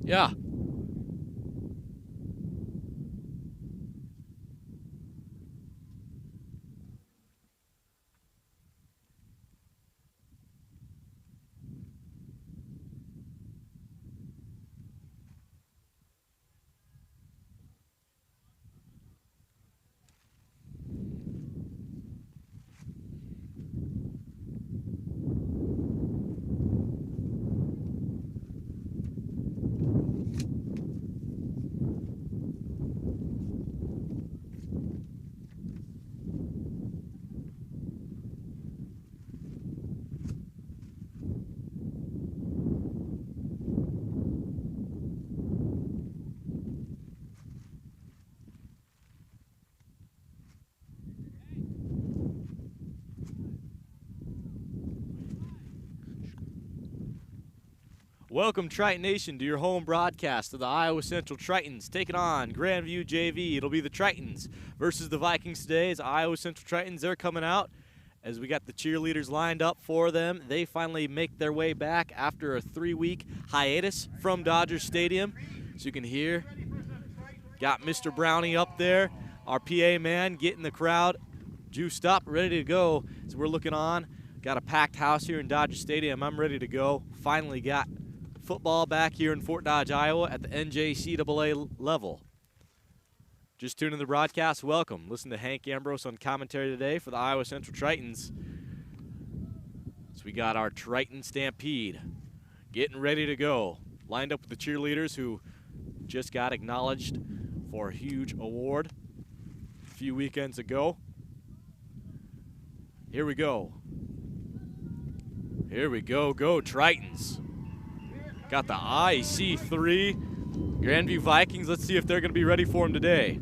Yeah. Welcome, Triton Nation, to your home broadcast of the Iowa Central Tritons taking on Grandview JV. It'll be the Tritons versus the Vikings today. As Iowa Central Tritons, they're coming out as we got the cheerleaders lined up for them. They finally make their way back after a 3-week hiatus from Dodger Stadium. As you can hear, got Mr. Brownie up there, our PA man, getting the crowd juiced up, ready to go. As we're looking on, got a packed house here in Dodger Stadium. I'm ready to go. Finally got football back here in Fort Dodge, Iowa at the NJCAA level. Just tuned in the broadcast, welcome. Listen to Hank Ambrose on commentary today for the Iowa Central Tritons. So we got our Triton Stampede getting ready to go. Lined up with the cheerleaders who just got acknowledged for a huge award a few weekends ago. Here we go. Here we go, go Tritons. Got the IC3 Grandview Vikings. Let's see if they're going to be ready for them today.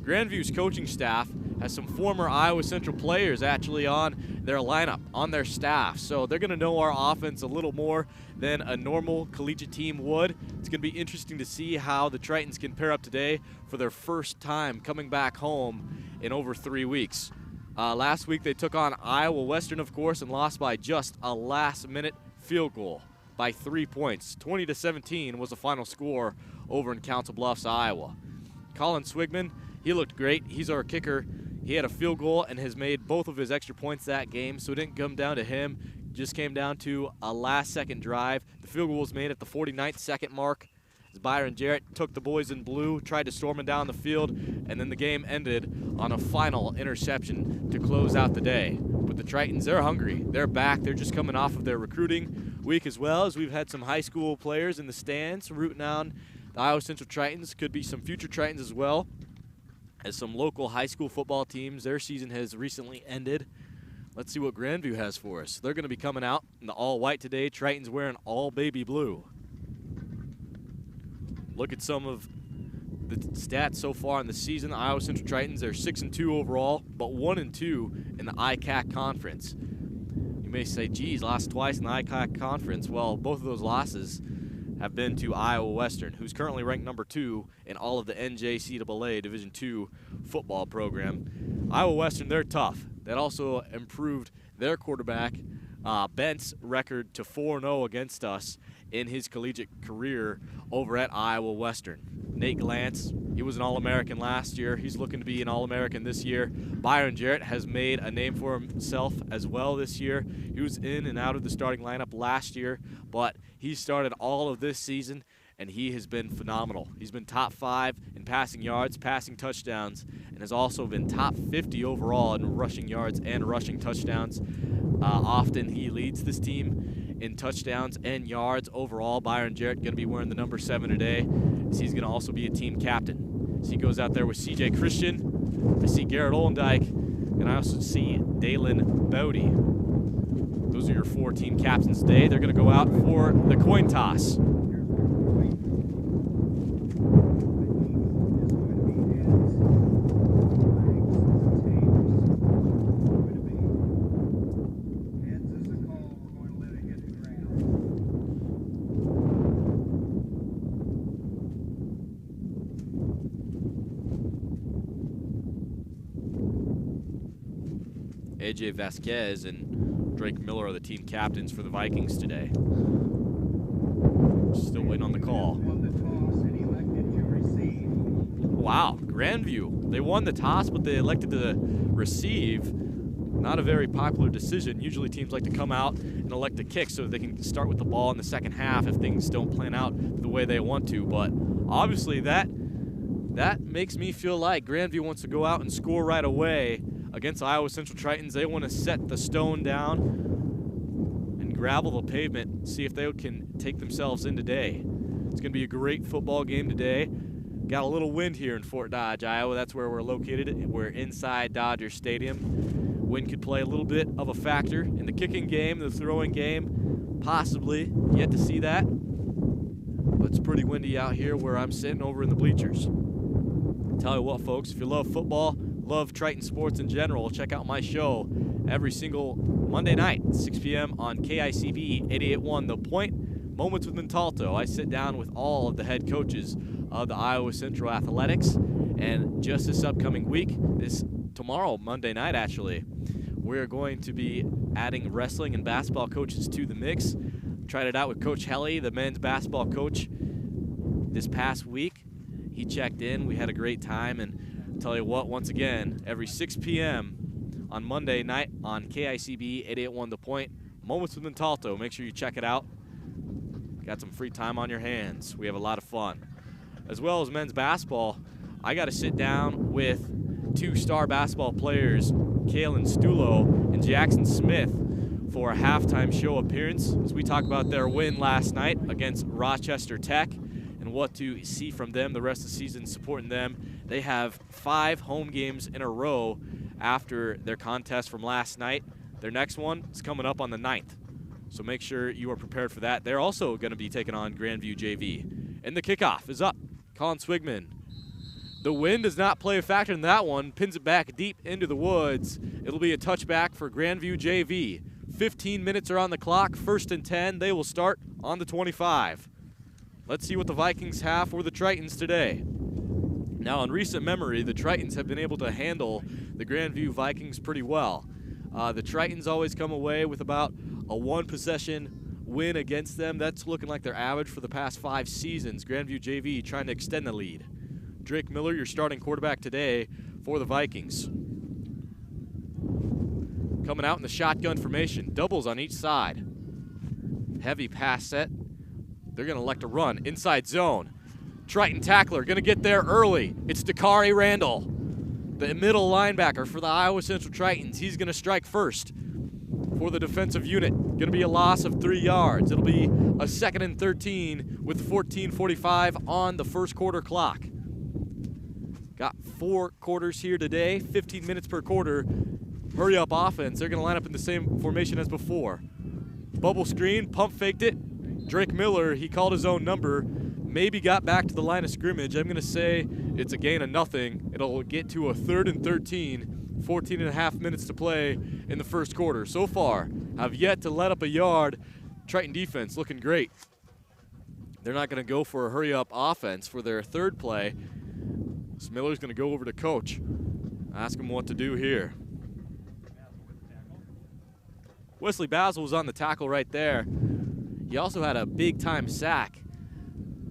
Grandview's coaching staff has some former Iowa Central players actually on their lineup, on their staff. So they're going to know our offense a little more than a normal collegiate team would. It's going to be interesting to see how the Tritons can pair up today for their first time coming back home in over 3 weeks. Last week they took on Iowa Western, of course, and lost by just a last-minute field goal by 3 points. 20-17 was the final score over in Council Bluffs, Iowa. Colin Swigman, he looked great. He's our kicker. He had a field goal and has made both of his extra points that game, so it didn't come down to him. Just came down to a last-second drive. The field goal was made at the 49th second mark as Byron Jarrett took the boys in blue, tried to storm him down the field, and then the game ended on a final interception to close out the day. But the Tritons, they're hungry. They're back. They're just coming off of their recruiting week as well, as we've had some high school players in the stands rooting on the Iowa Central Tritons. Could be some future Tritons as well, as some local high school football teams, their season has recently ended. Let's see what Grandview has for us. They're going to be coming out in the all-white today. Tritons wearing all baby blue. Look at some of the stats so far in the season. The Iowa Central Tritons, they're 6-2 overall, but 1-2 in the ICAC conference. You may say, geez, lost twice in the ICAC conference. Well, both of those losses have been to Iowa Western, who's currently ranked number 2 in all of the NJCAA Division II football program. Iowa Western, they're tough. That also improved their quarterback, Bent's record to 4-0 against us in his collegiate career over at Iowa Western. Nate Glantz, he was an All-American last year. He's looking to be an All-American this year. Byron Jarrett has made a name for himself as well this year. He was in and out of the starting lineup last year, but he started all of this season, and he has been phenomenal. He's been top 5 in passing yards, passing touchdowns, and has also been top 50 overall in rushing yards and rushing touchdowns. Often he leads this team in touchdowns and yards overall. Byron Jarrett going to be wearing the number 7 today, as he's going to also be a team captain. So he goes out there with C.J. Christian. I see Garrett Olendyke, and I also see Dalen Bowdy. Those are your 4 team captains today. They're going to go out for the coin toss. AJ Vasquez and Drake Miller are the team captains for the Vikings today. Still waiting on the call. Grandview, they won the toss, but they elected to receive. Not a very popular decision. Usually teams like to come out and elect to kick so that they can start with the ball in the second half if things don't plan out the way they want to. But obviously that makes me feel like Grandview wants to go out and score right away against Iowa Central Tritons. They want to set the stone down and gravel the pavement, see if they can take themselves in today. It's going to be a great football game today. Got a little wind here in Fort Dodge, Iowa. That's where we're located. We're inside Dodger Stadium. Wind could play a little bit of a factor in the kicking game, the throwing game, possibly. Yet to see that. But it's pretty windy out here where I'm sitting over in the bleachers. Tell you what, folks, if you love football, love Triton sports in general, check out my show every single Monday night, 6 p.m. on KICB 88.1 The Point, Moments with Montalto. I sit down with all of the head coaches of the Iowa Central Athletics, and just this upcoming week, tomorrow, Monday night actually, we're going to be adding wrestling and basketball coaches to the mix. Tried it out with Coach Helly, the men's basketball coach, this past week. He checked in. We had a great time, and I'll tell you what, once again, every 6 p.m. on Monday night on KICB 88.1 The Point, Moments with Montalto. Make sure you check it out. Got some free time on your hands. We have a lot of fun. As well as men's basketball, I got to sit down with two-star basketball players, Kalen Stulo and Jackson Smith, for a halftime show appearance as we talk about their win last night against Rochester Tech and what to see from them the rest of the season, supporting them. They have 5 home games in a row after their contest from last night. Their next one is coming up on the 9th, so make sure you are prepared for that. They're also going to be taking on Grandview JV. And the kickoff is up. Colin Swigman. The wind does not play a factor in that one. Pins it back deep into the woods. It'll be a touchback for Grandview JV. 15 minutes are on the clock. 1st and 10. They will start on the 25. Let's see what the Vikings have for the Tritons today. Now, in recent memory, the Tritons have been able to handle the Grandview Vikings pretty well. The Tritons always come away with about a 1-possession win against them. That's looking like their average for the past 5 seasons. Grandview JV trying to extend the lead. Drake Miller, your starting quarterback today for the Vikings. Coming out in the shotgun formation. Doubles on each side. Heavy pass set. They're going to elect a run. Inside zone. Triton tackler going to get there early. It's Dakari Randall, the middle linebacker for the Iowa Central Tritons. He's going to strike first for the defensive unit. Going to be a loss of 3 yards. It'll be a 2nd and 13 with 14:45 on the first quarter clock. Got 4 quarters here today, 15 minutes per quarter. Hurry up offense. They're going to line up in the same formation as before. Bubble screen, pump faked it. Drake Miller, he called his own number, maybe got back to the line of scrimmage. I'm going to say it's a gain of nothing. It'll get to a 3rd and 13, 14 and a half minutes to play in the first quarter. So far, have yet to let up a yard. Triton defense looking great. They're not going to go for a hurry up offense for their 3rd play. Miller's going to go over to coach, ask him what to do here. Wesley Basil was on the tackle right there. He also had a big-time sack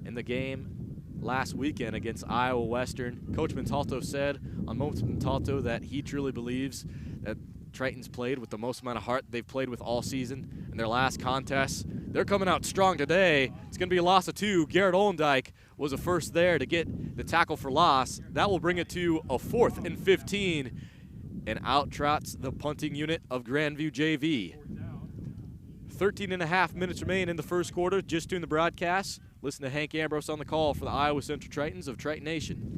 in the game last weekend against Iowa Western. Coach Montalto said on Moments with Montalto that he truly believes that Tritons played with the most amount of heart they've played with all season in their last contest. They're coming out strong today. It's going to be a loss of 2. Garrett Olendyke was the first there to get the tackle for loss. That will bring it to a 4th and 15. And out trots the punting unit of Grandview JV. 13 and a half minutes remain in the first quarter. Just doing the broadcast. Listen to Hank Ambrose on the call for the Iowa Central Tritons of Triton Nation.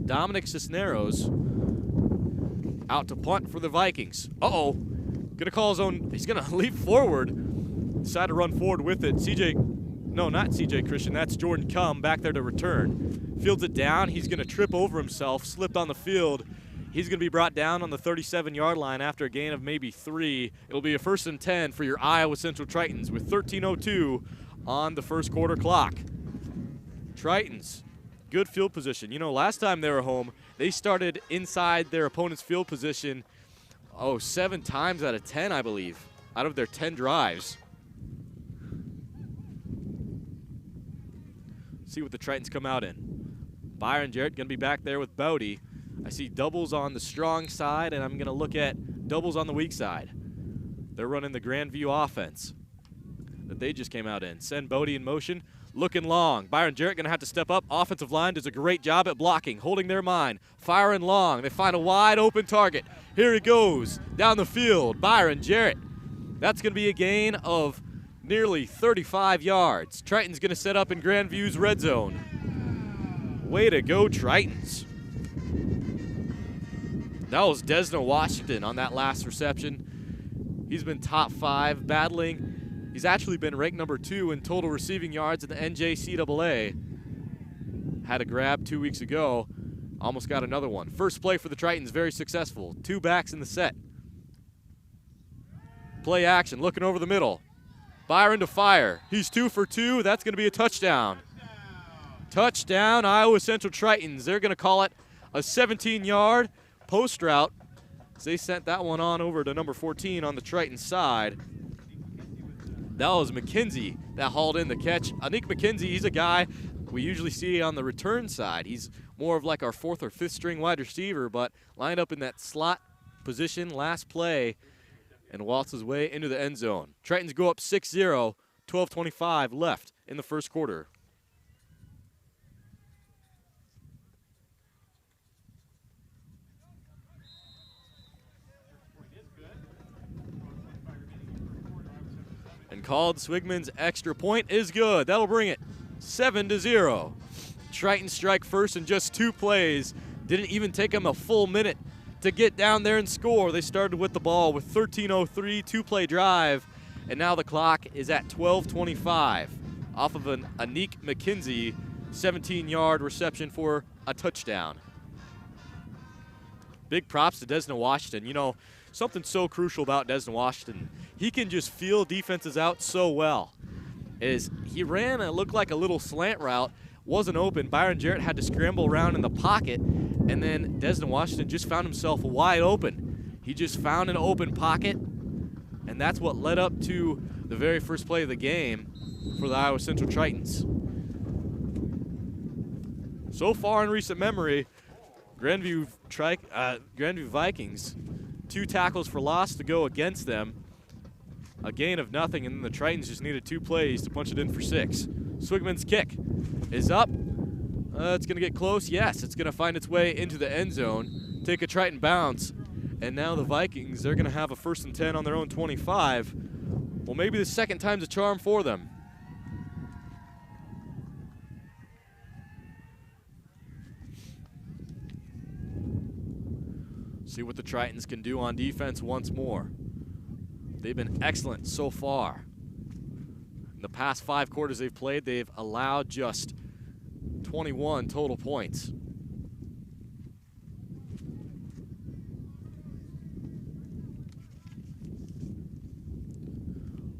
Dominic Cisneros out to punt for the Vikings. Uh-oh. Gonna call his own. He's gonna leap forward. Decide to run forward with it. No, not CJ Christian. That's Jordan Cum back there to return. Fields it down. He's gonna trip over himself. Slipped on the field. He's gonna be brought down on the 37-yard line after a gain of maybe 3. It'll be a 1st and 10 for your Iowa Central Tritons with 13:02 on the first quarter clock. Tritons. Good field position. You know, last time they were home, they started inside their opponent's field position, 7 times out of 10, I believe, out of their 10 drives. See what the Tritons come out in. Byron Jarrett going to be back there with Bodie. I see doubles on the strong side, and I'm going to look at doubles on the weak side. They're running the Grandview offense that they just came out in. Send Bodie in motion, looking long. Byron Jarrett going to have to step up. Offensive line does a great job at blocking, holding their mind, firing long. They find a wide open target. Here he goes down the field. Byron Jarrett. That's going to be a gain of nearly 35 yards. Tritons going to set up in Grandview's red zone. Way to go, Tritons. That was Desno Washington on that last reception. He's been top 5 battling. He's actually been ranked number 2 in total receiving yards in the NJCAA. Had a grab 2 weeks ago. Almost got another one. First play for the Tritons, very successful. 2 backs in the set. Play action, looking over the middle. Byron to fire. He's 2 for 2. That's going to be a touchdown. Touchdown, Iowa Central Tritons. They're going to call it a 17-yard post route. They sent that one on over to number 14 on the Triton side. That was McKenzie that hauled in the catch. Anik McKenzie, he's a guy we usually see on the return side. He's more of like our 4th or 5th string wide receiver, but lined up in that slot position last play and waltzed his way into the end zone. Tritons go up 6-0, 12:25 left in the first quarter. And called Swigman's extra point is good. That'll bring it 7-0. Tritons strike first in just 2 plays. Didn't even take them a full minute to get down there and score. They started with the ball with 13:03, 2-play drive, and now the clock is at 12:25 off of an Anik McKenzie 17-yard reception for a touchdown. Big props to Desno Washington. You know, something so crucial about Desno Washington, he can just feel defenses out so well. He ran, it looked like a little slant route, wasn't open. Byron Jarrett had to scramble around in the pocket, and then Desno Washington just found himself wide open. He just found an open pocket, and that's what led up to the very first play of the game for the Iowa Central Tritons. So far in recent memory, Grandview Vikings, 2 tackles for loss to go against them, a gain of nothing, and then the Tritons just needed 2 plays to punch it in for 6. Swigman's kick is up. It's going to get close. Yes, it's going to find its way into the end zone, take a Triton bounce, and now the Vikings, they're going to have a 1st and 10 on their own 25. Well, maybe the second time's a charm for them. See what the Tritons can do on defense once more. They've been excellent so far. In the past 5 quarters they've played, they've allowed just 21 total points.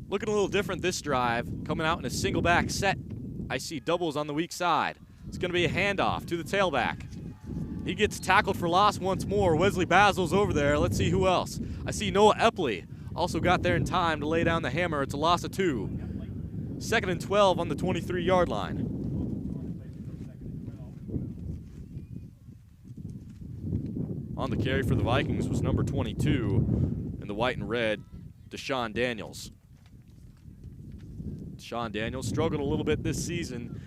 Looking a little different this drive, coming out in a single back set. I see doubles on the weak side. It's going to be a handoff to the tailback. He gets tackled for loss once more. Wesley Basil's over there. Let's see who else. I see Noah Epley also got there in time to lay down the hammer. It's a loss of 2. 2nd and 12 on the 23-yard line. On the carry for the Vikings was number 22 in the white and red, Deshaun Daniels. Deshaun Daniels struggled a little bit this season.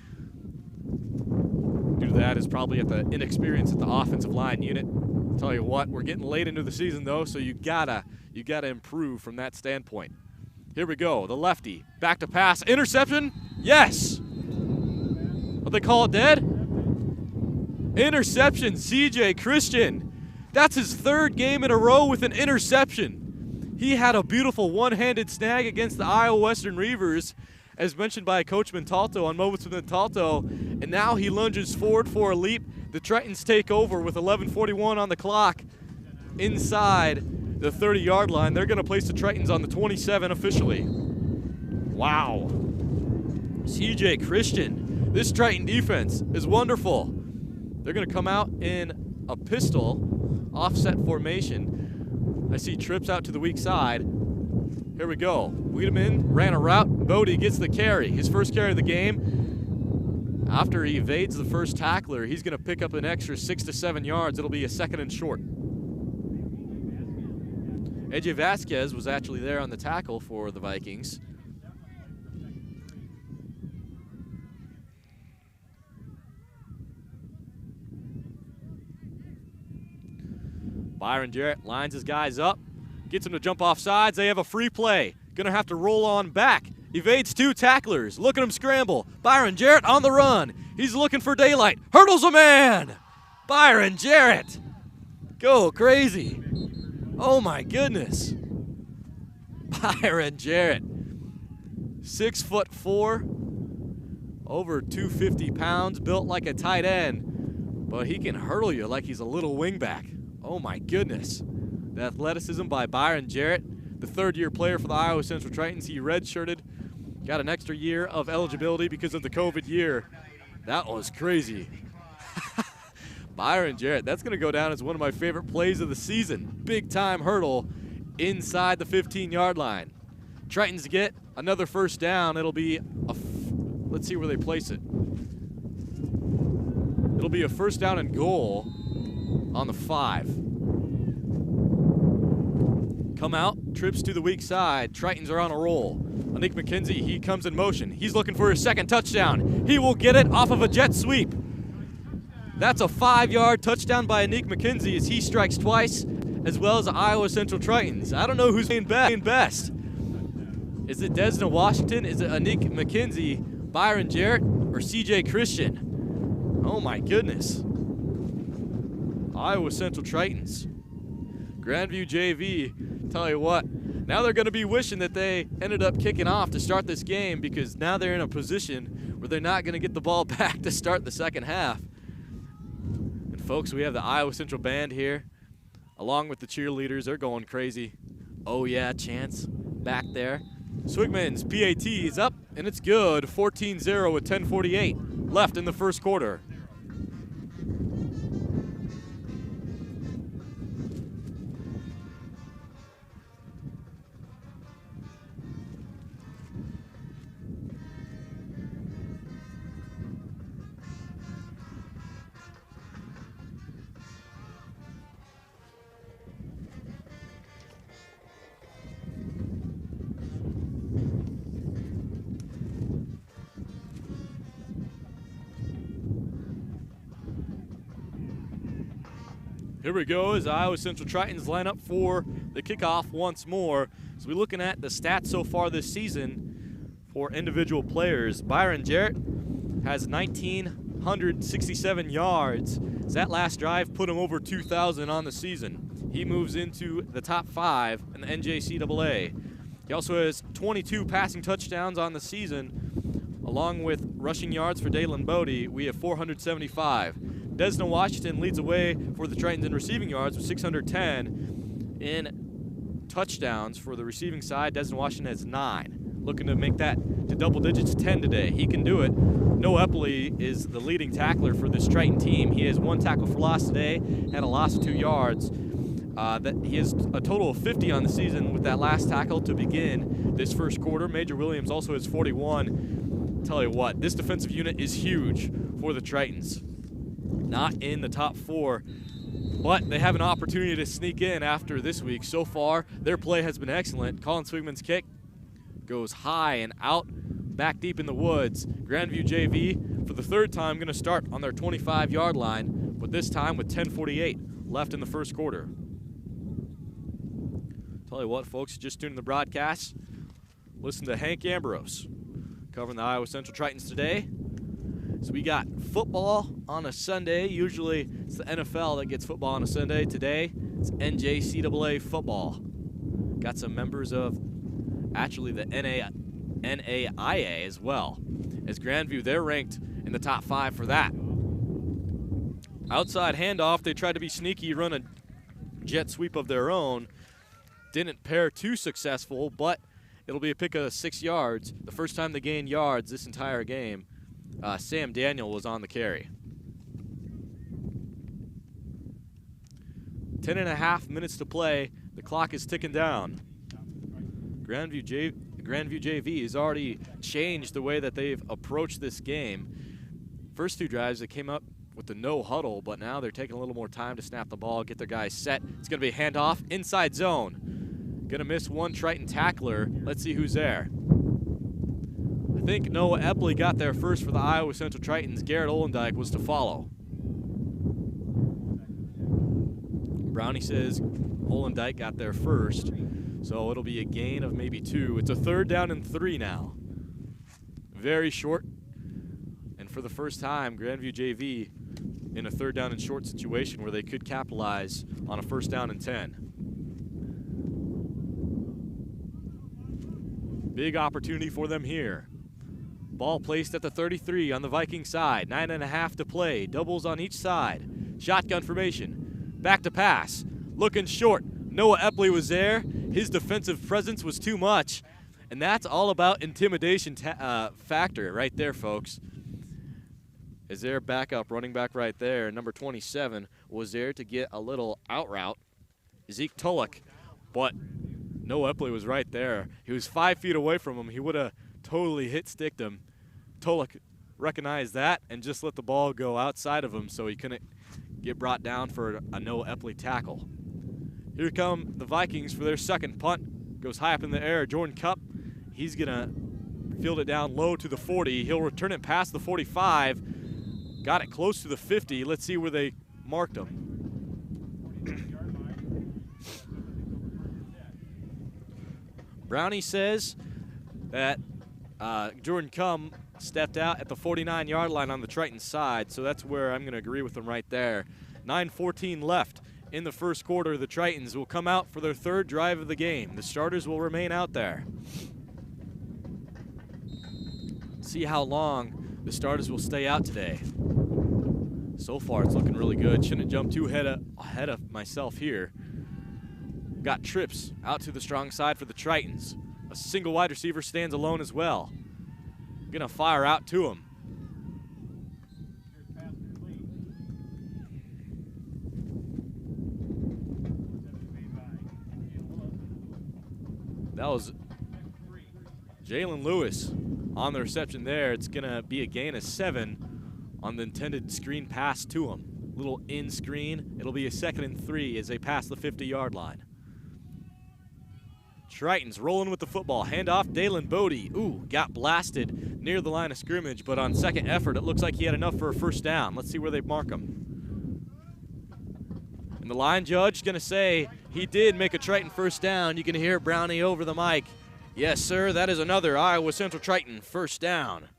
Due to that is probably at the inexperience at the offensive line unit. I'll tell you what, we're getting late into the season though, so you gotta improve from that standpoint. Here we go, the lefty, back to pass, interception, yes! What they call it dead? Interception, CJ Christian. That's his 3rd game in a row with an interception. He had a beautiful one-handed snag against the Iowa Western Reavers, as mentioned by Coach Montalto on Moments with Montalto, and now he lunges forward for a leap. The Tritons take over with 11:41 on the clock inside the 30-yard line. They're going to place the Tritons on the 27 officially. Wow. CJ Christian, this Triton defense is wonderful. They're going to come out in a pistol offset formation. I see trips out to the weak side. Here we go. Wiedemann ran a route. Bodie gets the carry. His first carry of the game. After he evades the first tackler, he's going to pick up an extra 6 to 7 yards. It'll be a 2nd and short. AJ Vasquez was actually there on the tackle for the Vikings. Byron Jarrett lines his guys up, gets him to jump off sides. They have a free play. Gonna have to roll on back. Evades 2 tacklers. Look at him scramble. Byron Jarrett on the run. He's looking for daylight. Hurdles a man. Byron Jarrett. Go crazy. Oh my goodness. Byron Jarrett. 6'4", over 250 pounds, built like a tight end, but he can hurdle you like he's a little wingback. Oh my goodness. The athleticism by Byron Jarrett, the 3rd-year player for the Iowa Central Tritons. He redshirted, got an extra year of eligibility because of the COVID year. That was crazy. Byron Jarrett, that's going to go down as one of my favorite plays of the season. Big-time hurdle inside the 15-yard line. Tritons get another first down. It'll be let's see where they place it. It'll be a 1st down and goal on the 5. Come out, trips to the weak side. Tritons are on a roll. Anik McKenzie, he comes in motion. He's looking for his 2nd touchdown. He will get it off of a jet sweep. That's a 5-yard touchdown by Anik McKenzie as he strikes twice, as well as the Iowa Central Tritons. I don't know who's playing best. Is it Desna Washington? Is it Anik McKenzie, Byron Jarrett, or CJ Christian? Oh my goodness. Iowa Central Tritons. Grandview JV, tell you what, now they're going to be wishing that they ended up kicking off to start this game, because now they're in a position where they're not going to get the ball back to start the 2nd half. And folks, we have the Iowa Central band here, along with the cheerleaders. They're going crazy. Oh yeah, chants back there. Swigman's PAT is up, and it's good. 14-0 with 10:48 left in the 1st quarter. Here we go as Iowa Central Tritons line up for the kickoff once more. So we're looking at the stats so far this season for individual players. Byron Jarrett has 1,967 yards. So that last drive put him over 2,000 on the season. He moves into the top 5 in the NJCAA. He also has 22 passing touchdowns on the season, along with rushing yards for Dalen Bodie. We have 475. Desna Washington leads away for the Tritons in receiving yards with 610. In touchdowns for the receiving side, Desna Washington has 9. Looking to make that to double digits, 10 today. He can do it. Noah Epley is the leading tackler for this Triton team. He has 1 tackle for loss today, had a loss of 2 yards. He has a total of 50 on the season with that last tackle to begin this 1st quarter. Major Williams also has 41. Tell you what, this defensive unit is huge for the Tritons. Not in the top 4, but they have an opportunity to sneak in after this week. So far, their play has been excellent. Colin Swigman's kick goes high and out, back deep in the woods. Grandview JV, for the 3rd time, going to start on their 25-yard line, but this time with 10:48 left in the 1st quarter. Tell you what, folks, just tuned in the broadcast. Listen to Hank Ambrose covering the Iowa Central Tritons today. So we got football on a Sunday. Usually it's the NFL that gets football on a Sunday. Today it's NJCAA football. Got some members of actually the NAIA as well. As Grandview, they're ranked in the top 5 for that. Outside handoff, they tried to be sneaky, run a jet sweep of their own. Didn't pair too successful, but it'll be a pick of 6 yards. The first time they gained yards this entire game. Sam Daniel was on the carry. 10.5 minutes to play. The clock is ticking down. Grandview JV has already changed the way that they've approached this game. First 2 drives, they came up with the no huddle, but now they're taking a little more time to snap the ball, get their guys set. It's going to be a handoff, inside zone. Going to miss one Triton tackler. Let's see who's there. I think Noah Epley got there first for the Iowa Central Tritons. Garrett Olendyke was to follow. Brownie says Olendyke got there first, so it'll be a gain of maybe 2. It's a 3rd down and 3 now. Very short. And for the first time, Grandview JV in a 3rd down and short situation where they could capitalize on a 1st down and 10. Big opportunity for them here. Ball placed at the 33 on the Viking side. 9.5 to play. Doubles on each side. Shotgun formation. Back to pass. Looking short. Noah Epley was there. His defensive presence was too much. And that's all about intimidation factor right there, folks. Is there a backup running back right there? Number 27 was there to get a little out route. Zeke Tulloch. But Noah Epley was right there. He was 5 feet away from him. He would have totally hit-sticked him. Tulloch recognized that and just let the ball go outside of him so he couldn't get brought down for a Noah Epley tackle. Here come the Vikings for their 2nd punt. Goes high up in the air. Jordan Cupp, he's going to field it down low to the 40. He'll return it past the 45. Got it close to the 50. Let's see where they marked him. Brownie says that Jordan Cumm stepped out at the 49-yard line on the Triton side, so that's where I'm going to agree with him right there. 9:14 left in the 1st quarter. The Tritons will come out for their 3rd drive of the game. The starters will remain out there. See how long the starters will stay out today. So far, it's looking really good. Shouldn't jump too ahead of myself here. Got trips out to the strong side for the Tritons. A single wide receiver stands alone as well. Gonna fire out to him. That was Jalen Lewis on the reception there. It's gonna be a gain of 7 on the intended screen pass to him. Little in screen. It'll be a 2nd and 3 as they pass the 50-yard line. Tritons rolling with the football. Handoff, Dalen Bodie. Ooh, got blasted near the line of scrimmage, but on 2nd effort, it looks like he had enough for a 1st down. Let's see where they mark him. And the line judge going to say he did make a Triton 1st down. You can hear Brownie over the mic. Yes, sir, that is another Iowa Central Triton 1st down.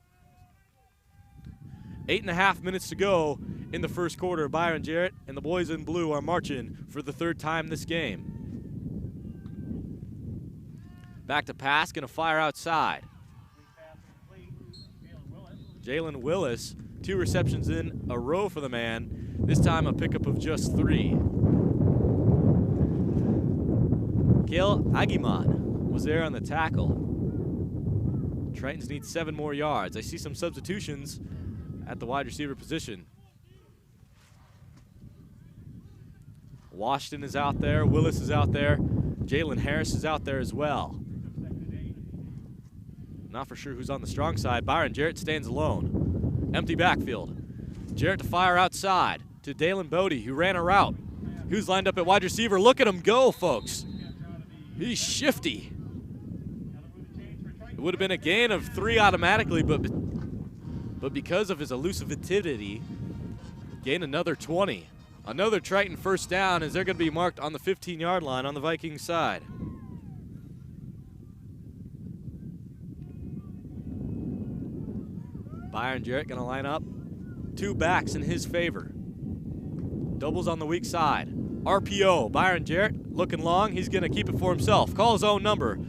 8.5 minutes to go in the 1st quarter. Byron Jarrett and the boys in blue are marching for the 3rd time this game. Back to pass, gonna fire outside. Jalen Willis, 2 receptions in a row for the man. This time a pickup of just 3. Kale Aguiman was there on the tackle. Tritons need 7 more yards. I see some substitutions at the wide receiver position. Washington is out there. Willis is out there. Jalen Harris is out there as well. Not for sure who's on the strong side. Byron Jarrett stands alone. Empty backfield. Jarrett to fire outside to Dalen Bodie, who ran a route. Who's lined up at wide receiver? Look at him go, folks. He's shifty. It would have been a gain of 3 automatically, but because of his elusivity, gain another 20. Another Triton 1st down as they're going to be marked on the 15-yard line on the Vikings side. Byron Jarrett going to line up 2 backs in his favor. Doubles on the weak side. RPO, Byron Jarrett looking long. He's going to keep it for himself. Call his own number.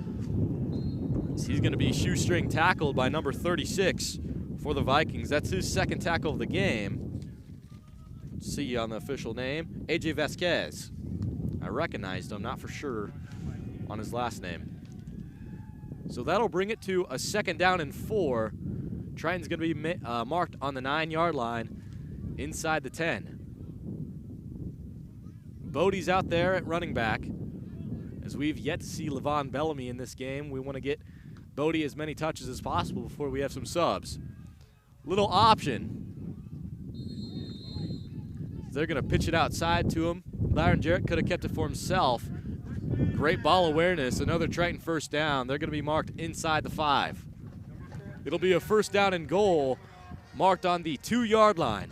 He's going to be shoestring tackled by number 36 for the Vikings. That's his 2nd tackle of the game. See on the official name, AJ Vasquez. I recognized him, not for sure on his last name. So that'll bring it to a 2nd down and 4. Triton's going to be marked on the 9-yard line inside the 10. Bodie's out there at running back. As we've yet to see Levon Bellamy in this game, we want to get Bodie as many touches as possible before we have some subs. Little option. They're going to pitch it outside to him. Byron Jarrett could have kept it for himself. Great ball awareness. Another Triton first down. They're going to be marked inside the 5. It'll be a first down and goal marked on the 2-yard line.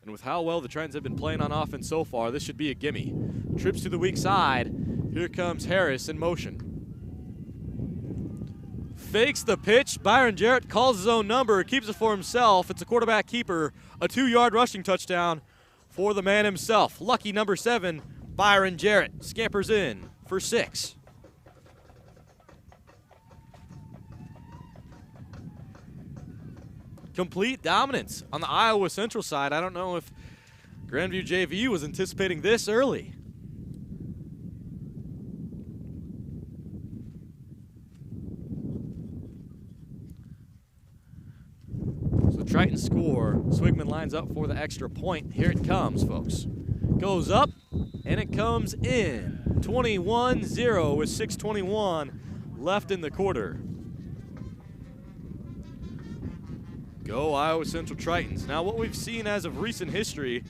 And with how well the Tritons have been playing on offense so far, this should be a gimme. Trips to the weak side. Here comes Harris in motion. Fakes the pitch. Byron Jarrett calls his own number, keeps it for himself. It's a quarterback keeper. A 2-yard rushing touchdown for the man himself. Lucky number 7, Byron Jarrett, scampers in for 6. Complete dominance on the Iowa Central side. I don't know if Grandview JV was anticipating this early. So Triton score. Swigman lines up for the extra point. Here it comes, folks. Goes up, and it comes in. 21-0 with 6:21 left in the quarter. Go Iowa Central Tritons. Now what we've seen as of recent history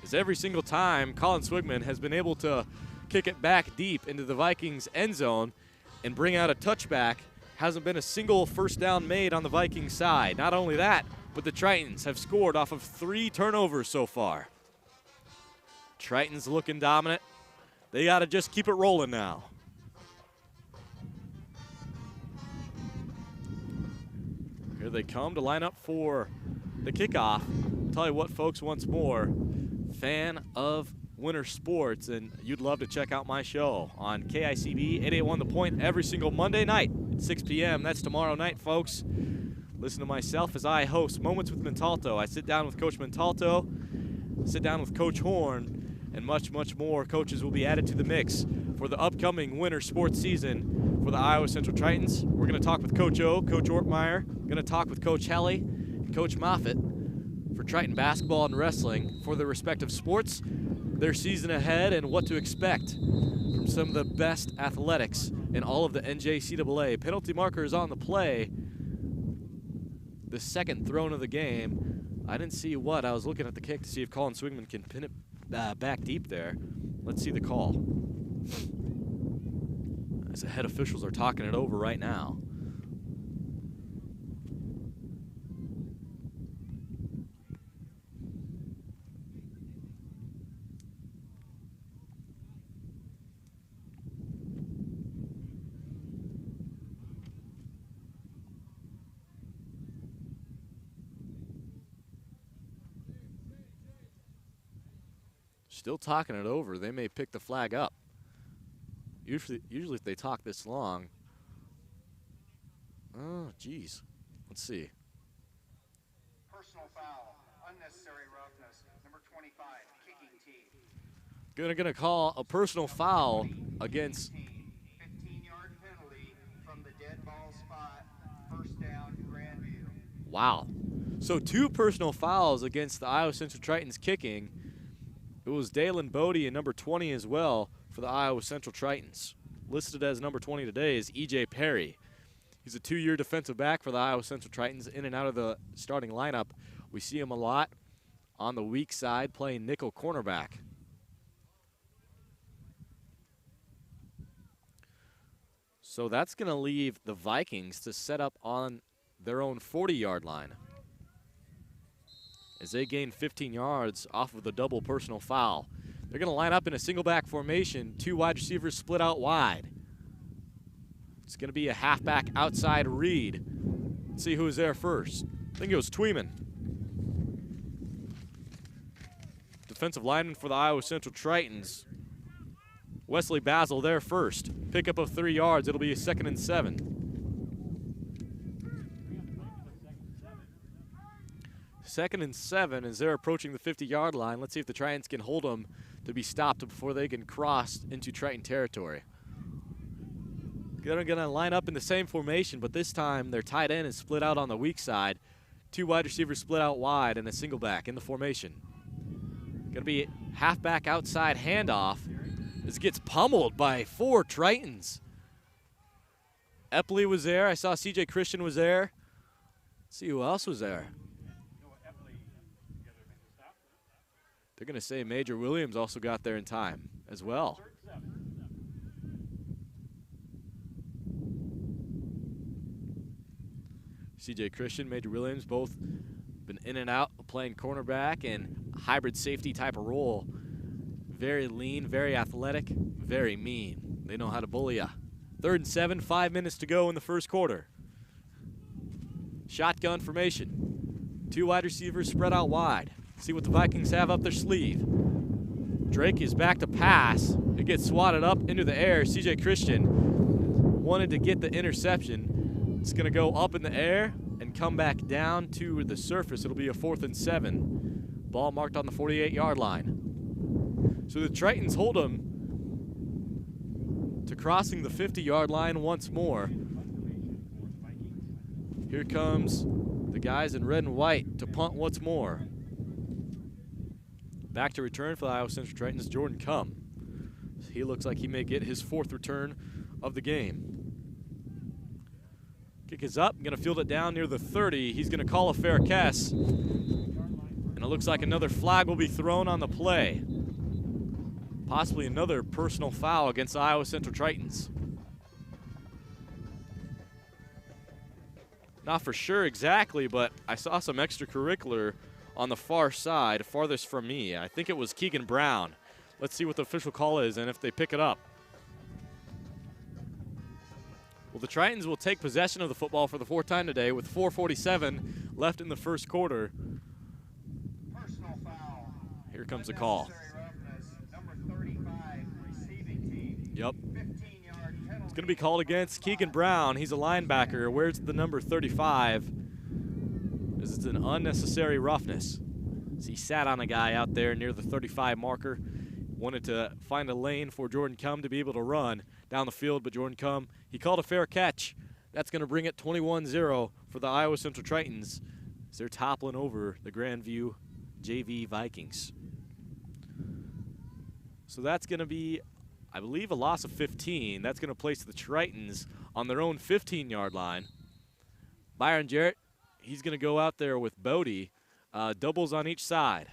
is every single time Colin Swigman has been able to kick it back deep into the Vikings end zone and bring out a touchback, hasn't been a single first down made on the Vikings side. Not only that, but the Tritons have scored off of 3 turnovers so far. Tritons looking dominant. They got to just keep it rolling now. Here they come to line up for the kickoff. Tell you what, folks, once more, fan of winter sports, and you'd love to check out my show on KICB 881 The Point every single Monday night at 6 p.m. That's tomorrow night, folks. Listen to myself as I host Moments with Montalto. I sit down with Coach Montalto, sit down with Coach Horn, and much, much more. Coaches will be added to the mix for the upcoming winter sports season for the Iowa Central Tritons. We're going to talk with Coach O, Coach Ortmeyer. Going to talk with Coach Helly and Coach Moffitt for Triton basketball and wrestling for their respective sports, their season ahead, and what to expect from some of the best athletics in all of the NJCAA. Penalty marker is on the play. The second thrown of the game. I didn't see what. I was looking at the kick to see if Colin Swigman can pin it back deep there. Let's see the call. As the head officials are talking it over right now. Still talking it over. They may pick the flag up. Usually if they talk this long. Oh, geez. Let's see. Personal foul, unnecessary roughness, number 25, kicking team. Gonna call a personal foul against. 15-yard penalty from the dead ball spot. First down, Grandview. Wow. So 2 personal fouls against the Iowa Central Tritons kicking. It was Dalen Bodie and number 20 as well for the Iowa Central Tritons. Listed as number 20 today is E.J. Perry. He's a 2-year defensive back for the Iowa Central Tritons, in and out of the starting lineup. We see him a lot on the weak side playing nickel cornerback. So that's going to leave the Vikings to set up on their own 40-yard line, as they gain 15 yards off of the double personal foul. They're going to line up in a single back formation, 2 wide receivers split out wide. It's going to be a halfback outside read. Let's see who's there first. I think it was Tweeman. Defensive lineman for the Iowa Central Tritons. Wesley Basil there first. Pickup of 3 yards. It'll be a 2nd and 7. 2nd and 7 as they're approaching the 50-yard line. Let's see if the Tritons can hold them to be stopped before they can cross into Triton territory. They're going to line up in the same formation, but this time their tight end is split out on the weak side. 2 wide receivers split out wide and a single back in the formation. Going to be halfback outside handoff. This gets pummeled by 4 Tritons. Epley was there. I saw C.J. Christian was there. Let's see who else was there. They're going to say Major Williams also got there in time as well. CJ Christian, Major Williams, both been in and out playing cornerback and hybrid safety type of role. Very lean, very athletic, very mean. They know how to bully ya. 3rd and 7, 5 minutes to go in the first quarter. Shotgun formation. 2 wide receivers spread out wide. See what the Vikings have up their sleeve. Drake is back to pass. It gets swatted up into the air. CJ Christian wanted to get the interception. It's going to go up in the air and come back down to the surface. It'll be a 4th and 7. Ball marked on the 48-yard line. So the Tritons hold them to crossing the 50-yard line once more. Here comes the guys in red and white to punt once more. Back to return for the Iowa Central Tritons, Jordan Cum. He looks like he may get his 4th return of the game. Kick is up, going to field it down near the 30. He's going to call a fair catch. And it looks like another flag will be thrown on the play. Possibly another personal foul against the Iowa Central Tritons. Not for sure exactly, but I saw some extracurricular on the far side, farthest from me. I think it was Keegan Brown. Let's see what the official call is and if they pick it up. Well, the Tritons will take possession of the football for the 4th time today with 4:47 left in the first quarter. Personal foul. Here comes the call. Number 35, receiving team. Yep. 15-yard penalty. It's going to be called against Keegan Brown. He's a linebacker. Where's the number 35? This is an unnecessary roughness. So he sat on a guy out there near the 35 marker. Wanted to find a lane for Jordan Cum to be able to run down the field, but Jordan Cum, he called a fair catch. That's going to bring it 21-0 for the Iowa Central Tritons as they're toppling over the Grandview JV Vikings. So that's going to be, I believe, a loss of 15. That's going to place the Tritons on their own 15-yard line. Byron Jarrett, he's going to go out there with Bodie, doubles on each side.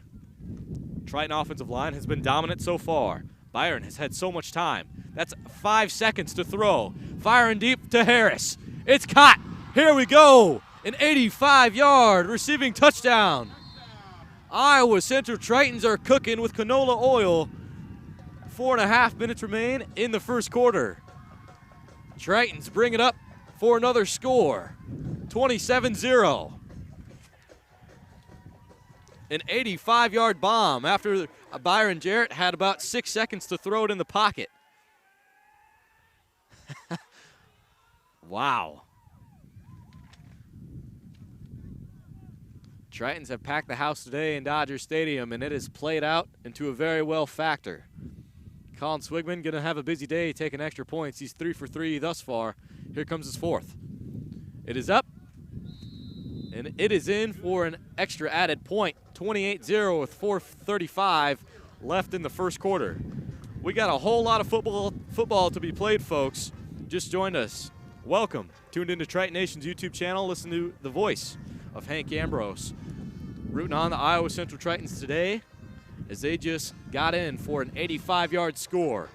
Triton offensive line has been dominant so far. Byron has had so much time. That's 5 seconds to throw. Firing deep to Harris. It's caught. Here we go. An 85-yard receiving touchdown. Iowa Central Tritons are cooking with canola oil. 4.5 minutes remain in the first quarter. Tritons bring it up for another score. 27-0. An 85-yard bomb after Byron Jarrett had about 6 seconds to throw it in the pocket. Wow. Tritons have packed the house today in Dodger Stadium, and it has played out into a very well factor. Colin Swigman going to have a busy day taking extra points. He's 3 for 3 thus far. Here comes his 4th. It is up, and it is in for an extra added point. 28-0 with 4:35 left in the first quarter. We got a whole lot of football to be played, folks. Just joined us. Welcome. Tuned into Triton Nation's YouTube channel. Listen to the voice of Hank Ambrose. Rooting on the Iowa Central Tritons today as they just got in for an 85-yard score.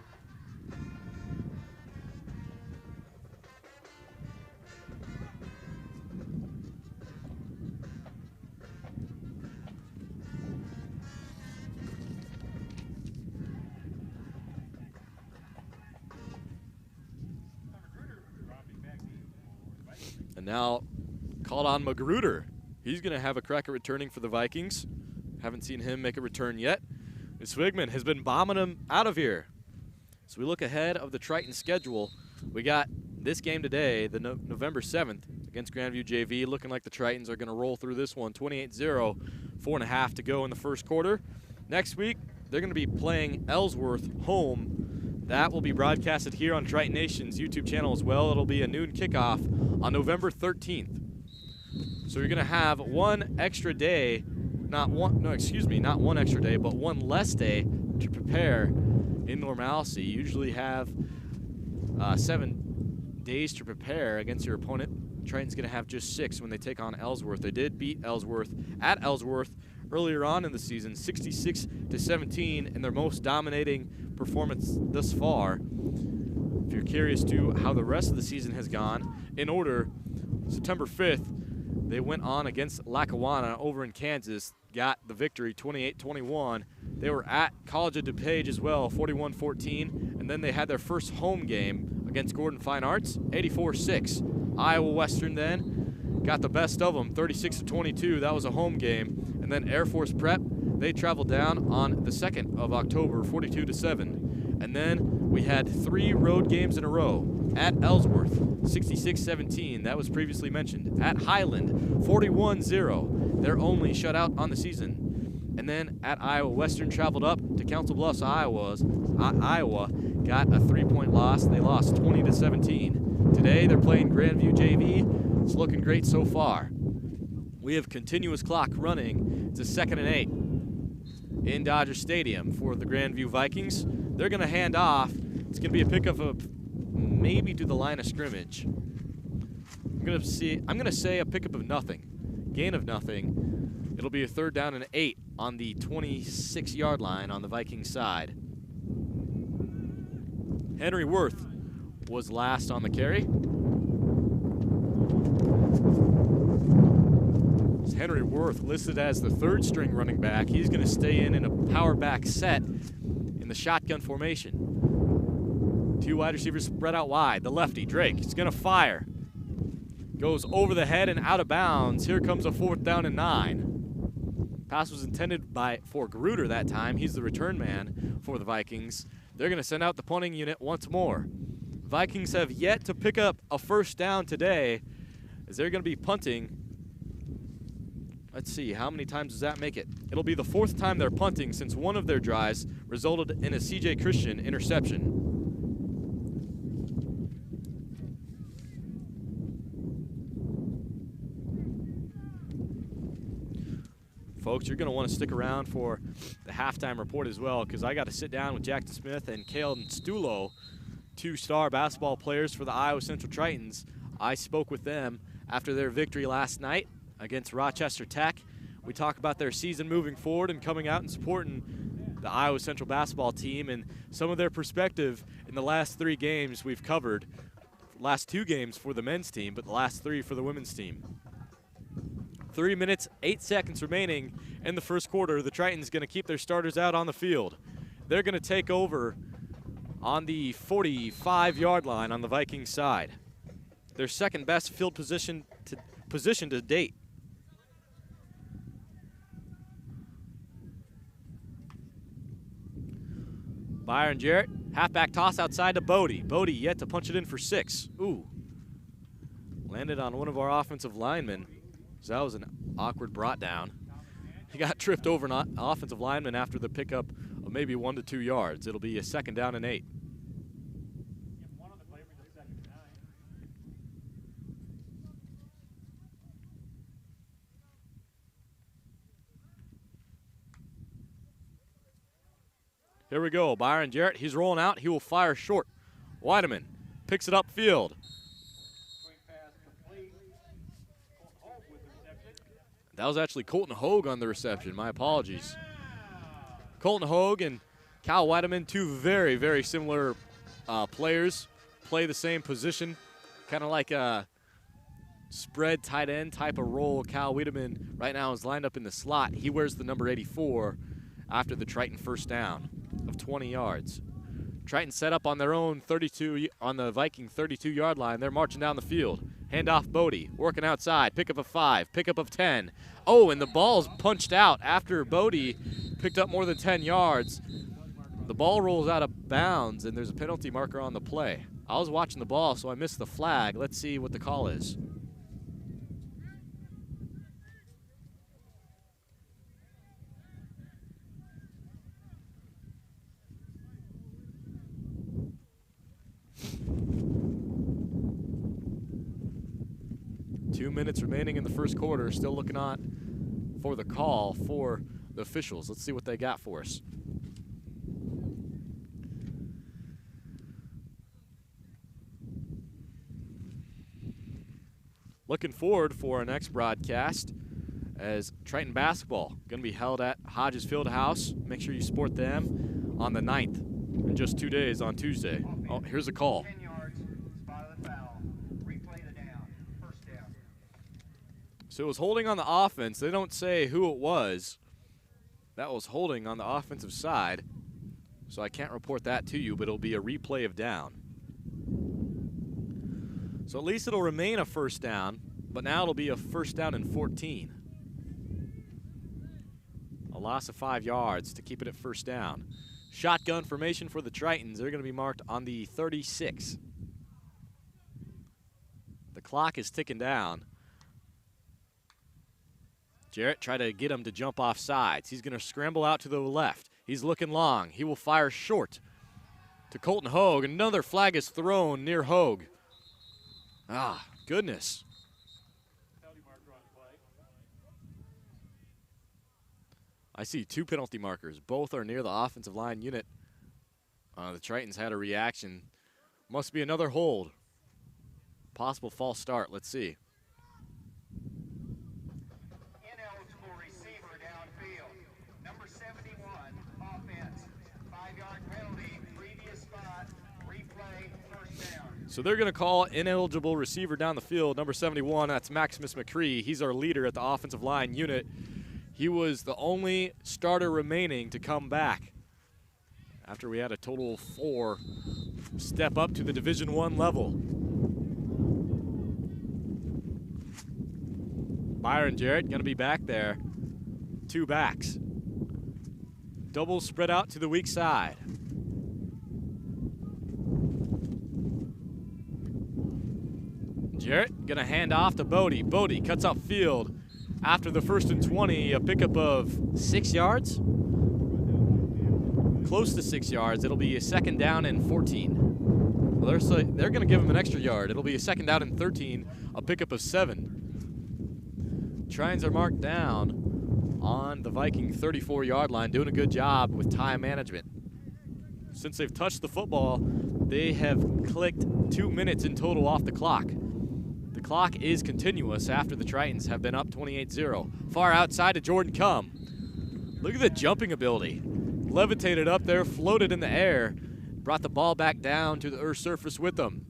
And now called on Magruder. He's going to have a crack at returning for the Vikings. Haven't seen him make a return yet. And Swigman has been bombing him out of here. So we look ahead of the Triton schedule. We got this game today, the November 7th, against Grandview JV. Looking like the Tritons are going to roll through this one. 28-0, 4.5 to go in the first quarter. Next week, they're going to be playing Ellsworth home. That will be broadcasted here on Triton Nation's YouTube channel as well. It'll be a noon kickoff on November 13th. So you're going to have one extra day, not one extra day, but one less day to prepare in normalcy. You usually have 7 days to prepare against your opponent. Triton's going to have just 6 when they take on Ellsworth. They did beat Ellsworth at Ellsworth earlier on in the season, 66-17, in their most dominating performance thus far. If you're curious to how the rest of the season has gone, in order, September 5th, they went on against Lackawanna over in Kansas, got the victory 28-21. They were at College of DuPage as well, 41-14, and then they had their first home game against Gordon Fine Arts, 84-6. Iowa Western then got the best of them, 36-22. That was a home game. And then Air Force Prep, they traveled down on the 2nd of October, 42-7. And then we had 3 road games in a row. At Ellsworth, 66-17, that was previously mentioned. At Highland, 41-0, their only shutout on the season. And then at Iowa Western, traveled up to Council Bluffs, Iowa, got a 3-point loss. They lost 20-17. Today they're playing Grandview JV. It's looking great so far. We have continuous clock running. It's a 2nd and 8 in Dodger Stadium for the Grandview Vikings. They're going to hand off. It's going to be a pickup of maybe to the line of scrimmage. I'm going to say a pickup of nothing. Gain of nothing. It'll be a 3rd down and 8 on the 26-yard line on the Vikings side. Henry Worth was last on the carry. Henry Worth listed as the 3rd string running back. He's going to stay in a power back set in the shotgun formation. 2 wide receivers spread out wide. The lefty, Drake, is going to fire. Goes over the head and out of bounds. Here comes a 4th down and 9. Pass was intended for Gruder that time. He's the return man for the Vikings. They're going to send out the punting unit once more. Vikings have yet to pick up a 1st down today, as they're going to be punting. Let's see, how many times does that make it? It'll be the 4th time they're punting since one of their drives resulted in a C.J. Christian interception. Folks, you're going to want to stick around for the halftime report as well, because I got to sit down with Jackson Smith and Kalen Stulo, 2-star basketball players for the Iowa Central Tritons. I spoke with them after their victory last night against Rochester Tech. We talk about their season moving forward and coming out and supporting the Iowa Central basketball team and some of their perspective in the last 3 games we've covered. Last 2 games for the men's team, but the last 3 for the women's team. 3 minutes, 8 seconds remaining in the first quarter. The Tritons going to keep their starters out on the field. They're going to take over on the 45-yard line on the Vikings side. Their 2nd best field position to date. Byron Jarrett, halfback toss outside to Bodie. Bodie yet to punch it in for 6. Ooh. Landed on one of our offensive linemen. So that was an awkward brought down. He got tripped over an offensive lineman after the pickup of maybe 1 to 2 yards. It'll be a 2nd down and 8. Here we go, Byron Jarrett, he's rolling out, he will fire short. Weideman picks it upfield. That was actually Colton Hogue on the reception, my apologies. Colton Hogue and Cal Weideman, 2 very, very similar players, play the same position, kind of like a spread tight end type of role. Cal Weideman right now is lined up in the slot. He wears the number 84 after the Triton 1st down of 20 yards. Triton set up on their own 32, on the Viking 32-yard line. They're marching down the field. Handoff Bodie, working outside, pickup of 5, pickup of 10. Oh, and the ball's punched out after Bodie picked up more than 10 yards. The ball rolls out of bounds, and there's a penalty marker on the play. I was watching the ball, so I missed the flag. Let's see what the call is. Two minutes remaining in the first quarter. Still looking on for the call for the officials. Let's see what they got for us. Looking forward for our next broadcast as Triton basketball going to be held at Hodges Field House. Make sure you support them on the 9th in just 2 days on Tuesday. Oh, here's a call. 10 yards, spot of the foul. Replay the down. First down. So it was holding on the offense. They don't say who it was. That was holding on the offensive side. So I can't report that to you, but it'll be a replay of down. So at least it'll remain a first down, but now it'll be a first down and 14. A loss of 5 yards to keep it at first down. Shotgun formation for the Tritons. They're going to be marked on the 36. The clock is ticking down. Jarrett tried to get him to jump off sides. He's going to scramble out to the left. He's looking long. He will fire short to Colton Hogue. Another flag is thrown near Hogue. Ah, goodness. I see 2 penalty markers. Both are near the offensive line unit. The Tritons had a reaction. Must be another hold. Possible false start. Let's see. Ineligible receiver downfield. Number 71, offense. 5-yard penalty, previous spot, replay, first down. So they're going to call ineligible receiver down the field. Number 71, that's Maximus McCree. He's our leader at the offensive line unit. He was the only starter remaining to come back after we had a total of 4 step up to the Division I level. Byron Jarrett going to be back there. 2 backs. Double spread out to the weak side. Jarrett going to hand off to Bodie. Bodie cuts up field. After the 1st and 20, a pickup of 6 yards. Close to 6 yards. It'll be a 2nd down and 14. Well, they're going to give him an extra yard. It'll be a 2nd down and 13, a pickup of 7. Tritons are marked down on the Viking 34-yard line, doing a good job with time management. Since they've touched the football, they have clicked 2 minutes in total off the clock. The clock is continuous after the Tritons have been up 28-0. Far outside to Jordan Cum. Look at the jumping ability. Levitated up there, floated in the air, brought the ball back down to the earth surface with them.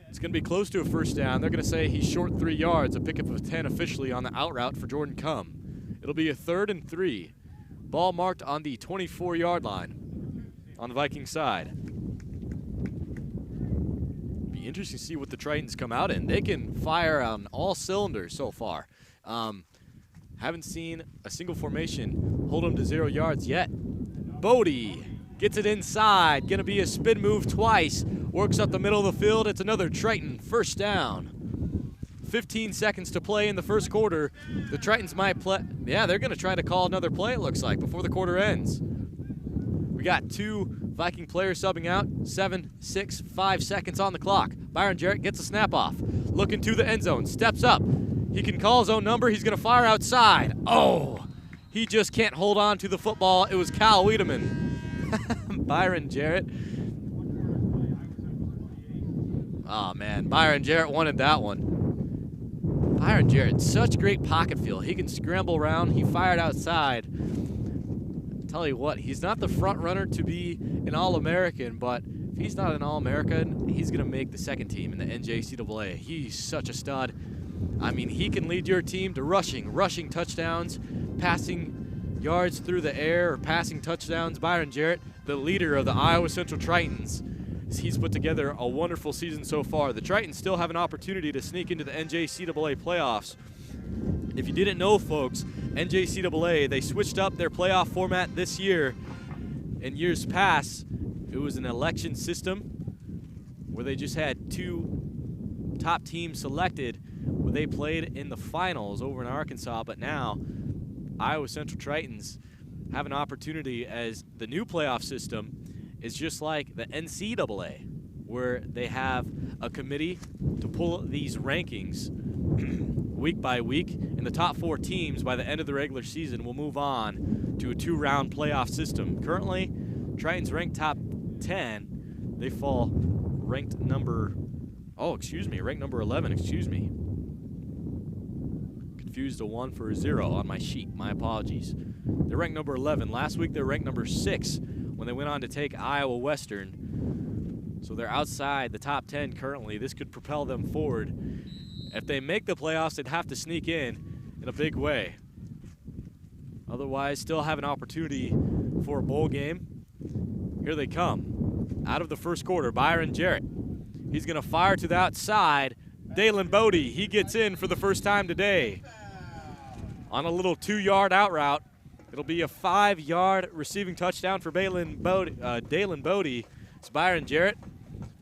It's going to be close to a first down. They're going to say he's short 3 yards, a pickup of 10 officially on the out route for Jordan Cum. It'll be a 3rd and 3. Ball marked on the 24-yard line on the Viking side. Interesting to see what the Tritons come out in. They can fire on all cylinders so far. Haven't seen a single formation hold them to 0 yards yet. Bodie gets it inside. Gonna be a spin move twice. Works up the middle of the field. It's another Triton first down. 15 seconds to play in the first quarter. The Tritons might play. Yeah, they're gonna try to call another play, it looks like, before the quarter ends. We got 2 Viking players subbing out. 7, 6, 5 seconds on the clock. Byron Jarrett gets a snap off. Looking to the end zone. Steps up. He can call his own number. He's going to fire outside. Oh, he just can't hold on to the football. It was Cal Wiedemann. Byron Jarrett. Oh, man. Byron Jarrett wanted that one. Byron Jarrett, such great pocket feel. He can scramble around. He fired outside. Tell you what, he's not the front runner to be an All-American, but if he's not an All-American, he's going to make the 2nd team in the NJCAA. He's such a stud. I mean, he can lead your team to rushing touchdowns, passing yards through the air, or passing touchdowns. Byron Jarrett, the leader of the Iowa Central Tritons. He's put together a wonderful season so far. The Tritons still have an opportunity to sneak into the NJCAA playoffs. If you didn't know, folks, NJCAA, they switched up their playoff format this year. In years past, it was an election system where they just had 2 top teams selected where they played in the finals over in Arkansas. But now, Iowa Central Tritons have an opportunity, as the new playoff system is just like the NCAA, where they have a committee to pull these rankings week by week, and the top 4 teams by the end of the regular season will move on to a 2-round playoff system. Currently, Tritons ranked top 10. They fall ranked number 11, confused a 1 for a 0 on my sheet. My apologies. They're ranked number 11. Last week they were ranked number 6 when they went on to take Iowa Western. So they're outside the top 10 currently. This could propel them forward. If they make the playoffs, they'd have to sneak in a big way. Otherwise, still have an opportunity for a bowl game. Here they come. Out of the first quarter, Byron Jarrett. He's going to fire to the outside. Dalen Bodie, he gets in for the first time today. On a little 2-yard out route. It'll be a 5-yard receiving touchdown for Dalen Bodie. It's Byron Jarrett.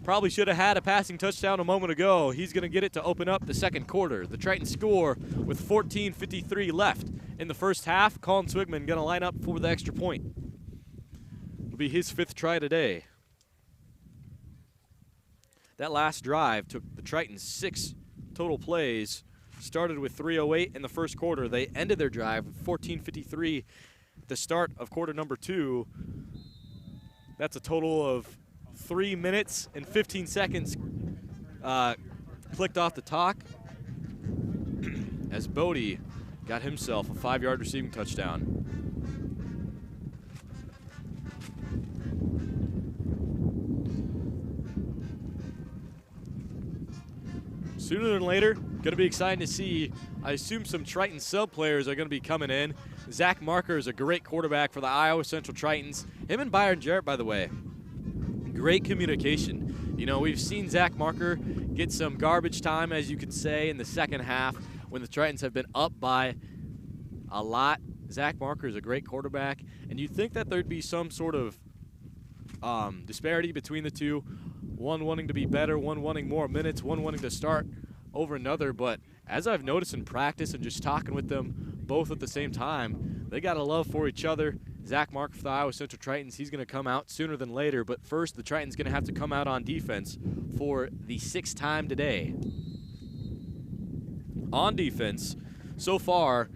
Probably should have had a passing touchdown a moment ago. He's going to get it to open up the second quarter. The Tritons score with 14:53 left in the first half. Colin Swigman going to line up for the extra point. It'll be his 5th try today. That last drive took the Tritons 6 total plays. Started with 3:08 in the first quarter. They ended their drive with 14:53 at the start of quarter number 2. That's a total of 3 minutes and 15 seconds clicked off the clock as Bodie got himself a 5-yard receiving touchdown. Sooner than later, going to be exciting to see. I assume some Triton sub players are going to be coming in. Zach Marker is a great quarterback for the Iowa Central Tritons. Him and Byron Jarrett, by the way, great communication. You know, we've seen Zach Marker get some garbage time, as you could say, in the second half when the Tritons have been up by a lot. Zach Marker is a great quarterback, and you'd think that there'd be some sort of disparity between the two. One wanting to be better, one wanting more minutes, one wanting to start over another. But as I've noticed in practice and just talking with them both at the same time, they got a love for each other. Zach Marker for the Iowa Central Tritons, he's going to come out sooner than later. But first, the Tritons going to have to come out on defense for the 6th time today. On defense, so far,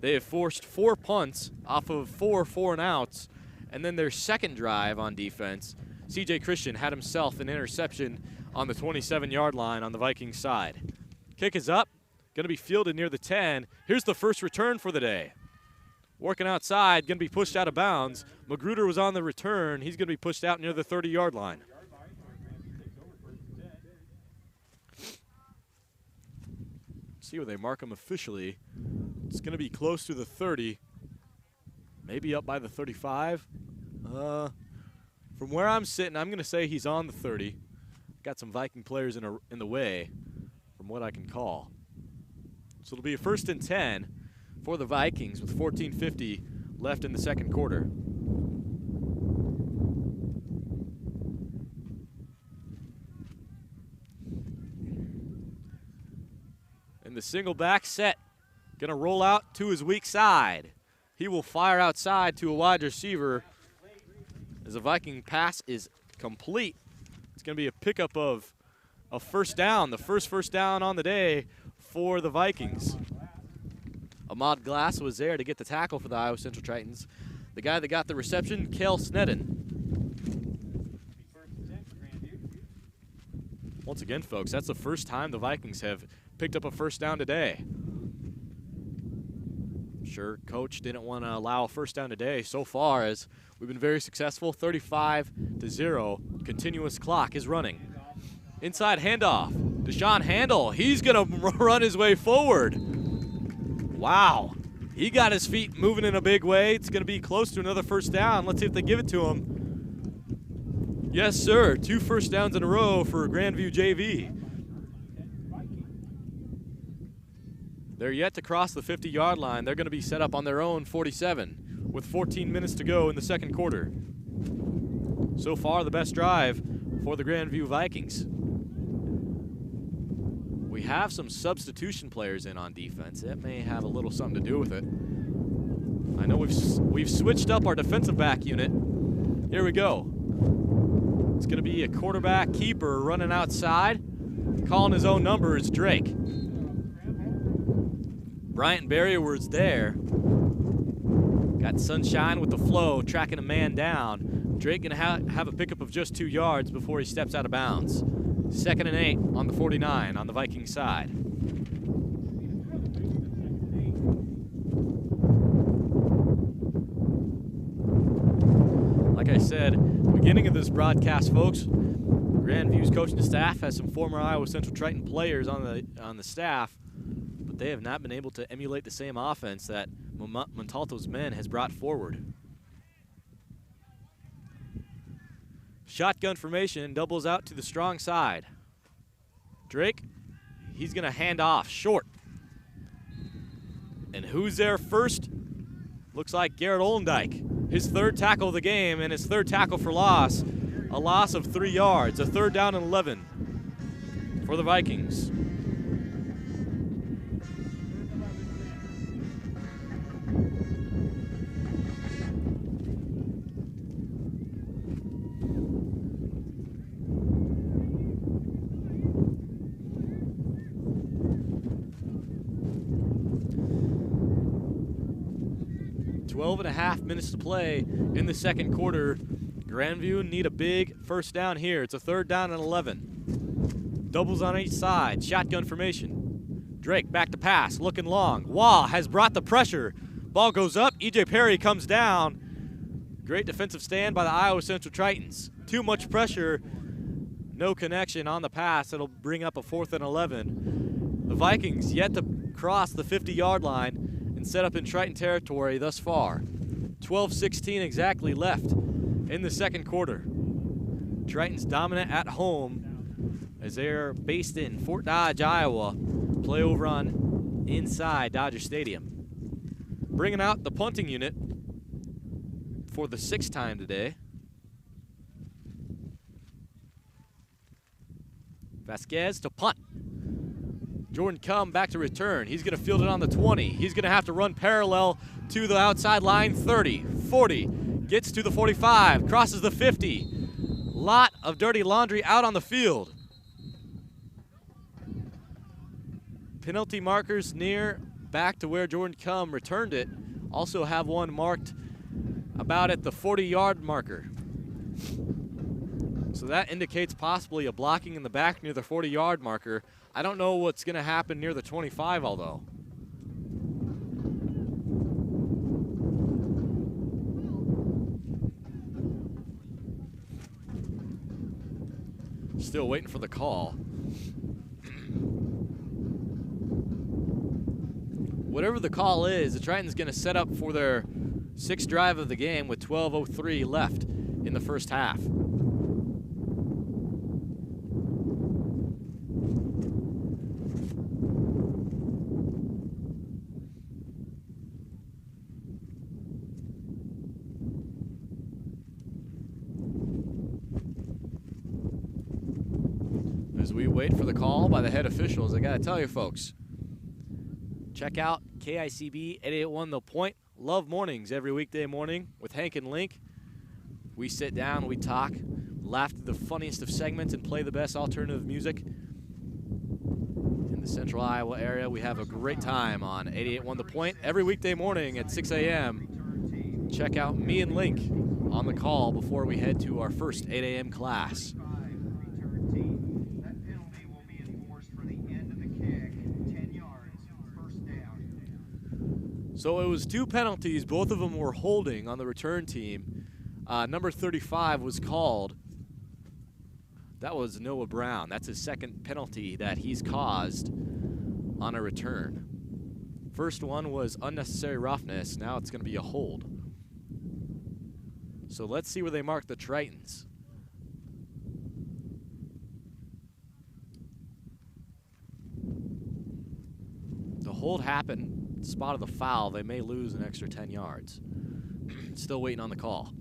they have forced 4 punts off of 4 4-and-outs. And then their second drive on defense, C.J. Christian had himself an interception on the 27-yard line on the Vikings side. Kick is up, going to be fielded near the 10. Here's the first return for the day. Working outside, going to be pushed out of bounds. Magruder was on the return. He's going to be pushed out near the 30-yard line. See where they mark him officially. It's going to be close to the 30. Maybe up by the 35. From where I'm sitting, I'm going to say he's on the 30. Got some Viking players in the way from what I can call. So it'll be a 1st and 10 for the Vikings with 14:50 left in the second quarter. And the single back set, going to roll out to his weak side. He will fire outside to a wide receiver as the Viking pass is complete. It's going to be a pickup of a first down, the first first down on the day for the Vikings. Ahmad Glass was there to get the tackle for the Iowa Central Tritons. The guy that got the reception, Kale Sneddon. Once again, folks, that's the first time the Vikings have picked up a first down today. Sure, coach didn't want to allow a first down today so far, as we've been very successful. 35-0. Continuous clock is running. Inside handoff. Deshaun Handel. He's going to run his way forward. Wow. He got his feet moving in a big way. It's going to be close to another first down. Let's see if they give it to him. Yes, sir. 2 first downs in a row for Grandview JV. They're yet to cross the 50-yard line. They're going to be set up on their own 47 with 14 minutes to go in the second quarter. So far, the best drive for the Grandview Vikings. We have some substitution players in on defense. It may have a little something to do with it. I know we've switched up our defensive back unit. Here we go. It's going to be a quarterback keeper running outside. Calling his own number is Drake. Bryant Berryworth's there. Got Sunshine with the flow, tracking a man down. Drake going to have a pickup of just 2 yards before he steps out of bounds. 2nd and 8 on the 49 on the Viking side. I said at the beginning of this broadcast, folks, Grandview's coaching staff has some former Iowa Central Triton players on the staff, but they have not been able to emulate the same offense that Montalto's men has brought forward. Shotgun formation, doubles out to the strong side. Drake, he's going to hand off short. And who's there first? Looks like Garrett Olendyke. His third tackle of the game and his third tackle for loss. A loss of 3 yards, a 3rd down and 11 for the Vikings. Twelve and a half minutes to play in the second quarter. Grandview need a big first down here. It's a 3rd down and 11. Doubles on each side. Shotgun formation. Drake back to pass. Looking long. Waugh has brought the pressure. Ball goes up. E.J. Perry comes down. Great defensive stand by the Iowa Central Tritons. Too much pressure. No connection on the pass. It'll bring up a 4th and 11. The Vikings yet to cross the 50-yard line and set up in Triton territory thus far. 12:16 exactly left in the second quarter. Tritons dominant at home as they're based in Fort Dodge, Iowa. Play over on inside Dodger Stadium. Bringing out the punting unit for the 6th time today. Vasquez to punt. Jordan Cum back to return. He's going to field it on the 20. He's going to have to run parallel to the outside line. 30, 40, gets to the 45, crosses the 50. Lot of dirty laundry out on the field. Penalty markers near back to where Jordan Cum returned it. Also have one marked about at the 40-yard marker. So that indicates possibly a blocking in the back near the 40-yard marker. I don't know what's going to happen near the 25, although. Still waiting for the call. Whatever the call is, the Tritons going to set up for their 6th drive of the game with 12:03 left in the first half. As we wait for the call by the head officials, I gotta tell you folks, check out KICB 881 The Point. Love mornings every weekday morning with Hank and Link. We sit down, we talk, laugh through the funniest of segments, and play the best alternative music in the central Iowa area. We have a great time on 881 The Point every weekday morning at 6 a.m. Check out me and Link on the call before we head to our first 8 a.m. class. So it was 2 penalties. Both of them were holding on the return team. Number 35 was called. That was Noah Brown. That's his 2nd penalty that he's caused on a return. First one was unnecessary roughness. Now it's going to be a hold. So let's see where they mark the Tritons. The hold happened. Spot of the foul, they may lose an extra 10 yards. Still waiting on the call.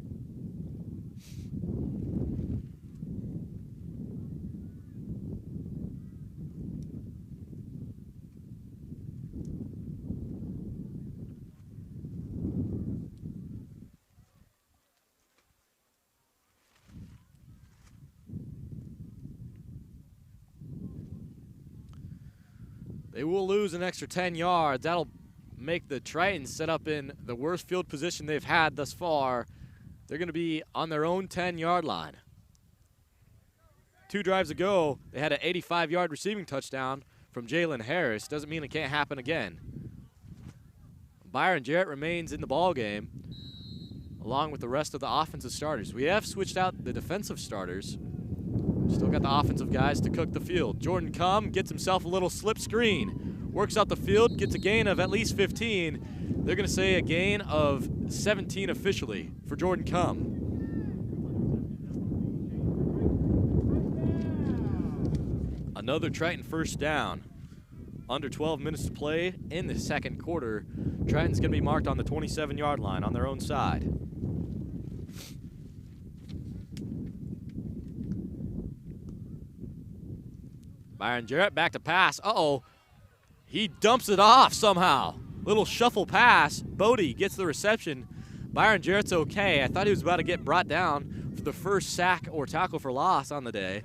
They will lose an extra 10 yards. That'll make the Tritons set up in the worst field position they've had thus far. They're going to be on their own 10-yard line. 2 drives ago, they had an 85-yard receiving touchdown from Jalen Harris. Doesn't mean it can't happen again. Byron Jarrett remains in the ball game. along with the rest of the offensive starters. We have switched out the defensive starters. Still got the offensive guys to cook the field. Jordan Cum gets himself a little slip screen. Works out the field, gets a gain of at least 15. They're going to say a gain of 17 officially for Jordan Cum. Another Triton first down. Under 12 minutes to play in the second quarter. Triton's going to be marked on the 27-yard line on their own side. Byron Jarrett back to pass. Uh-oh. He dumps it off somehow. Little shuffle pass. Bodie gets the reception. Byron Jarrett's okay. I thought he was about to get brought down for the first sack or tackle for loss on the day.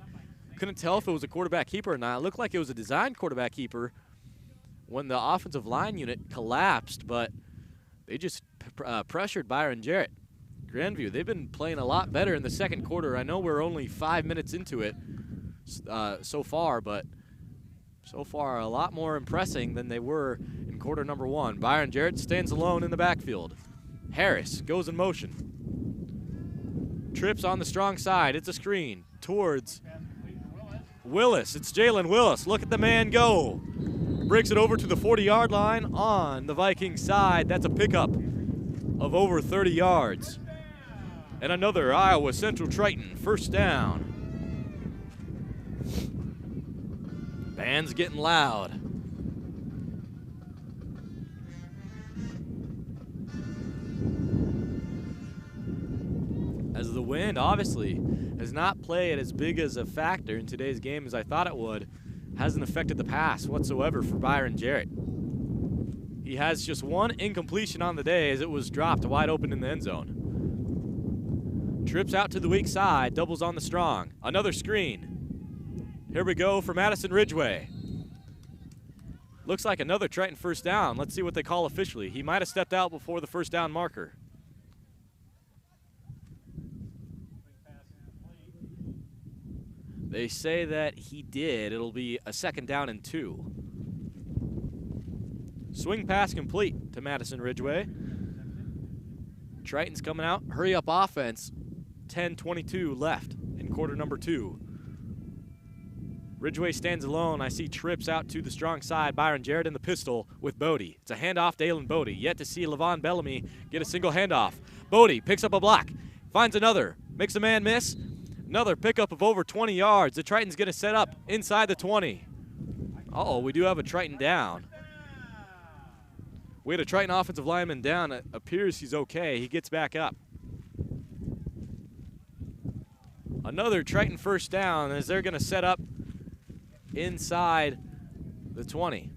Couldn't tell if it was a quarterback keeper or not. It looked like it was a designed quarterback keeper when the offensive line unit collapsed, but they just pressured Byron Jarrett. Grandview, they've been playing a lot better in the second quarter. I know we're only 5 minutes into it so far, but so far a lot more impressing than they were in quarter number one. Byron Jarrett stands alone in the backfield. Harris goes in motion. Trips on the strong side. It's a screen towards Willis. It's Jalen Willis. Look at the man go. Breaks it over to the 40-yard line on the Vikings side. That's a pickup of over 30 yards. And another Iowa Central Triton first down. Band's getting loud. As the wind obviously has not played as big as a factor in today's game as I thought it would, hasn't affected the pass whatsoever for Byron Jarrett. He has just one incompletion on the day as it was dropped wide open in the end zone. Trips out to the weak side, doubles on the strong. Another screen. Here we go for Madison Ridgeway. Looks like another Triton first down. Let's see what they call officially. He might have stepped out before the first down marker. They say that he did. It'll be a second down and 2. Swing pass complete to Madison Ridgeway. Triton's coming out. Hurry up offense. 10:22 left in quarter number 2. Ridgeway stands alone. I see trips out to the strong side. Byron Jarrett in the pistol with Bodie. It's a handoff to Aylin Bodie. Yet to see Levon Bellamy get a single handoff. Bodie picks up a block. Finds another. Makes a man miss. Another pickup of over 20 yards. The Triton's going to set up inside the 20. Uh-oh, we do have a Triton down. We had a Triton offensive lineman down. It appears he's okay. He gets back up. Another Triton first down as they're going to set up inside the 20.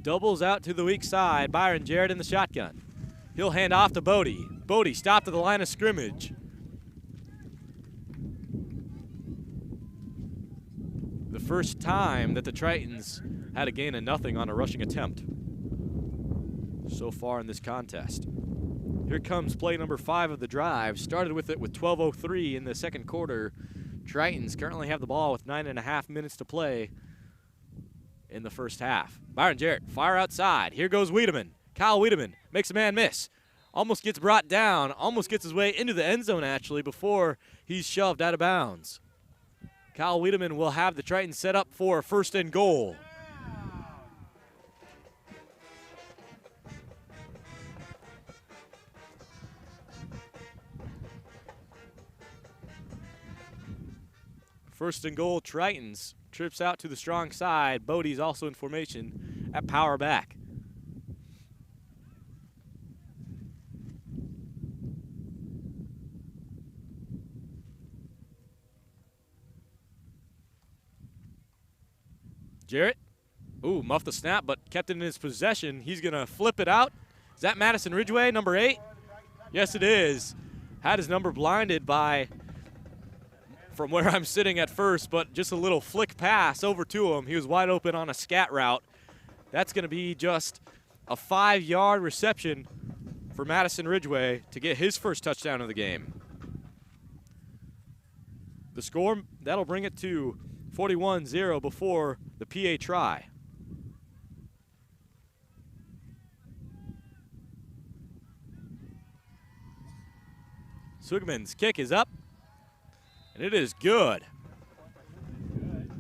Doubles out to the weak side. Byron Jarrett in the shotgun. He'll hand off to Bodie. Bodie stopped at the line of scrimmage. The first time that the Tritons had a gain of nothing on a rushing attempt so far in this contest. Here comes play number 5 of the drive. Started with it with 12:03 in the second quarter. Tritons currently have the ball with 9.5 minutes to play in the first half. Byron Jarrett, fire outside. Here goes Wiedemann. Kyle Wiedemann makes a man miss. Almost gets brought down. Almost gets his way into the end zone, actually, before he's shoved out of bounds. Kyle Wiedemann will have the Tritons set up for first and goal. First and goal, Tritons. Trips out to the strong side. Bodie's also in formation at power back. Jarrett, ooh, muffed the snap, but kept it in his possession. He's going to flip it out. Is that Madison Ridgeway, number 8? Yes, it is. Had his number blinded by from where I'm sitting at first, but just a little flick pass over to him. He was wide open on a scat route. That's going to be just a 5-yard reception for Madison Ridgeway to get his first touchdown of the game. The score, that'll bring it to 41-0 before the PA try. Swigman's kick is up, and it is good.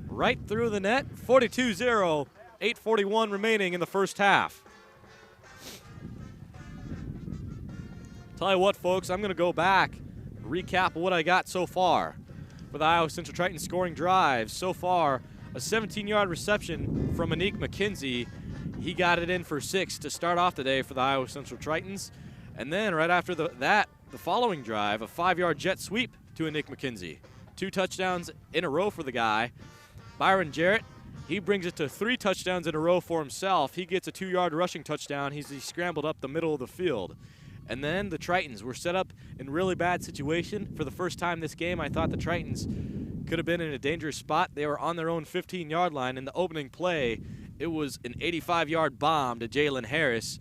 Right through the net, 42-0, 8:41 remaining in the first half. Tell you what, folks, I'm going to go back, recap what I got so far for the Iowa Central Tritons scoring drives. So far, a 17-yard reception from Anique McKenzie. He got it in for 6 to start off the day for the Iowa Central Tritons. And then right after that, the following drive, a 5-yard jet sweep to Anique McKenzie. 2 touchdowns in a row for the guy. Byron Jarrett, he brings it to 3 touchdowns in a row for himself. He gets a 2-yard rushing touchdown. He scrambled up the middle of the field. And then the Tritons were set up in a really bad situation. For the first time this game, I thought the Tritons could have been in a dangerous spot. They were on their own 15-yard line. In the opening play, it was an 85-yard bomb to Jalen Harris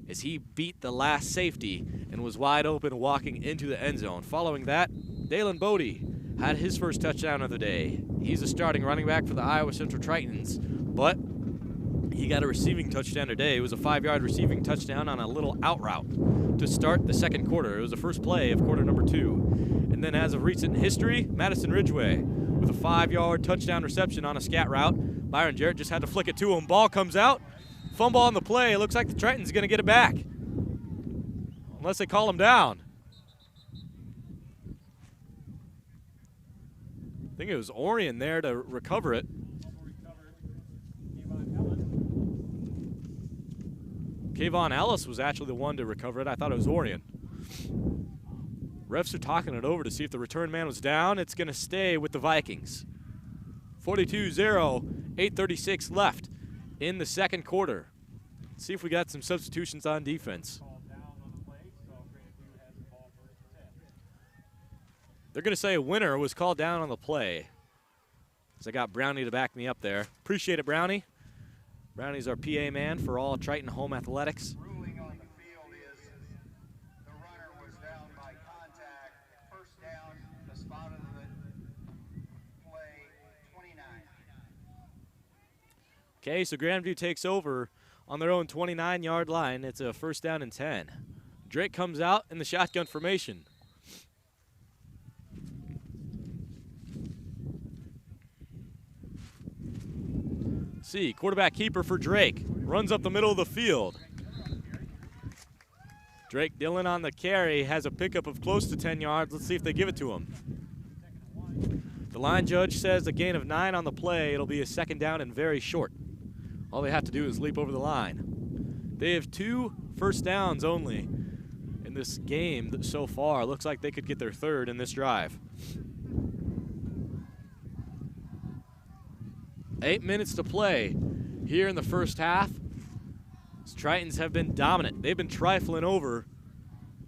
as he beat the last safety and was wide open walking into the end zone. Following that, Dalen Bodie had his first touchdown of the day. He's a starting running back for the Iowa Central Tritons, but he got a receiving touchdown today. It was a 5-yard receiving touchdown on a little out route to start the second quarter. It was the first play of quarter number 2. And then as of recent history, Madison Ridgeway with a 5-yard touchdown reception on a scat route. Byron Jarrett just had to flick it to him. Ball comes out. Fumble on the play. It looks like the Tritons are going to get it back, unless they call him down. I think it was Orion there to recover it. Kayvon Ellis was actually the one to recover it. I thought it was Orion. Refs are talking it over to see if the return man was down. It's going to stay with the Vikings. 42-0, 8:36 left in the second quarter. Let's see if we got some substitutions on defense. They're going to say a winner was called down on the play. So I got Brownie to back me up there. Appreciate it, Brownie. Brownie's our PA man for all Triton home athletics. Ruling on the field is the runner was down by contact. First down, the spot of the play, 29. Okay, so Grandview takes over on their own 29-yard line. It's a first down and 10. Drake comes out in the shotgun formation. See, quarterback keeper for Drake. Runs up the middle of the field. Drake Dillon on the carry has a pickup of close to 10 yards. Let's see if they give it to him. The line judge says a gain of 9 on the play. It'll be a second down and very short. All they have to do is leap over the line. They have 2 first downs only in this game so far. Looks like they could get their 3rd in this drive. 8 minutes to play here in the first half. The Tritons have been dominant. They've been trifling over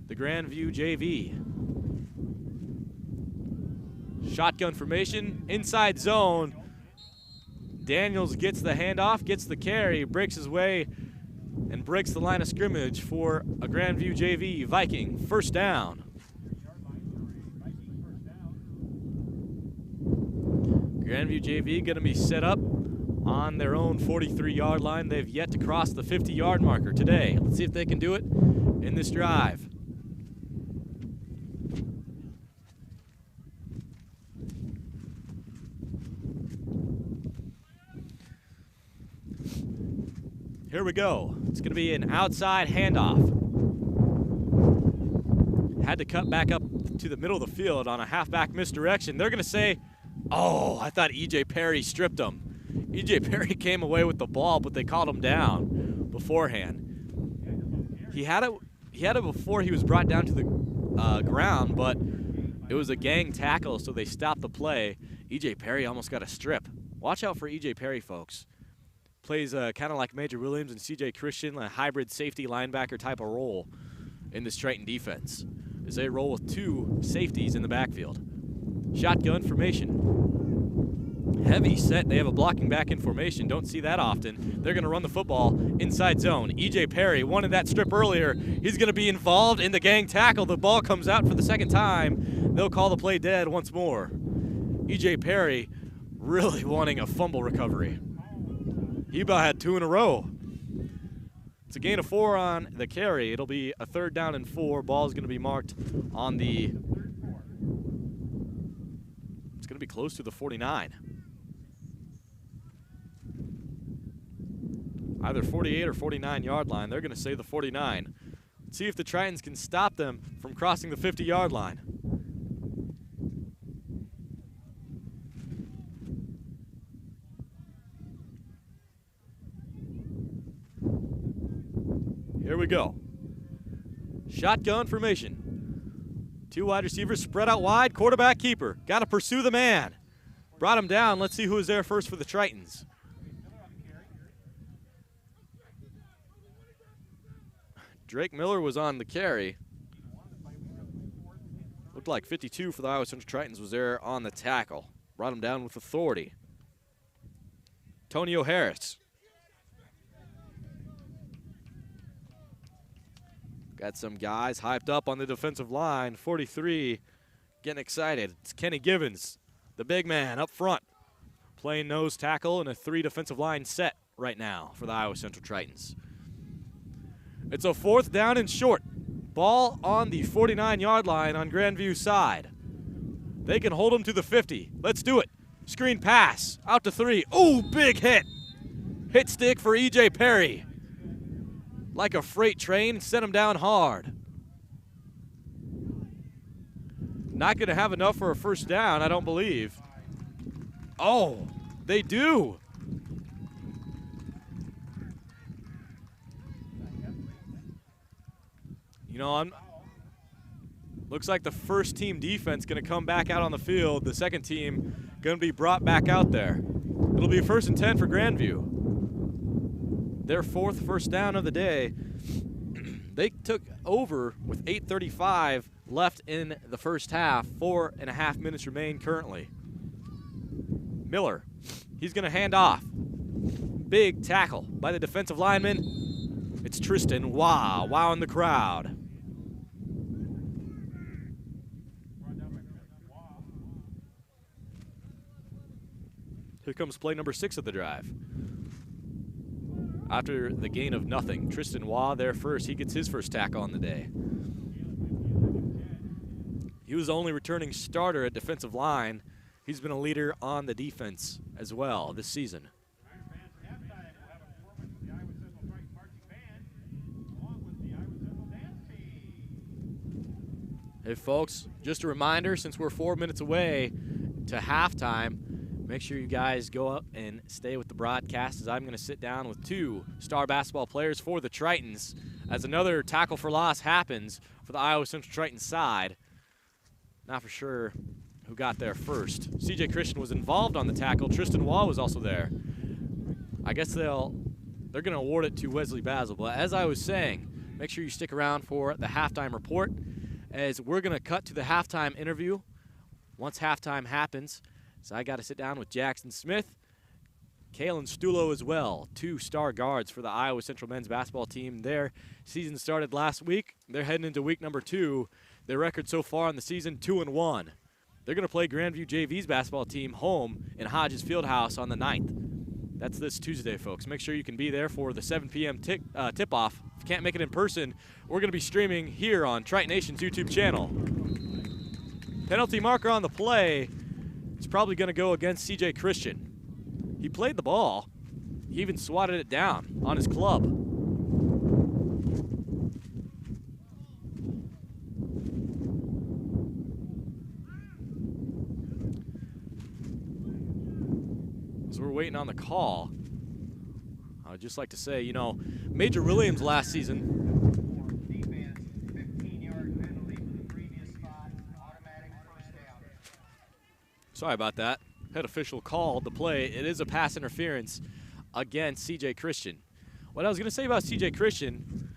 the Grandview JV. Shotgun formation, inside zone. Daniels gets the handoff, gets the carry, breaks his way, and breaks the line of scrimmage for a Grandview JV Viking. First down. Grandview JV going to be set up on their own 43-yard line. They've yet to cross the 50-yard marker today. Let's see if they can do it in this drive. Here we go. It's going to be an outside handoff. Had to cut back up to the middle of the field on a halfback misdirection. They're going to say, oh, I thought E.J. Perry stripped him. E.J. Perry came away with the ball, but they called him down beforehand. He had it before he was brought down to the ground, but it was a gang tackle, so they stopped the play. E.J. Perry almost got a strip. Watch out for E.J. Perry, folks. Plays kind of like Major Williams and C.J. Christian, a hybrid safety linebacker type of role in this Triton defense, as they roll with 2 safeties in the backfield. Shotgun formation. Heavy set. They have a blocking back in formation. Don't see that often. They're going to run the football inside zone. E.J. Perry wanted that strip earlier. He's going to be involved in the gang tackle. The ball comes out for the second time. They'll call the play dead once more. E.J. Perry really wanting a fumble recovery. He about had 2 in a row. It's a gain of 4 on the carry. It'll be a 3rd down and 4. Ball's going to be marked on the be close to the 49. Either 48 or 49-yard line. They're going to say the 49. Let's see if the Tritons can stop them from crossing the 50-yard line. Here we go. Shotgun formation. 2 wide receivers spread out wide. Quarterback keeper. Got to pursue the man. Brought him down. Let's see who is there first for the Tritons. Drake Miller was on the carry. Looked like 52 for the Iowa Central Tritons was there on the tackle. Brought him down with authority. Tonio Harris. Got some guys hyped up on the defensive line. 43 getting excited. It's Kenny Givens, the big man up front, playing nose tackle in a 3 defensive line set right now for the Iowa Central Tritons. It's a 4th down and short. Ball on the 49-yard line on Grandview's side. They can hold him to the 50. Let's do it. Screen pass out to 3. Ooh, big hit. Hit stick for E.J. Perry. Like a freight train, sent him down hard. Not going to have enough for a first down, I don't believe. Oh, they do. You know, looks like the first team defense going to come back out on the field. The second team going to be brought back out there. It'll be 1st and 10 for Grandview. Their 4th first down of the day. They took over with 8:35 left in the first half. 4.5 minutes remain currently. Miller, he's going to hand off. Big tackle by the defensive lineman. It's Tristan Waugh, wowing the crowd. Here comes play number 6 of the drive. After the gain of nothing, Tristan Waugh there first. He gets his first tackle on the day. He was the only returning starter at defensive line. He's been a leader on the defense as well this season. Hey folks, just a reminder, since we're 4 minutes away to halftime, make sure you guys go up and stay with the broadcast as I'm going to sit down with 2 star basketball players for the Tritons as another tackle for loss happens for the Iowa Central Tritons side. Not for sure who got there first. C.J. Christian was involved on the tackle. Tristan Waugh was also there. I guess they're going to award it to Wesley Basil. But as I was saying, make sure you stick around for the halftime report as we're going to cut to the halftime interview once halftime happens. So I got to sit down with Jackson Smith, Kalen Stulo as well, 2 star guards for the Iowa Central men's basketball team. Their season started last week. They're heading into week number 2. Their record so far in the season, 2-1. They're going to play Grandview JV's basketball team home in Hodges Fieldhouse on the 9th. That's this Tuesday, folks. Make sure you can be there for the 7 p.m. tip-off. If you can't make it in person, we're going to be streaming here on Triton Nation's YouTube channel. Penalty marker on the play. It's probably going to go against C.J. Christian. He played the ball. He even swatted it down on his club. As we're waiting on the call, I would just like to say, you know, Major Williams last season, sorry about that. Head official called the play. It is a pass interference against C.J. Christian. What I was going to say about C.J. Christian,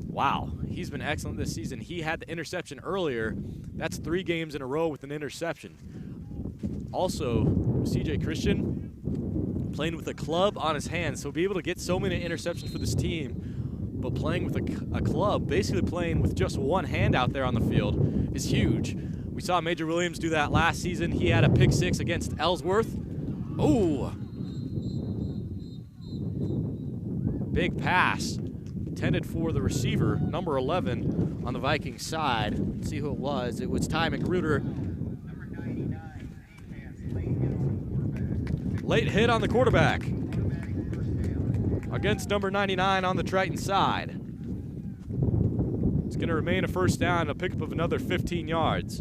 wow, he's been excellent this season. He had the interception earlier. That's 3 games in a row with an interception. Also, C.J. Christian playing with a club on his hands, so be able to get so many interceptions for this team, but playing with a club, basically playing with just one hand out there on the field is huge. We saw Major Williams do that last season. He had a pick 6 against Ellsworth. Oh! Big pass intended for the receiver, number 11 on the Vikings side. Let's see who it was. It was Ty McGruder. Late hit on the quarterback against number 99 on the Triton side. It's going to remain a first down, a pickup of another 15 yards.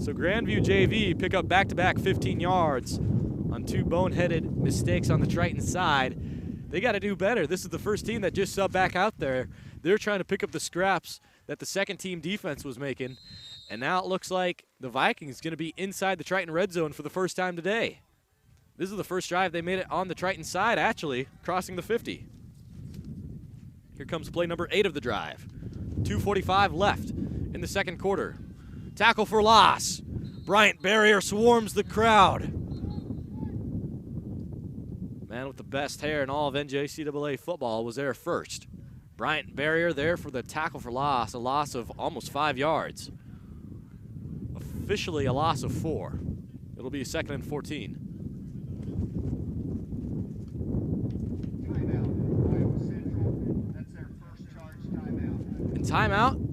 So Grandview JV pick up back-to-back 15 yards on 2 boneheaded mistakes on the Triton side. They got to do better. This is the first team that just subbed back out there. They're trying to pick up the scraps that the second team defense was making. And now it looks like the Vikings going to be inside the Triton red zone for the first time today. This is the first drive they made it on the Triton side, actually, crossing the 50. Here comes play number 8 of the drive. 2:45 left in the second quarter. Tackle for loss. Bryant Barrier swarms the crowd. Man with the best hair in all of NJCAA football was there first. Bryant Barrier there for the tackle for loss, a loss of almost 5 yards. Officially a loss of 4. It'll be a 2nd and 14. And timeout,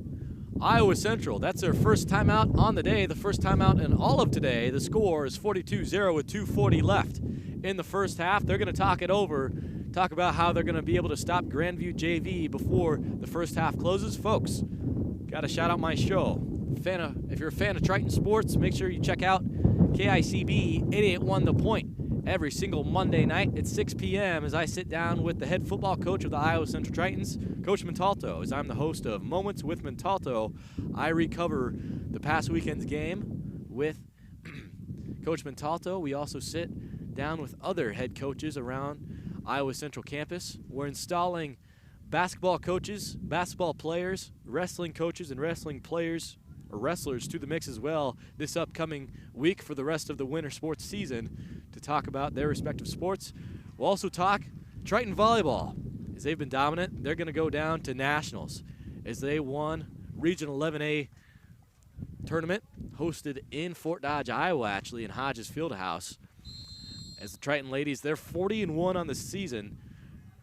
Iowa Central. That's their first timeout on the day, the first timeout in all of today. The score is 42-0 with 2:40 left in the first half. They're going to talk it over, talk about how they're going to be able to stop Grandview JV before the first half closes. Folks, got to shout out my show. If you're a fan of Triton sports, make sure you check out KICB 88.1 The Point every single Monday night at 6 p.m. as I sit down with the head football coach of the Iowa Central Tritons, Coach Montalto. As I'm the host of Moments with Montalto, I recover the past weekend's game with Coach Montalto. We also sit down with other head coaches around Iowa Central campus. We're installing basketball coaches, basketball players, wrestling coaches, and wrestling players or wrestlers to the mix as well this upcoming week for the rest of the winter sports season to talk about their respective sports. We'll also talk Triton volleyball. As they've been dominant, they're going to go down to nationals as they won Region 11A tournament hosted in Fort Dodge, Iowa, actually in Hodges Fieldhouse. As the Triton ladies, they're 40-1 on the season,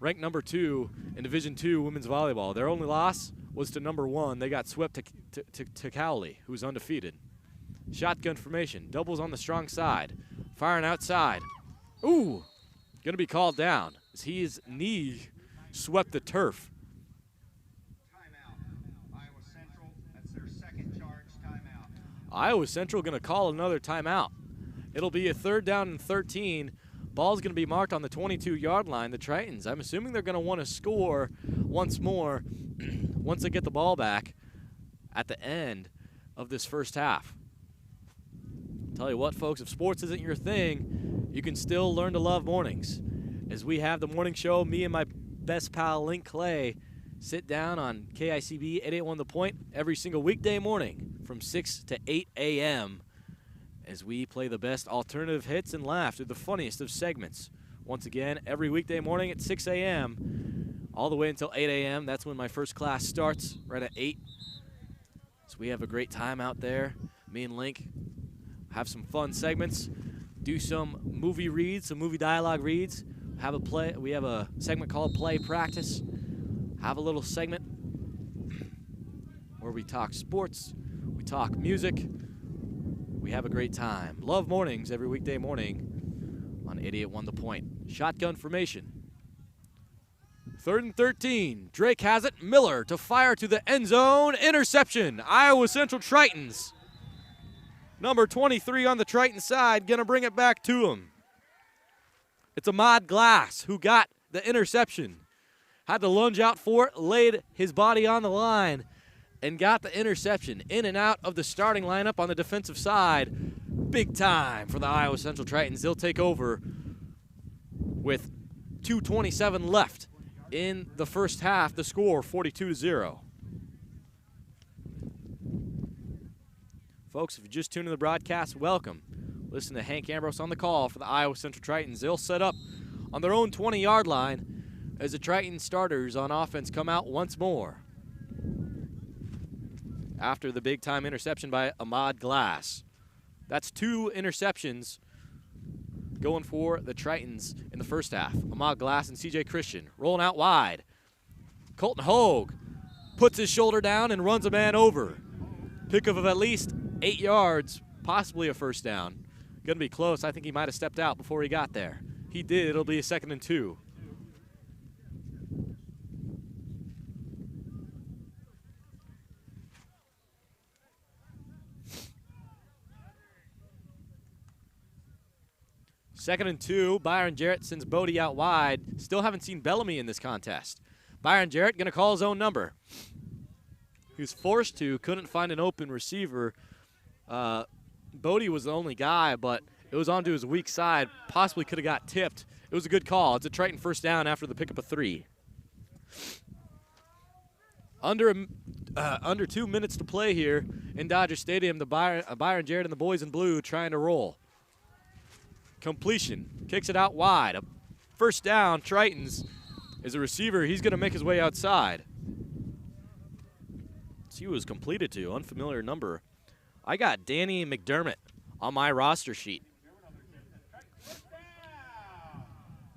ranked number 2 in Division II women's volleyball. Their only loss was to number 1. They got swept to Cowley, who's undefeated. Shotgun formation, doubles on the strong side, firing outside. Ooh, gonna be called down as his knee swept the turf. Timeout. Iowa Central, that's their second charge timeout. Iowa Central gonna call another timeout. It'll be a 3rd down and 13. Ball's gonna be marked on the 22-yard line. The Tritons, I'm assuming they're gonna want to score once more once they get the ball back at the end of this first half. Tell you what, folks, if sports isn't your thing, you can still learn to love mornings. As we have the morning show, me and my best pal, Link Clay, sit down on KICB 88.1 The Point every single weekday morning from 6 to 8 a.m. as we play the best alternative hits and laugh through the funniest of segments. Once again, every weekday morning at 6 a.m. all the way until 8 a.m. That's when my first class starts, right at 8. So we have a great time out there. Me and Link have some fun segments, do some movie reads, some movie dialogue reads. We have a segment called Play Practice. Have a little segment where we talk sports, we talk music. We have a great time. Love mornings every weekday morning on 88.1 The Point. Shotgun formation. 3rd and 13. Drake has it. Miller to fire to the end zone. Interception. Iowa Central Tritons. Number 23 on the Triton side, going to bring it back to him. It's Ahmad Glass who got the interception. Had to lunge out for it, laid his body on the line, and got the interception. In and out of the starting lineup on the defensive side. Big time for the Iowa Central Tritons. They'll take over with 2:27 left in the first half. The score, 42-0. Folks, if you just tuned in the broadcast, welcome. Listen to Hank Ambrose on the call for the Iowa Central Tritons. They'll set up on their own 20-yard line as the Triton starters on offense come out once more after the big-time interception by Ahmad Glass. That's 2 interceptions going for the Tritons in the first half. Ahmad Glass and C.J. Christian rolling out wide. Colton Hogue puts his shoulder down and runs a man over. Pickup of at least 8 yards, possibly a first down. going to be close. I think he might have stepped out before he got there. He did. It'll be a 2nd and 2. Second and 2, Byron Jarrett sends Bodie out wide. Still haven't seen Bellamy in this contest. Byron Jarrett going to call his own number. He was forced to, couldn't find an open receiver. Bodie was the only guy, but it was onto his weak side. Possibly could have got tipped. It was a good call. It's a Triton first down after the pickup of 3. Under 2 minutes to play here in Dodger Stadium. The Byron Jarrett and the boys in blue trying to roll. Completion, kicks it out wide. A first down, Tritons. Is a receiver, he's going to make his way outside. Let's see who was completed to, unfamiliar number. I got Danny McDermott on my roster sheet.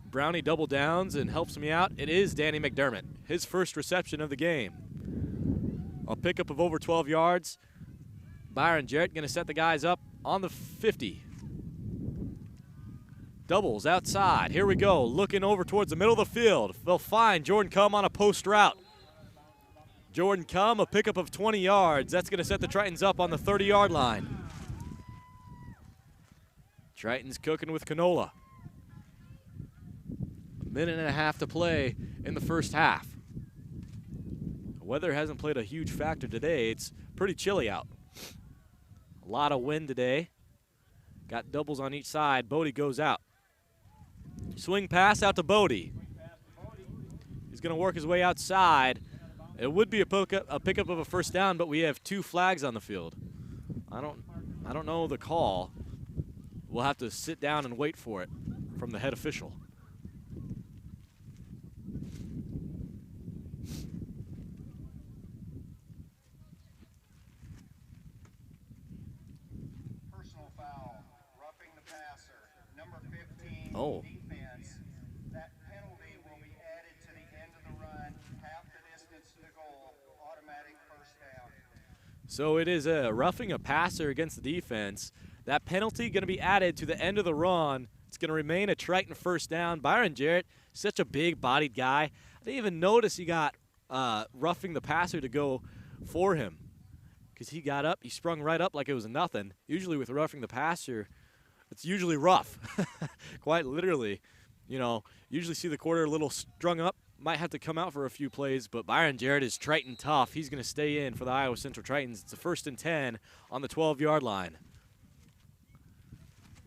Brownie double downs and helps me out. It is Danny McDermott, his first reception of the game. A pickup of over 12 yards. Byron Jarrett going to set the guys up on the 50. Doubles outside. Here we go. Looking over towards the middle of the field. They'll find Jordan Cum on a post route. Jordan Cum, a pickup of 20 yards. That's going to set the Tritons up on the 30-yard line. Tritons cooking with canola. A minute and a half to play in the first half. The weather hasn't played a huge factor today. It's pretty chilly out. A lot of wind today. Got doubles on each side. Bodie goes out. Swing pass out to Bodie. He's going to work his way outside. It would be a pickup of a first down, but we have 2 flags on the field. I don't know the call. We'll have to sit down and wait for it from the head official. Personal foul, roughing the passer, number 15. Oh. That penalty will be added to the end of the run, half the distance to the goal, automatic first down. So it is a roughing a passer against the defense. That penalty going to be added to the end of the run. It's going to remain a Triton first down. Byron Jarrett, such a big-bodied guy. I didn't even notice he got roughing the passer to go for him because he got up. He sprung right up like it was nothing. Usually with roughing the passer, it's usually rough, quite literally. You know, usually see the quarter a little strung up. Might have to come out for a few plays, but Byron Jarrett is Triton tough. He's going to stay in for the Iowa Central Tritons. It's a 1st and 10 on the 12-yard line.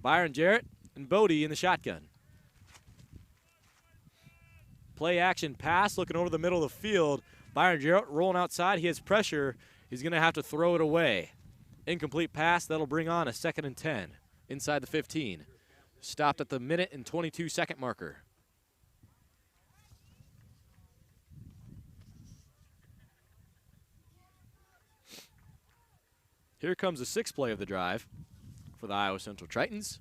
Byron Jarrett and Bodie in the shotgun. Play action pass, looking over the middle of the field. Byron Jarrett rolling outside. He has pressure. He's going to have to throw it away. Incomplete pass. That'll bring on a 2nd and 10 inside the 15. Stopped at the minute and 22-second marker. Here comes the 6th play of the drive for the Iowa Central Tritons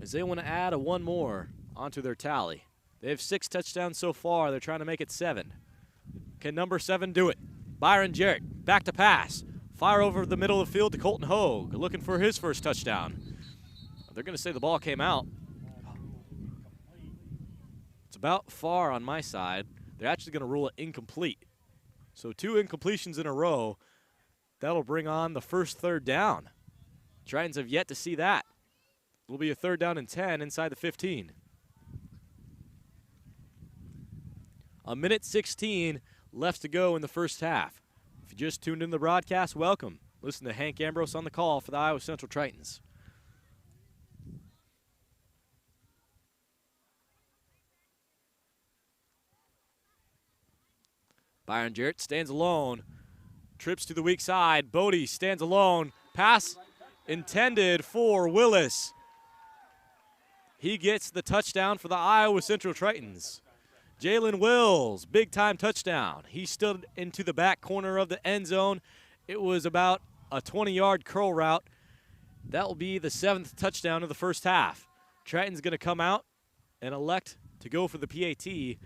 as they want to add one more onto their tally. They have 6 touchdowns so far. They're trying to make it 7. Can number 7 do it? Byron Jarrett, back to pass. Fire over the middle of the field to Colton Hogue, looking for his first touchdown. They're going to say the ball came out. It's about far on my side. They're actually going to rule it incomplete. So 2 incompletions in a row. That'll bring on the first 3rd down. Tritons have yet to see that. It'll be a 3rd down and 10 inside the 15. A minute 16 left to go in the first half. If you just tuned in the broadcast, welcome. Listen to Hank Ambrose on the call for the Iowa Central Tritons. Byron Jarrett stands alone. Trips to the weak side. Bodie stands alone. Pass intended for Willis. He gets the touchdown for the Iowa Central Tritons. Jalen Wills, big-time touchdown. He stood into the back corner of the end zone. It was about a 20-yard curl route. That will be the 7th touchdown of the first half. Triton's going to come out and elect to go for the PAT. If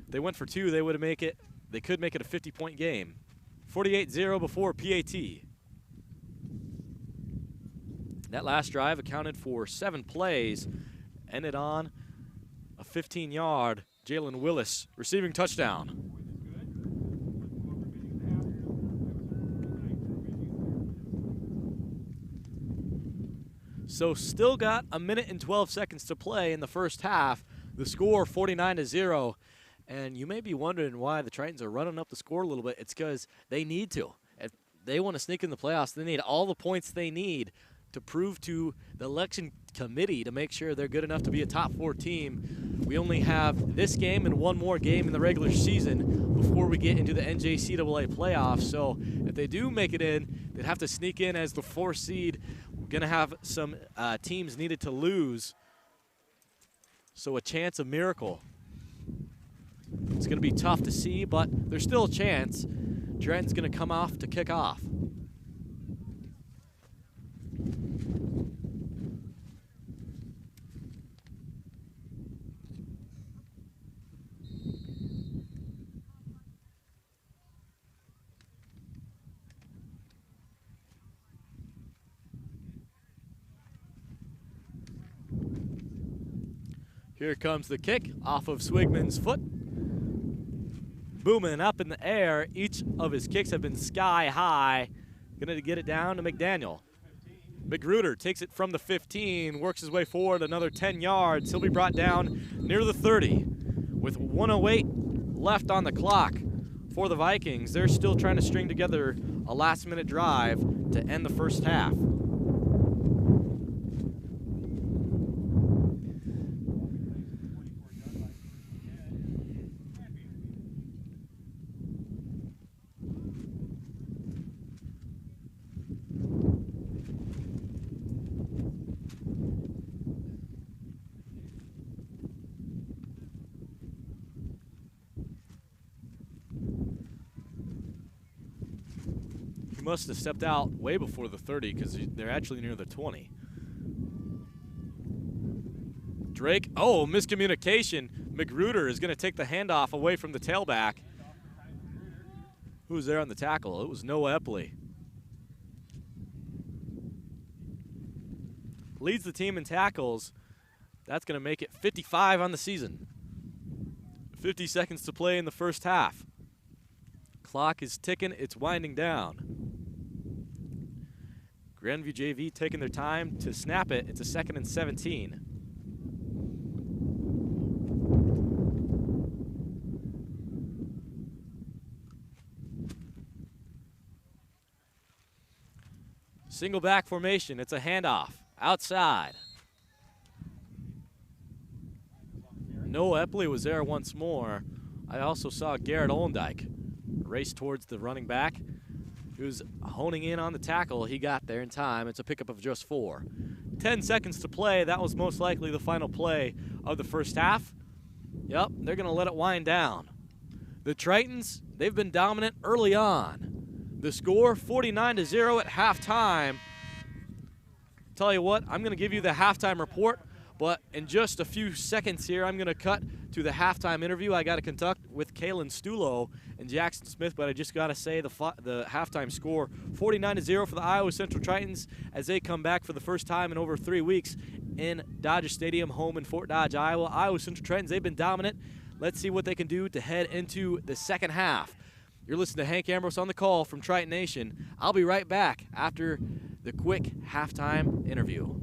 they went for 2, they would make it. They could make it a 50-point game. 48-0 before PAT. That last drive accounted for 7 plays, ended on a 15-yard Jalen Willis receiving touchdown. So still got a minute and 12 seconds to play in the first half. The score 49-0. And you may be wondering why the Tritons are running up the score a little bit. It's because they need to. If they want to sneak in the playoffs, they need all the points they need to prove to the election committee to make sure they're good enough to be a top 4 team. We only have this game and one more game in the regular season before we get into the NJCAA playoffs. So if they do make it in, they'd have to sneak in as the 4th seed. We're going to have some teams needed to lose. So a chance of miracle. It's going to be tough to see, but there's still a chance. Jarrett's going to come off to kick off. Here comes the kick off of Swigman's foot. Booming up in the air. Each of his kicks have been sky high. Gonna get it down to McDaniel. McGruder takes it from the 15, works his way forward another 10 yards. He'll be brought down near the 30. With 1:08 left on the clock for the Vikings, they're still trying to string together a last-minute drive to end the first half. He must have stepped out way before the 30 because they're actually near the 20. Drake, oh, miscommunication. McGruder is going to take the handoff away from the tailback. Who was there on the tackle? It was Noah Epley. Leads the team in tackles. That's going to make it 55 on the season. 50 seconds to play in the first half. Clock is ticking. It's winding down. Grandview JV taking their time to snap it. It's a 2nd and 17. Single back formation. It's a handoff. Outside. Noah Epley was there once more. I also saw Garrett Olendyke race towards the running back. He was honing in on the tackle. He got there in time. It's a pickup of just 4. 10 seconds to play. That was most likely the final play of the first half. Yep, they're going to let it wind down. The Tritons, they've been dominant early on. The score, 49-0 at halftime. Tell you what, I'm going to give you the halftime report, but in just a few seconds here, I'm going to cut to the halftime interview I got to conduct with Kalen Stulo and Jackson Smith, but I just got to say the halftime score, 49-0 for the Iowa Central Tritons as they come back for the first time in over 3 weeks in Dodger Stadium, home in Fort Dodge, Iowa. Iowa Central Tritons, they've been dominant. Let's see what they can do to head into the second half. You're listening to Hank Ambrose on the call from Triton Nation. I'll be right back after the quick halftime interview.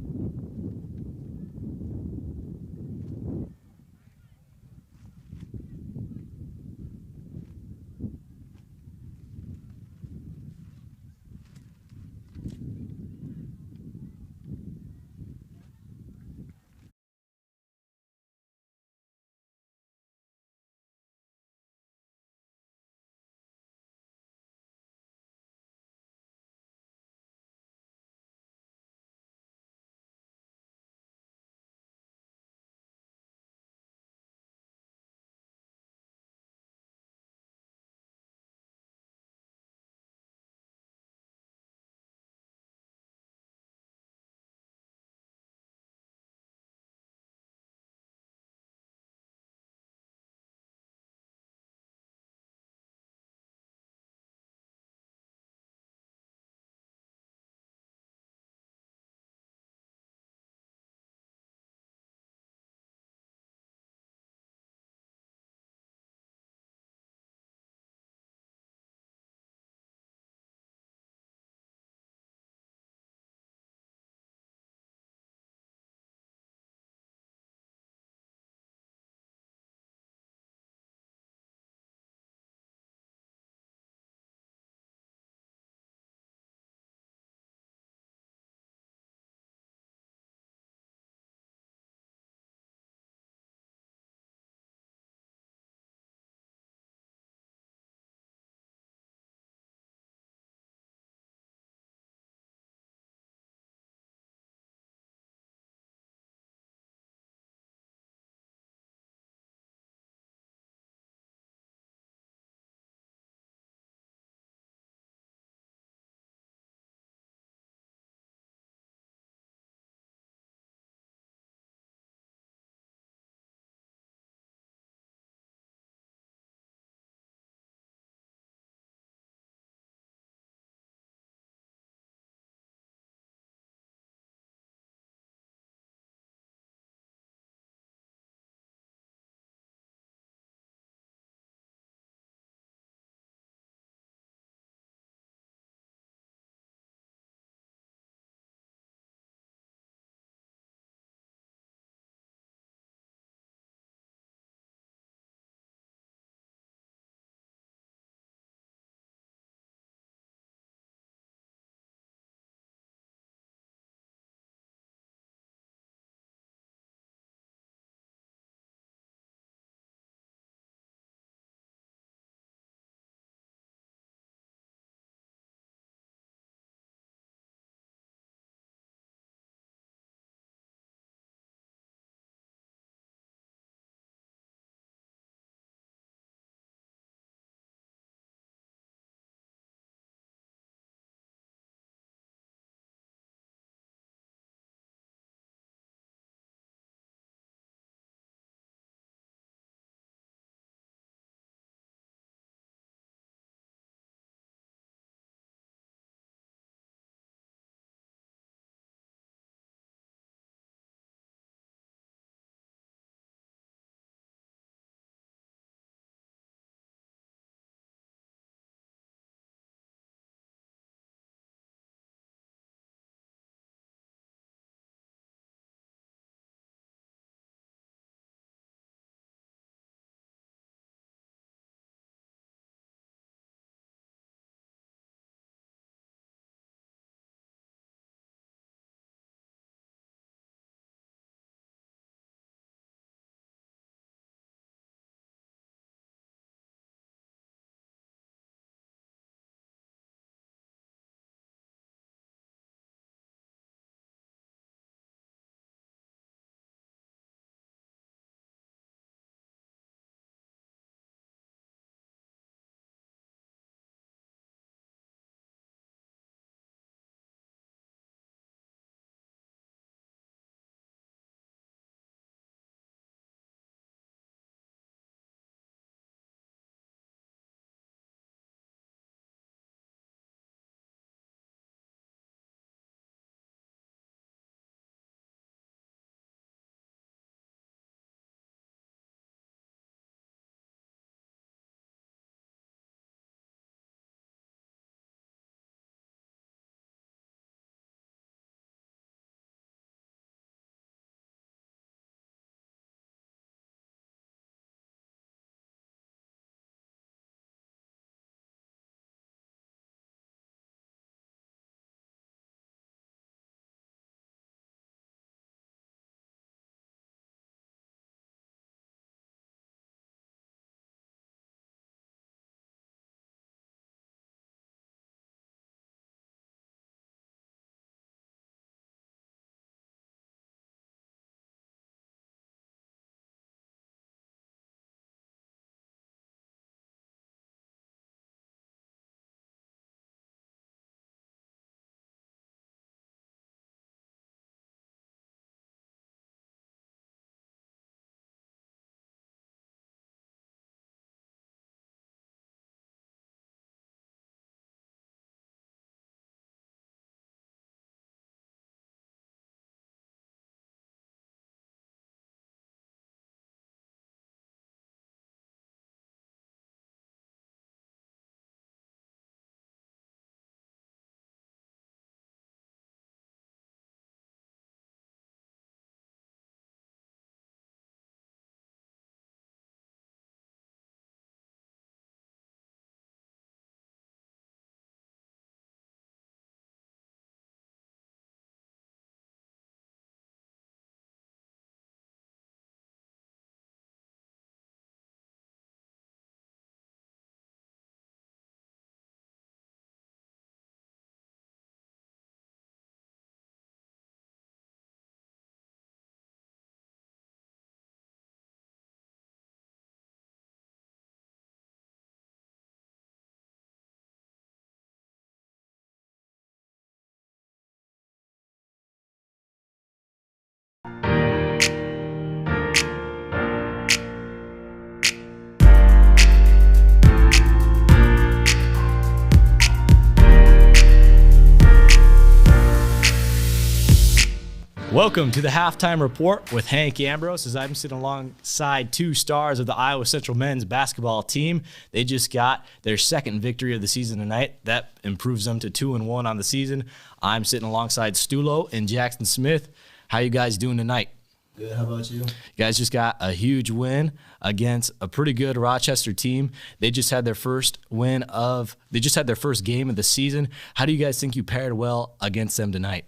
Welcome to the Halftime Report with Hank Ambrose, as I'm sitting alongside two stars of the Iowa Central men's basketball team. They just got their second victory of the season tonight. That improves them to 2-1 on the season. I'm sitting alongside Stulo and Jackson Smith. How you guys doing tonight? Good. How about you? You guys just got a huge win against a pretty good Rochester team. They just had their first game of the season. How do you guys think you paired well against them tonight?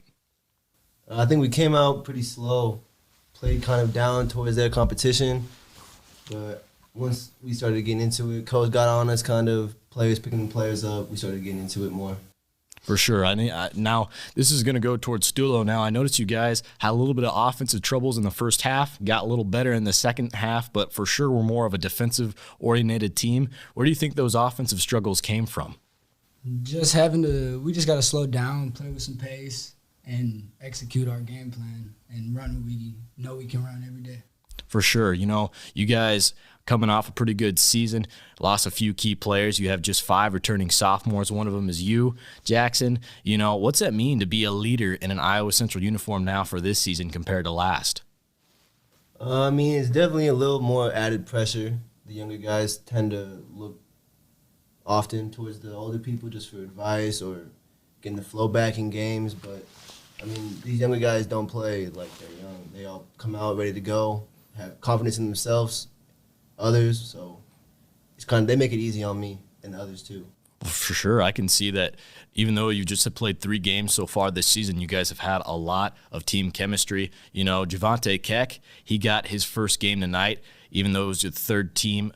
I think we came out pretty slow, played kind of down towards their competition, but once we started getting into it, coach got on us, kind of picking the players up, we started getting into it more. For sure. Now, this is going to go towards Stulo now. I noticed you guys had a little bit of offensive troubles in the first half, got a little better in the second half, but for sure we're more of a defensive-oriented team. Where do you think those offensive struggles came from? We just got to slow down, play with some pace, and execute our game plan and run what we know we can run every day. For sure. You guys coming off a pretty good season, lost a few key players. You have just 5 returning sophomores. One of them is you, Jackson. What's that mean to be a leader in an Iowa Central uniform now for this season compared to last? It's definitely a little more added pressure. The younger guys tend to look often towards the older people just for advice or getting the flow back in games, but these younger guys don't play like they're young. They all come out ready to go, have confidence in themselves, others. So they make it easy on me and the others too. For sure. I can see that even though you just have played 3 games so far this season, you guys have had a lot of team chemistry. Javante Keck, he got his first game tonight, even though it was your third team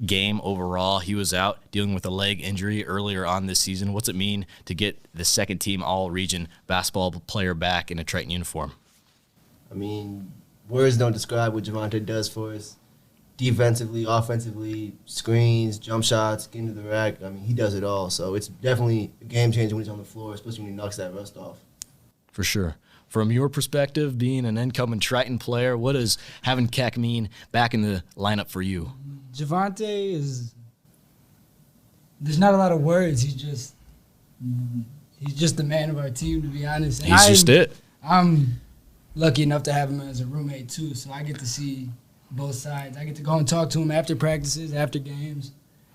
game overall. He was out dealing with a leg injury earlier on this season. What's it mean to get the second team all-region basketball player back in a Triton uniform? Words don't describe what Javante does for us. Defensively, offensively, screens, jump shots, getting to the rack. He does it all. So it's definitely a game changer when he's on the floor, especially when he knocks that rust off. For sure. From your perspective, being an incoming Triton player, what does having Keck mean back in the lineup for you? Javante there's not a lot of words. He's just the man of our team, to be honest. And He's just it. I'm lucky enough to have him as a roommate too, so I get to see both sides. I get to go and talk to him after practices, after games,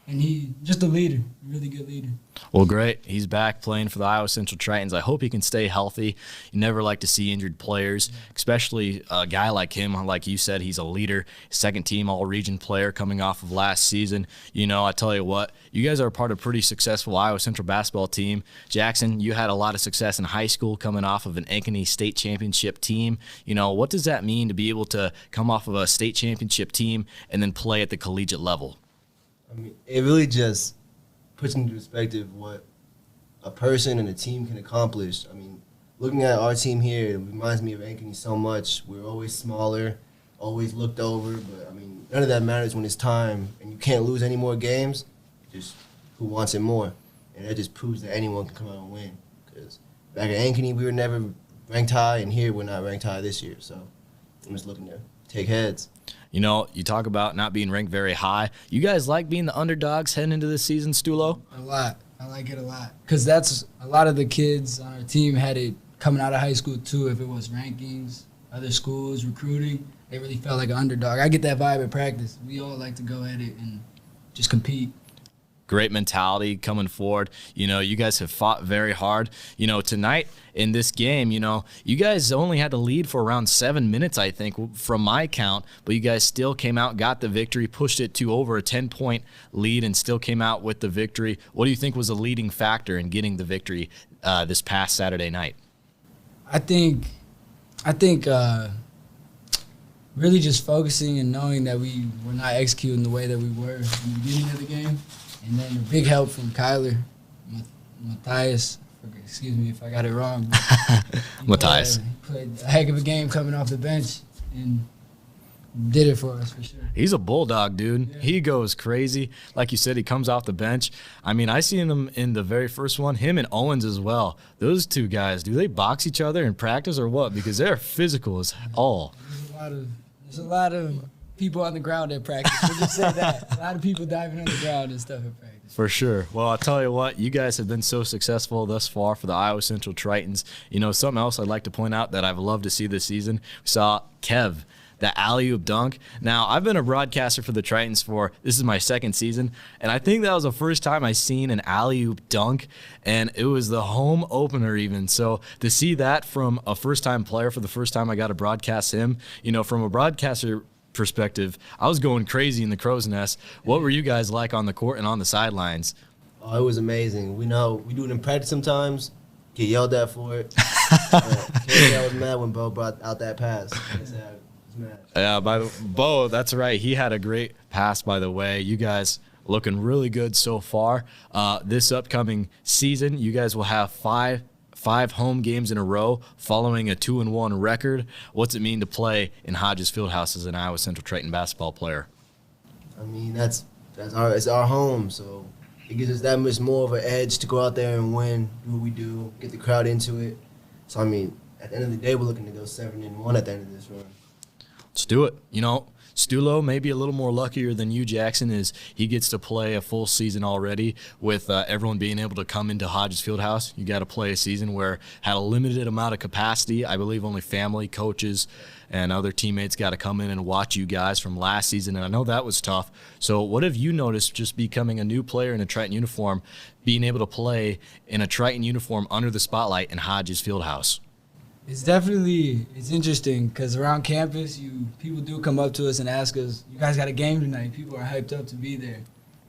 and he's just a leader, a really good leader. Well, great. He's back playing for the Iowa Central Tritons. I hope he can stay healthy. You never like to see injured players, especially a guy like him. Like you said, he's a leader, second-team all-region player coming off of last season. I tell you what, you guys are a part of a pretty successful Iowa Central basketball team. Jackson, you had a lot of success in high school coming off of an Ankeny state championship team. What does that mean to be able to come off of a state championship team and then play at the collegiate level? It really just puts into perspective what a person and a team can accomplish. Looking at our team here, it reminds me of Ankeny so much. We're always smaller, always looked over, but none of that matters when it's time and you can't lose any more games. Just who wants it more? And that just proves that anyone can come out and win. Because back at Ankeny, we were never ranked high, and here we're not ranked high this year. So I'm just looking to take heads. You talk about not being ranked very high. You guys like being the underdogs heading into this season, Stulo? A lot. I like it a lot. Because that's a lot of the kids on our team had it coming out of high school, too. If it was rankings, other schools, recruiting, they really felt like an underdog. I get that vibe at practice. We all like to go at it and just compete. Great mentality coming forward. You guys have fought very hard. Tonight in this game, you guys only had to lead for around 7 minutes, I think, from my count, but you guys still came out, got the victory, pushed it to over a 10-point lead, and still came out with the victory. What do you think was a leading factor in getting the victory this past Saturday night? I think really just focusing and knowing that we were not executing the way that we were in the beginning of the game. And then a big help from Kyler, Matthias. Excuse me if I got it wrong. Matthias. He played a heck of a game coming off the bench and did it for us for sure. He's a bulldog, dude. Yeah. He goes crazy. Like you said, he comes off the bench. I seen him in the very first one, him and Owens as well. Those two guys, do they box each other in practice or what? Because they're physical as all. There's a lot of people on the ground at practice. We'll just say that. A lot of people diving on the ground and stuff at practice. For sure. Well, I'll tell you what, you guys have been so successful thus far for the Iowa Central Tritons. You know, something else I'd like to point out that I've loved to see this season, we saw Kev, the alley-oop dunk. Now, I've been a broadcaster for the Tritons this is my second season, and I think that was the first time I seen an alley-oop dunk, and it was the home opener even. So to see that from a first-time player for the first time I got to broadcast him, you know, from a broadcaster perspective, I was going crazy in the crow's nest. What were you guys like on the court and on the sidelines? Oh, it was amazing. We know we do it in practice sometimes, get yelled at for it. I was mad when Bo brought out that pass. Yeah, Bo, that's right. He had a great pass, by the way. You guys looking really good so far. This upcoming season, you guys will have five home games in a row following a 2-1 record. What's it mean to play in Hodges Fieldhouse as an Iowa Central Triton basketball player? I mean, it's our home, so it gives us that much more of an edge to go out there and win, do what we do, get the crowd into it. So, I mean, at the end of the day, we're looking to go 7-1 at the end of this run. Let's do it. You know, Stulo may be a little more luckier than you, Jackson, is he gets to play a full season already with everyone being able to come into Hodges Fieldhouse. You got to play a season where had a limited amount of capacity. I believe only family, coaches, and other teammates got to come in and watch you guys from last season, and I know that was tough. So what have you noticed just becoming a new player in a Triton uniform, being able to play in a Triton uniform under the spotlight in Hodges Fieldhouse? It's interesting because around campus, people do come up to us and ask us, "You guys got a game tonight?" People are hyped up to be there,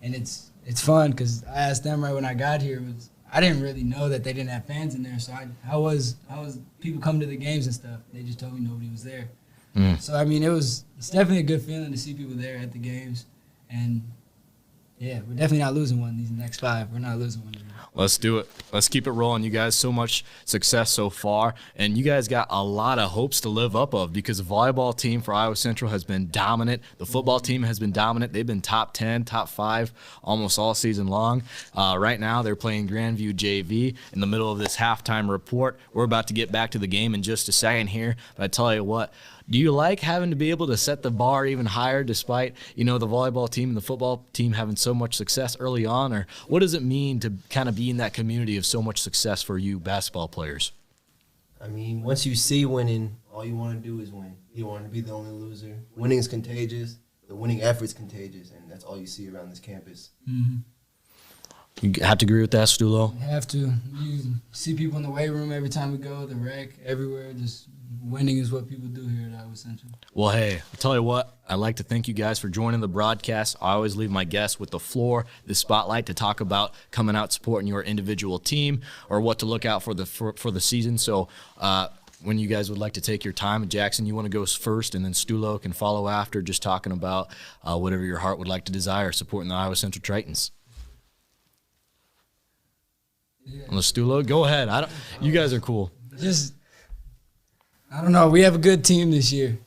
and it's fun because I asked them right when I got here. I didn't really know that they didn't have fans in there, so how was people come to the games and stuff? They just told me nobody was there. So I mean, it's definitely a good feeling to see people there at the games, and yeah, we're definitely not losing one these next 5. We're not losing one. Let's do it. Let's keep it rolling. You guys, so much success so far, and you guys got a lot of hopes to live up of because the volleyball team for Iowa Central has been dominant. The football team has been dominant. They've been top 10, top 5 almost all season long. Right now, they're playing Grandview JV in the middle of this halftime report. We're about to get back to the game in just a second here, but I tell you what, do you like having to be able to set the bar even higher despite, you know, the volleyball team and the football team having so much success early on? Or what does it mean to kind of be in that community of so much success for you basketball players? I mean, once you see winning, all you want to do is win. You don't want to be the only loser. Winning is contagious. The winning effort is contagious, and that's all you see around this campus. Mm-hmm. You have to agree with that, Stulo? You have to. You see people in the weight room every time we go, the rec, everywhere, just winning is what people do here at Iowa Central. Well, hey, I'll tell you what, I'd like to thank you guys for joining the broadcast. I always leave my guests with the floor, the spotlight, to talk about coming out supporting your individual team or what to look out for the season. So when you guys would like to take your time, Jackson, you want to go first, and then Stulo can follow after, just talking about whatever your heart would like to desire, supporting the Iowa Central Tritons. Yeah. Unless Stulo, go ahead. You guys are cool. I don't know. We have a good team this year.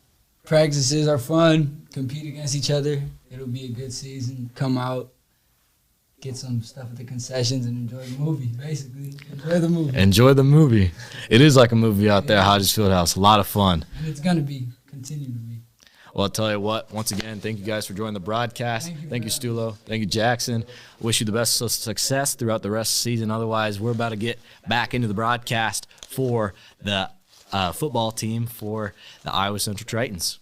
Practices are fun. Compete against each other. It'll be a good season. Come out, get some stuff at the concessions, and enjoy the movie, basically. Enjoy the movie. Enjoy the movie. It is like a movie out there, Hodges Fieldhouse. A lot of fun. And it's going to continue to be. Well, I'll tell you what, once again, thank you guys for joining the broadcast. Thank you, Stulo. Thank you, Jackson. Wish you the best of success throughout the rest of the season. Otherwise, we're about to get back into the broadcast for the football team for the Iowa Central Tritons.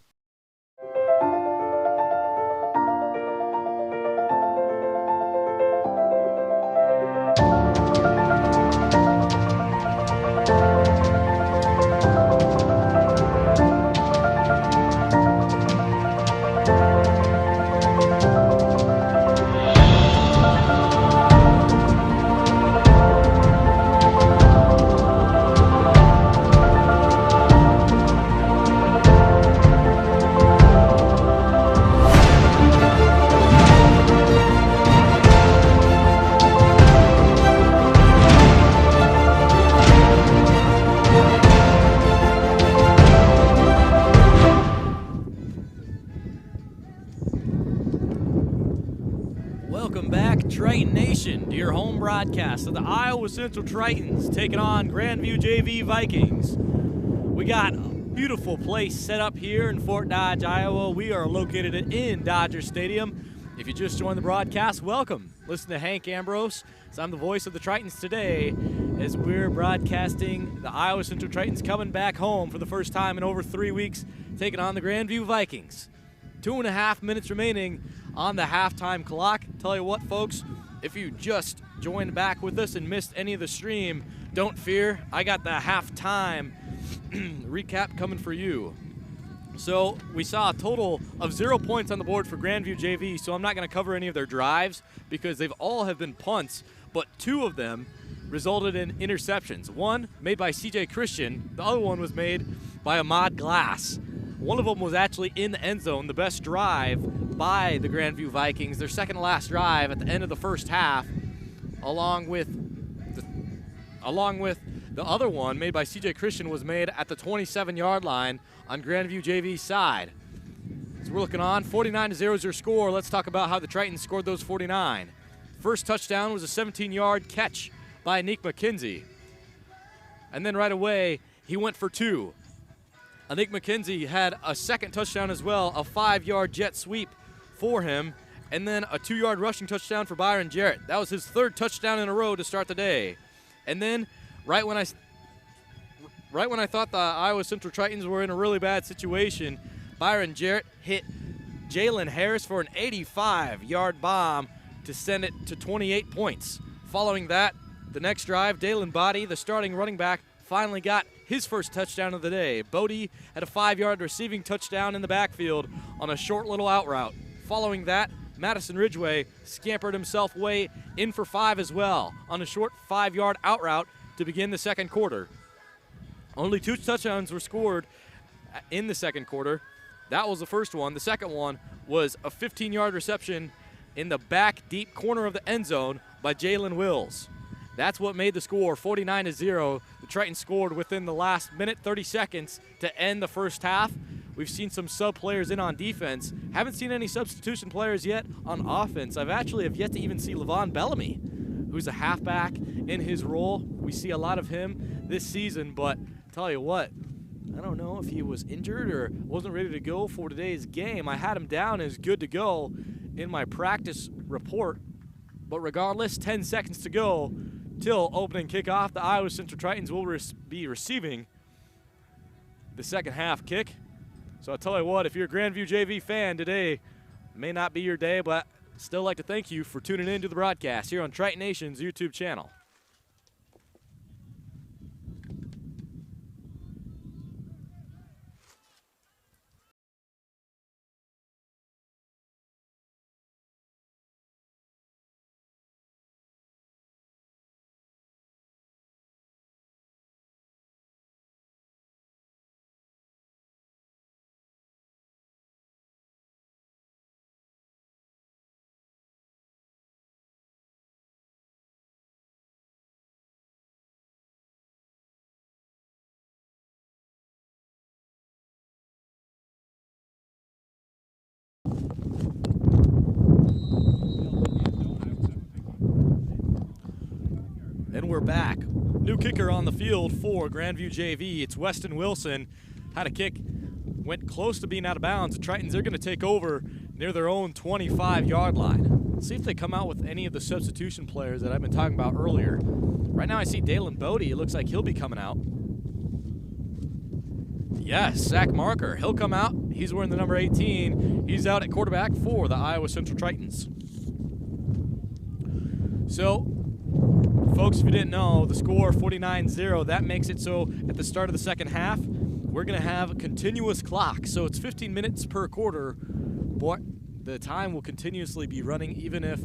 Welcome back, Triton Nation, to your home broadcast of the Iowa Central Tritons taking on Grandview JV Vikings. We got a beautiful place set up here in Fort Dodge, Iowa. We are located in Dodger Stadium. If you just joined the broadcast, welcome. Listen to Hank Ambrose, so I'm the voice of the Tritons today as we're broadcasting the Iowa Central Tritons coming back home for the first time in over 3 weeks, taking on the Grandview Vikings. 2.5 minutes remaining on the halftime clock. Tell you what, folks, if you just joined back with us and missed any of the stream, don't fear. I got the halftime recap coming for you. So we saw a total of 0 points on the board for Grandview JV, so I'm not going to cover any of their drives because they've all have been punts, but 2 of them resulted in interceptions. One made by CJ Christian, the other one was made by Ahmad Glass. One of them was actually in the end zone, the best drive by the Grandview Vikings, their second to last drive at the end of the first half, along with the other one made by CJ Christian was made at the 27-yard line on Grandview JV's side. So we're looking on, 49-0 is your score. Let's talk about how the Tritons scored those 49. First touchdown was a 17-yard catch by Nick McKenzie. And then right away, he went for 2. Nick McKenzie had a second touchdown as well, a 5-yard jet sweep for him, and then a 2-yard rushing touchdown for Byron Jarrett. That was his 3rd touchdown in a row to start the day. And then right when I thought the Iowa Central Tritons were in a really bad situation, Byron Jarrett hit Jalen Harris for an 85-yard bomb to send it to 28 points. Following that, the next drive, Dalen Bodie, the starting running back, finally got his first touchdown of the day. Bodie had a 5-yard receiving touchdown in the backfield on a short little out route. Following that, Madison Ridgway scampered himself way in for 5 as well on a short 5-yard out route to begin the second quarter. Only 2 touchdowns were scored in the second quarter. That was the first one. The second one was a 15-yard reception in the back deep corner of the end zone by Jalen Wills. That's what made the score 49-0. The Tritons scored within the last minute 30 seconds to end the first half. We've seen some sub players in on defense. Haven't seen any substitution players yet on offense. I've yet to even see Levon Bellamy, who's a halfback in his role. We see a lot of him this season, but tell you what, I don't know if he was injured or wasn't ready to go for today's game. I had him down as good to go in my practice report, but regardless, 10 seconds to go till opening kickoff. The Iowa Central Tritons will be receiving the second half kick. So I'll tell you what, if you're a Grandview JV fan today, may not be your day, but still like to thank you for tuning in to the broadcast here on Triton Nation's YouTube channel. And we're back. New kicker on the field for Grandview JV. It's Weston Wilson. Had a kick, went close to being out of bounds. The Tritons are going to take over near their own 25-yard line. Let's see if they come out with any of the substitution players that I've been talking about earlier. Right now I see Dalen Bodie. It looks like he'll be coming out. Yes, Zach Marker. He'll come out. He's wearing the number 18. He's out at quarterback for the Iowa Central Tritons. So, folks, if you didn't know, the score 49-0, that makes it so at the start of the second half, we're going to have a continuous clock. So it's 15 minutes per quarter, but the time will continuously be running even if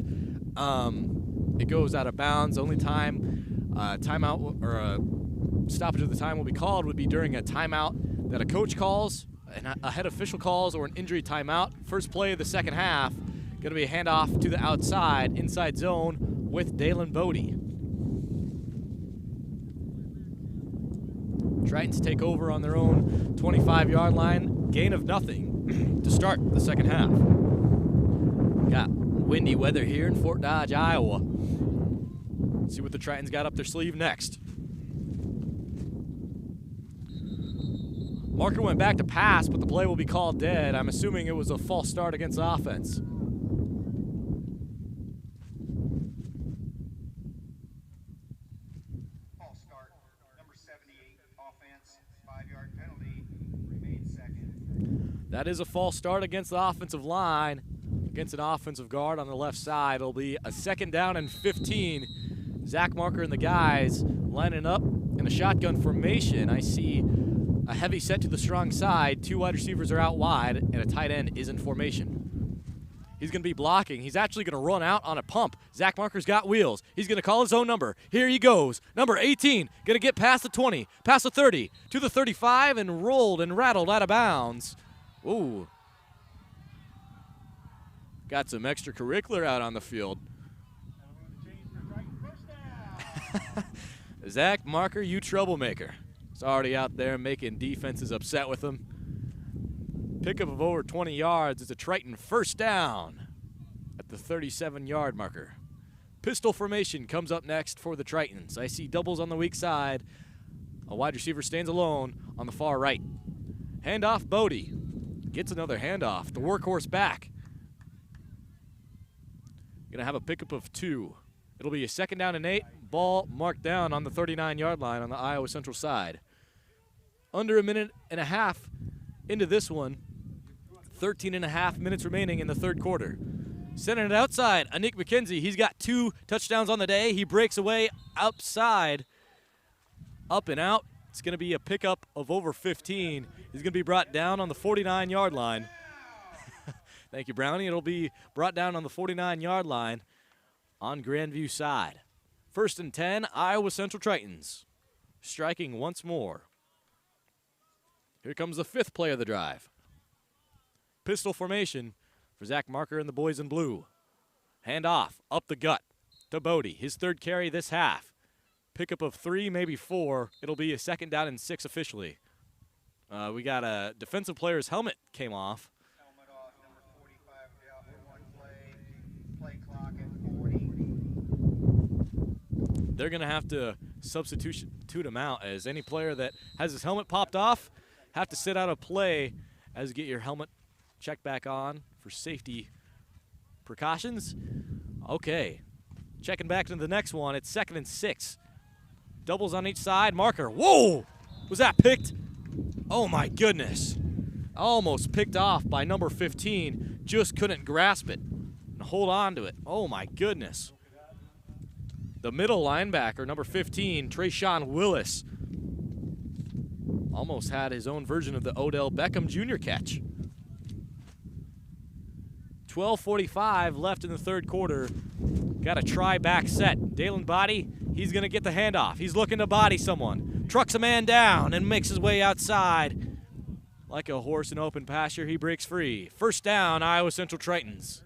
it goes out of bounds. The only time timeout or a stoppage of the time will be called would be during a timeout that a coach calls, a head official calls, or an injury timeout. First play of the second half, going to be a handoff to the outside, inside zone with Dalen Bodie. Tritons take over on their own 25-yard line, gain of nothing to start the second half. Got windy weather here in Fort Dodge, Iowa. Let's see what the Tritons got up their sleeve next. Marker went back to pass, but the play will be called dead. I'm assuming it was a false start against the offense. offense, 5-yard penalty, remains second. That is a false start against the offensive line, against an offensive guard on the left side. It'll be a 2nd down and 15. Zach Marker and the guys lining up in a shotgun formation. I see a heavy set to the strong side. 2 wide receivers are out wide, and a tight end is in formation. He's going to be blocking. He's actually going to run out on a pump. Zach Marker's got wheels. He's going to call his own number. Here he goes. Number 18, going to get past the 20, past the 30, to the 35, and rolled and rattled out of bounds. Ooh. Got some extracurricular out on the field. Zach Marker, you troublemaker. He's already out there making defenses upset with him. Pickup of over 20 yards. It's a Triton 1st down at the 37-yard marker. Pistol formation comes up next for the Tritons. I see doubles on the weak side. A wide receiver stands alone on the far right. Handoff, Bodie. Gets another handoff. The workhorse back. Going to have a pickup of 2. It'll be a 2nd down and 8. Ball marked down on the 39-yard line on the Iowa Central side. Under a minute and a half into this one. 13 and a half minutes remaining in the 3rd quarter. Sending it outside, Anik McKenzie. He's got 2 touchdowns on the day. He breaks away outside, up and out. It's going to be a pickup of over 15. He's going to be brought down on the 49-yard line. Thank you, Brownie. It'll be brought down on the 49-yard line on Grandview side. 1st and 10, Iowa Central Tritons. Striking once more. Here comes the 5th play of the drive. Pistol formation for Zach Marker and the boys in blue. Hand off, up the gut to Bodie. His 3rd carry this half. Pickup of 3, maybe 4. It'll be a 2nd down and 6 officially. We got a defensive player's helmet came off. Helmet off, number 45 down for 1 play. Play clock at 40. They're going to have to substitute him out, as any player that has his helmet popped off have to sit out a play as you get your helmet checked back on for safety precautions. Okay, checking back into the next one. It's 2nd and 6. Doubles on each side. Marker, whoa! Was that picked? Oh my goodness. Almost picked off by number 15. Just couldn't grasp it and hold on to it. Oh my goodness. The middle linebacker, number 15, Trayshawn Willis, almost had his own version of the Odell Beckham Jr. catch. 12:45 left in the 3rd quarter. Got a try back set. Dalen Body, he's going to get the handoff. He's looking to body someone. Trucks a man down and makes his way outside. Like a horse in open pasture, he breaks free. 1st down, Iowa Central Tritons.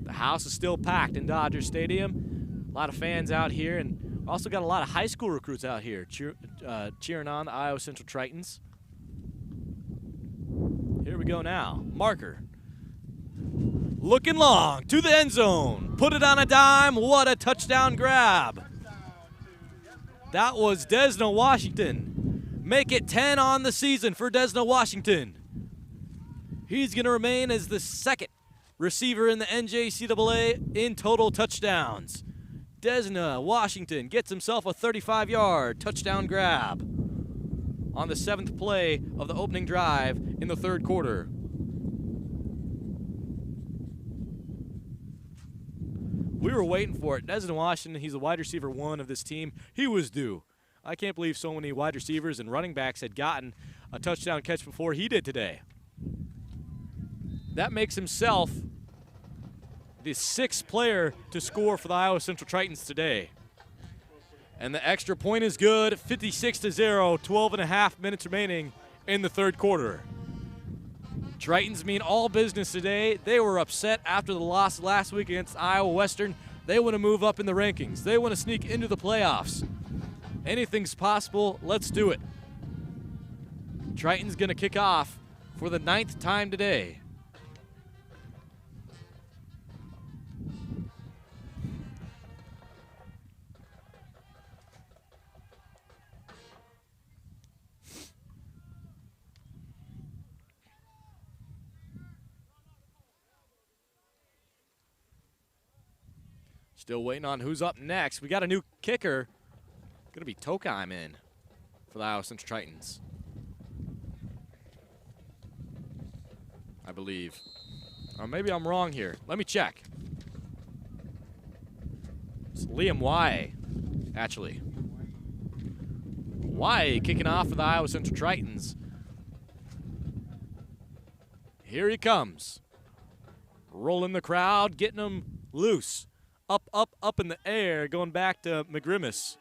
The house is still packed in Dodger Stadium. A lot of fans out here, and also got a lot of high school recruits out here cheering on the Iowa Central Tritons. Here we go now. Marker. Looking long to the end zone. Put it on a dime. What a touchdown grab. That was Desna Washington. Make it 10 on the season for Desna Washington. He's going to remain as the 2nd receiver in the NJCAA in total touchdowns. Desna Washington gets himself a 35-yard touchdown grab on the 7th play of the opening drive in the 3rd quarter. We were waiting for it. Desna Washington, he's the wide receiver 1 of this team. He was due. I can't believe so many wide receivers and running backs had gotten a touchdown catch before he did today. That makes himself the 6th player to score for the Iowa Central Tritons today. And the extra point is good, 56-0, 12 and a half minutes remaining in the 3rd quarter. Tritons mean all business today. They were upset after the loss last week against Iowa Western. They want to move up in the rankings. They want to sneak into the playoffs. Anything's possible. Let's do it. Tritons going to kick off for the 9th time today. Still waiting on who's up next. We got a new kicker. Going to be Tokheim in for the Iowa Central Tritons, I believe. Or maybe I'm wrong here. Let me check. It's Liam Y, actually. Y kicking off for the Iowa Central Tritons. Here he comes. Rolling the crowd, getting them loose. Up, up, up in the air, going back to McGrimus.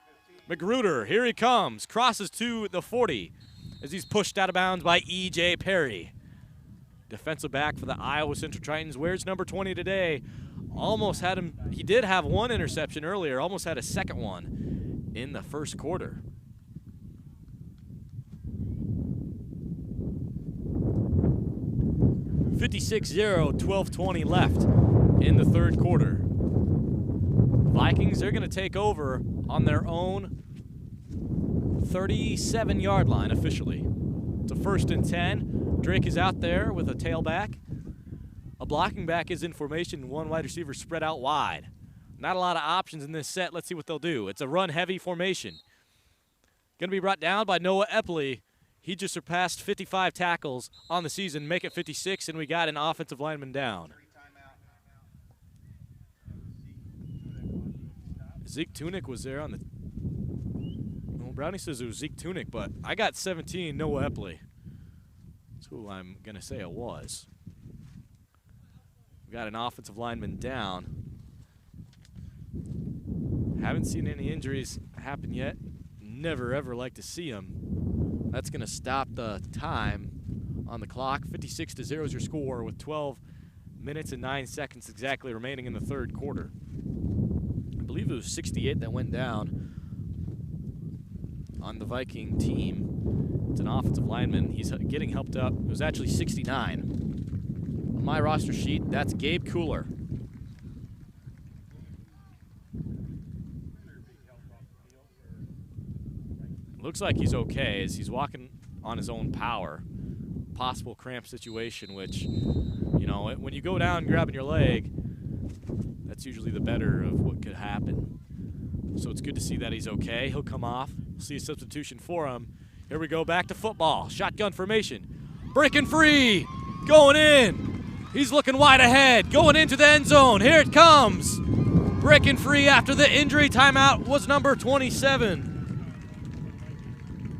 Magruder, here he comes. Crosses to the 40 as he's pushed out of bounds by E.J. Perry. Defensive back for the Iowa Central Tritons. Wears number 20 today. Almost had him. He did have one interception earlier. Almost had a second one in the first quarter. (56-0), 12:20 left in the third quarter. Vikings, they're going to take over on their own 37-yard line officially. It's a 1st and 10. Drake is out there with a tailback. A blocking back is in formation. One wide receiver spread out wide. Not a lot of options in this set. Let's see what they'll do. It's a run-heavy formation. Going to be brought down by Noah Epley. He just surpassed 55 tackles on the season, make it 56, and we got an offensive lineman down. Zeke Tunick was there on the... Well, Brownie says it was Zeke Tunick, but I got 17, Noah Epley. That's who I'm going to say it was. We got an offensive lineman down. Haven't seen any injuries happen yet. Never, ever like to see them. That's going to stop the time on the clock. 56-0 is your score with 12 minutes and 9 seconds exactly remaining in the third quarter. I believe it was 68 that went down on the Viking team. It's an offensive lineman. He's getting helped up. It was actually 69. On my roster sheet, that's Gabe Cooler. Looks like he's okay as he's walking on his own power. Possible cramp situation, which, you know, when you go down grabbing your leg, that's usually the better of what could happen. So it's good to see that he's okay. He'll come off. We'll see a substitution for him. Here we go, back to football. Shotgun formation. Breaking free. Going in. He's looking wide ahead. Going into the end zone. Here it comes. Breaking free after the injury timeout was number 27.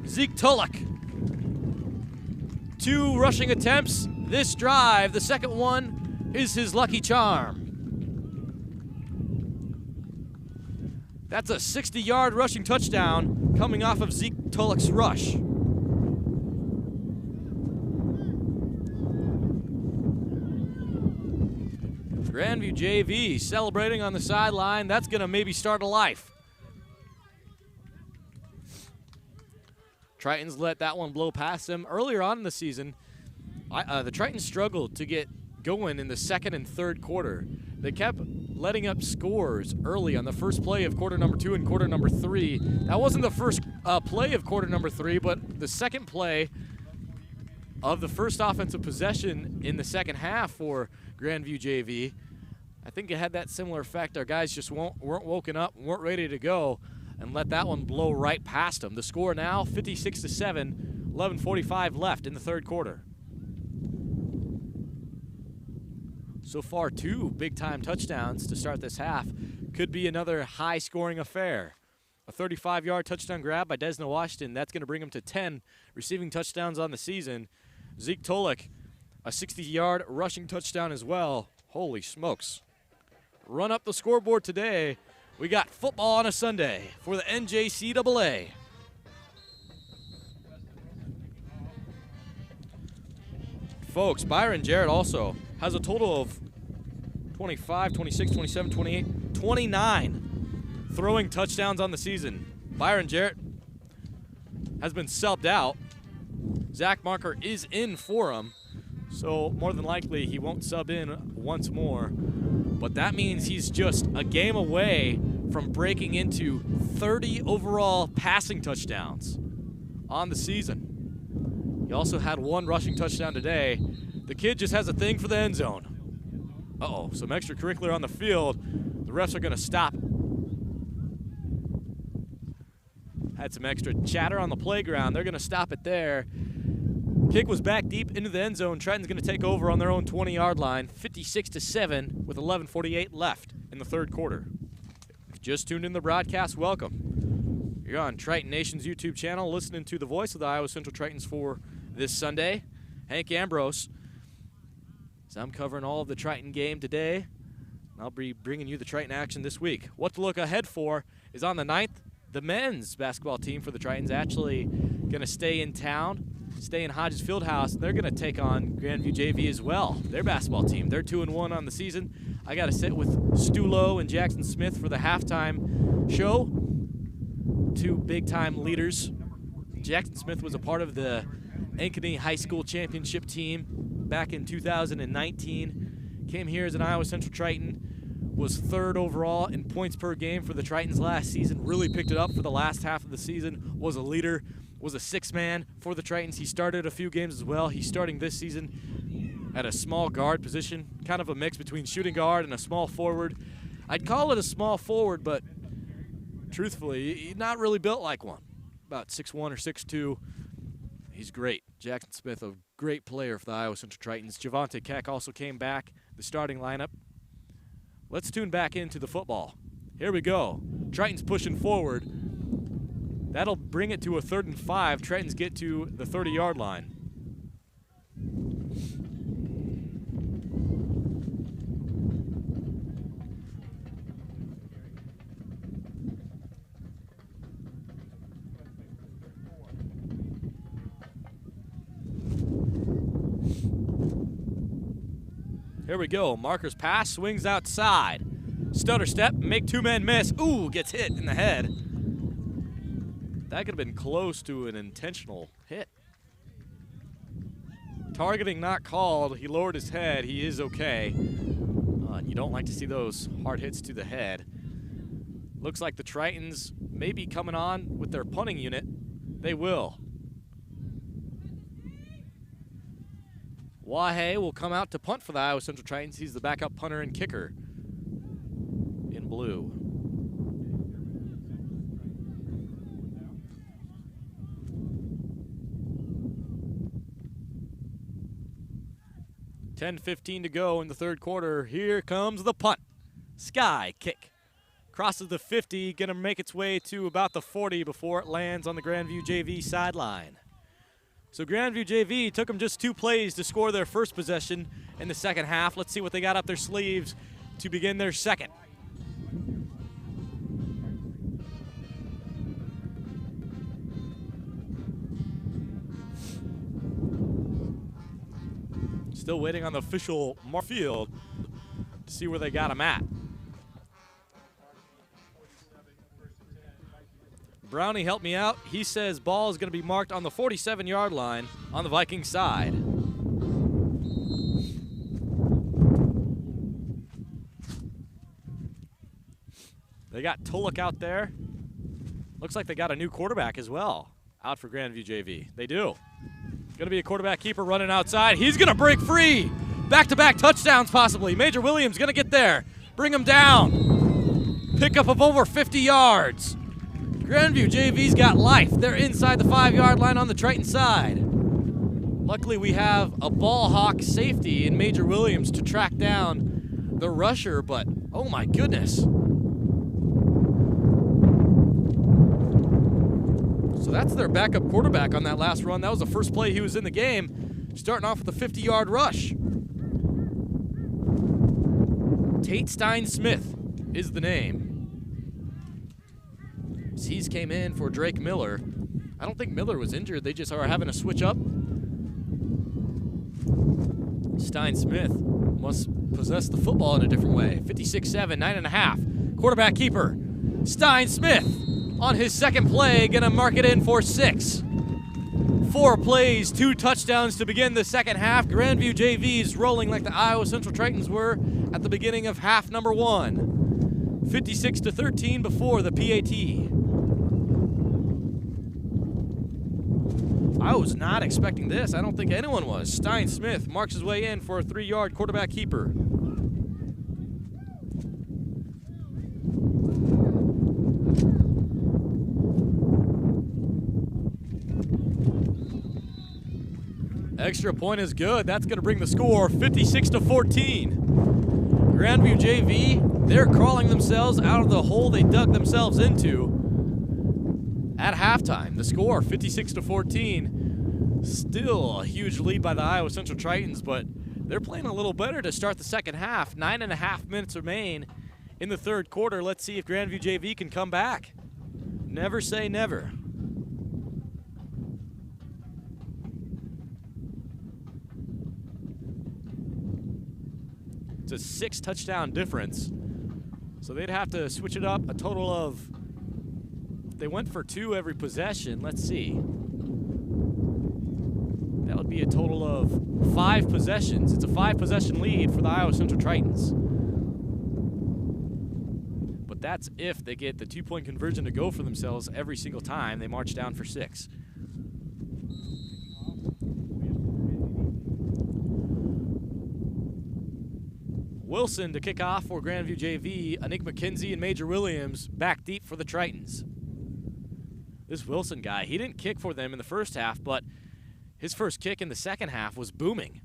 Zeke Tulloch. 2 rushing attempts this drive. The second one is his lucky charm. That's a 60-yard rushing touchdown coming off of Zeke Tulloch's rush. Grandview JV celebrating on the sideline. That's going to maybe start a life. Tritons let that one blow past them. Earlier on in the season, the Tritons struggled to get going in the second and third quarter. They kept letting up scores early on the first play of quarter number 2 and quarter number 3. That wasn't the first play of quarter number 3, but the second play of the first offensive possession in the second half for Grandview JV. I think it had that similar effect. Our guys just weren't woken up, weren't ready to go, and let that one blow right past them. The score now 56-7, 11:45 left in the third quarter. So far, 2 big-time touchdowns to start this half. Could be another high-scoring affair. A 35-yard touchdown grab by Desna Washington. That's going to bring him to 10 receiving touchdowns on the season. Zeke Tulloch, a 60-yard rushing touchdown as well. Holy smokes. Run up the scoreboard today. We got football on a Sunday for the NJCAA. Folks, Byron Jarrett also has a total of 25, 26, 27, 28, 29 throwing touchdowns on the season. Byron Jarrett has been subbed out. Zach Marker is in for him, so more than likely he won't sub in once more. But that means he's just a game away from breaking into 30 overall passing touchdowns on the season. He also had 1 rushing touchdown today. The kid just has a thing for the end zone. Uh-oh, some extracurricular on the field. The refs are going to stop. Had some extra chatter on the playground. They're going to stop it there. Kick was back deep into the end zone. Triton's going to take over on their own 20-yard line, 56-7 with 11:48 left in the third quarter. If you just tuned in the broadcast, welcome. You're on Triton Nation's YouTube channel listening to the voice of the Iowa Central Tritons for this Sunday, Hank Ambrose. So I'm covering all of the Triton game today, and I'll be bringing you the Triton action this week. What to look ahead for is on the 9th, the men's basketball team for the Tritons actually going to stay in town, stay in Hodges Fieldhouse, and they're going to take on Grandview JV as well, their basketball team. They're 2-1 on the season. I got to sit with Stu Lowe and Jackson Smith for the halftime show. Two big-time leaders. Jackson Smith was a part of the Ankeny High School championship team back in 2019. Came here as an Iowa Central Triton. Was 3rd overall in points per game for the Tritons last season. Really picked it up for the last half of the season. Was a leader. Was a 6th man for the Tritons. He started a few games as well. He's starting this season at a small guard position. Kind of a mix between shooting guard and a small forward. I'd call it a small forward, but truthfully, he's not really built like one. About 6'1 or 6'2. He's great. Jackson Smith, a great player for the Iowa Central Tritons. Javante Keck also came back, the starting lineup. Let's tune back into the football. Here we go. Tritons pushing forward. That'll bring it to a 3rd and 5. Tritons get to the 30-yard line. Here we go. Marker's pass, swings outside. Stutter step, make 2 men miss. Ooh, gets hit in the head. That could have been close to an intentional hit. Targeting not called. He lowered his head. He is okay. You don't like to see those hard hits to the head. Looks like the Tritons may be coming on with their punting unit. They will. Wahe will come out to punt for the Iowa Central Tritons. He's the backup punter and kicker in blue. $10:15 to go in the third quarter. Here comes the punt. Sky kick. Crosses the 50, going to make its way to about the 40 before it lands on the Grandview JV sideline. So Grandview JV took them just 2 plays to score their first possession in the second half. Let's see what they got up their sleeves to begin their second. Still waiting on the official field to see where they got them at. Brownie helped me out. He says ball is going to be marked on the 47-yard line on the Vikings side. They got Tulloch out there. Looks like they got a new quarterback as well out for Grandview JV. They do. Going to be a quarterback keeper running outside. He's going to break free. Back-to-back touchdowns possibly. Major Williams going to get there. Bring him down. Pickup of over 50 yards. Grandview JV's got life. They're inside the 5-yard line on the Triton side. Luckily, we have a ball hawk safety in Major Williams to track down the rusher, but oh my goodness. So that's their backup quarterback on that last run. That was the first play he was in the game, starting off with a 50-yard rush. Tate Stein Smith is the name. He's came in for Drake Miller. I don't think Miller was injured. They just are having a switch up. Stein Smith must possess the football in a different way. 56-7, 9.5. Quarterback keeper. Stein Smith on his second play, gonna mark it in for 6. 4 plays, 2 touchdowns to begin the second half. Grandview JV's rolling like the Iowa Central Tritons were at the beginning of half number 1. 56-13 before the PAT. I was not expecting this. I don't think anyone was. Stein Smith marks his way in for a 3-yard quarterback keeper. extra point is good. That's going to bring the score 56-14. Grandview JV, they're crawling themselves out of the hole they dug themselves into at halftime. The score 56-14. Still a huge lead by the Iowa Central Tritons, but they're playing a little better to start the second half. 9.5 minutes remain in the third quarter. Let's see if Grandview JV can come back. Never say never. It's a 6-touchdown difference. So they'd have to switch it up a total of, they went for 2 every possession. Let's see. That would be a total of 5 possessions. It's a 5-possession lead for the Iowa Central Tritons. But that's if they get the 2-point conversion to go for themselves every single time they march down for 6. Wilson to kick off for Grandview JV. Anik McKenzie and Major Williams back deep for the Tritons. This Wilson guy, he didn't kick for them in the first half, but his first kick in the second half was booming.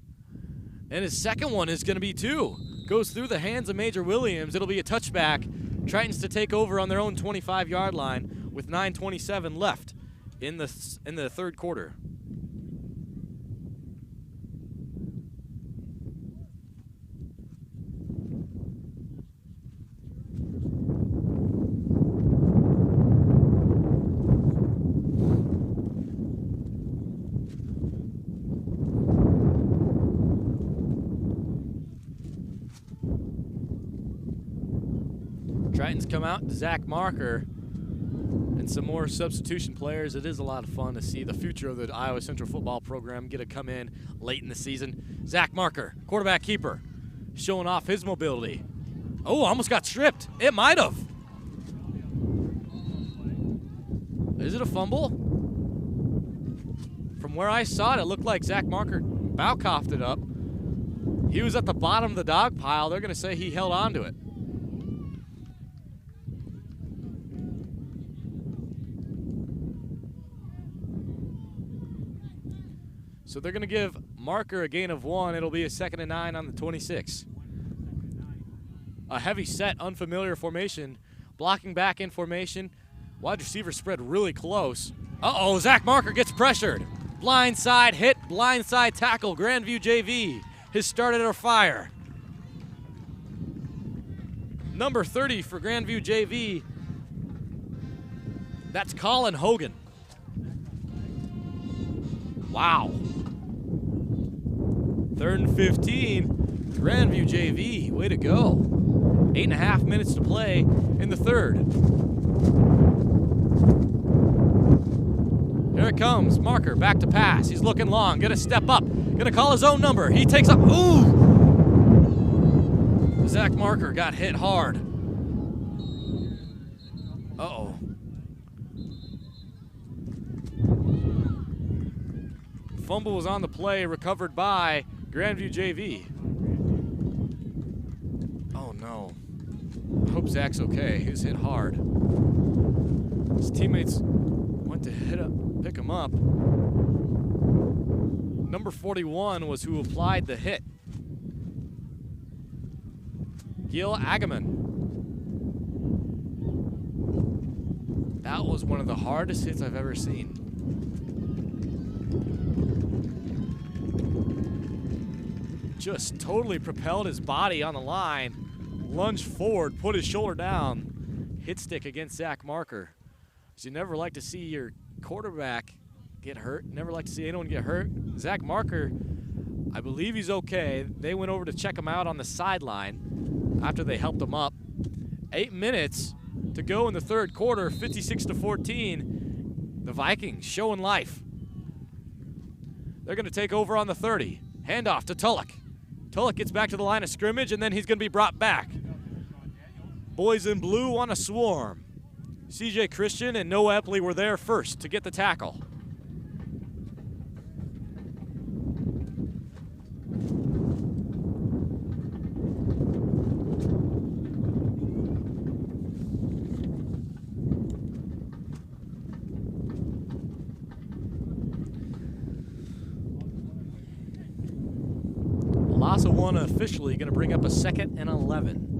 And his second one is going to be too. Goes through the hands of Major Williams. It'll be a touchback. Tritons to take over on their own 25-yard line with 9:27 left in the third quarter. Tritons come out, Zach Marker, and some more substitution players. It is a lot of fun to see the future of the Iowa Central football program get to come in late in the season. Zach Marker, quarterback keeper, showing off his mobility. Oh, almost got stripped. It might have. Is it a fumble? From where I saw it, it looked like Zach Marker bow coughed it up. He was at the bottom of the dog pile. They're going to say he held on to it. So they're going to give Marker a gain of 1. It'll be a 2nd and 9 on the 26. A heavy set, unfamiliar formation. Blocking back in formation. Wide receiver spread really close. Uh-oh, Zach Marker gets pressured. Blindside hit, blindside tackle. Grandview JV has started a fire. Number 30 for Grandview JV. That's Colin Hogan. Wow. 3rd and 15, Grandview JV, way to go. 8.5 minutes to play in the third. Here it comes, Marker back to pass. He's looking long, gonna step up, gonna call his own number. He takes up, ooh! Zach Marker got hit hard. Uh-oh. Fumble was on the play, recovered by Grandview JV. Oh no. I hope Zach's okay. He was hit hard. His teammates went to pick him up. Number 41 was who applied the hit. Gil Agaman. That was one of the hardest hits I've ever seen. Just totally propelled his body on the line, lunged forward, put his shoulder down, hit stick against Zach Marker. So you never like to see your quarterback get hurt, never like to see anyone get hurt. Zach Marker, I believe he's okay. They went over to check him out on the sideline after they helped him up. 8 minutes to go in the third quarter, 56-14. The Vikings showing life. They're going to take over on the 30. Handoff to Tulloch. Tulloch gets back to the line of scrimmage, and then he's going to be brought back. Boys in blue on a swarm. CJ Christian and Noah Epley were there first to get the tackle. loss of 1 officially going to bring up a 2nd and 11.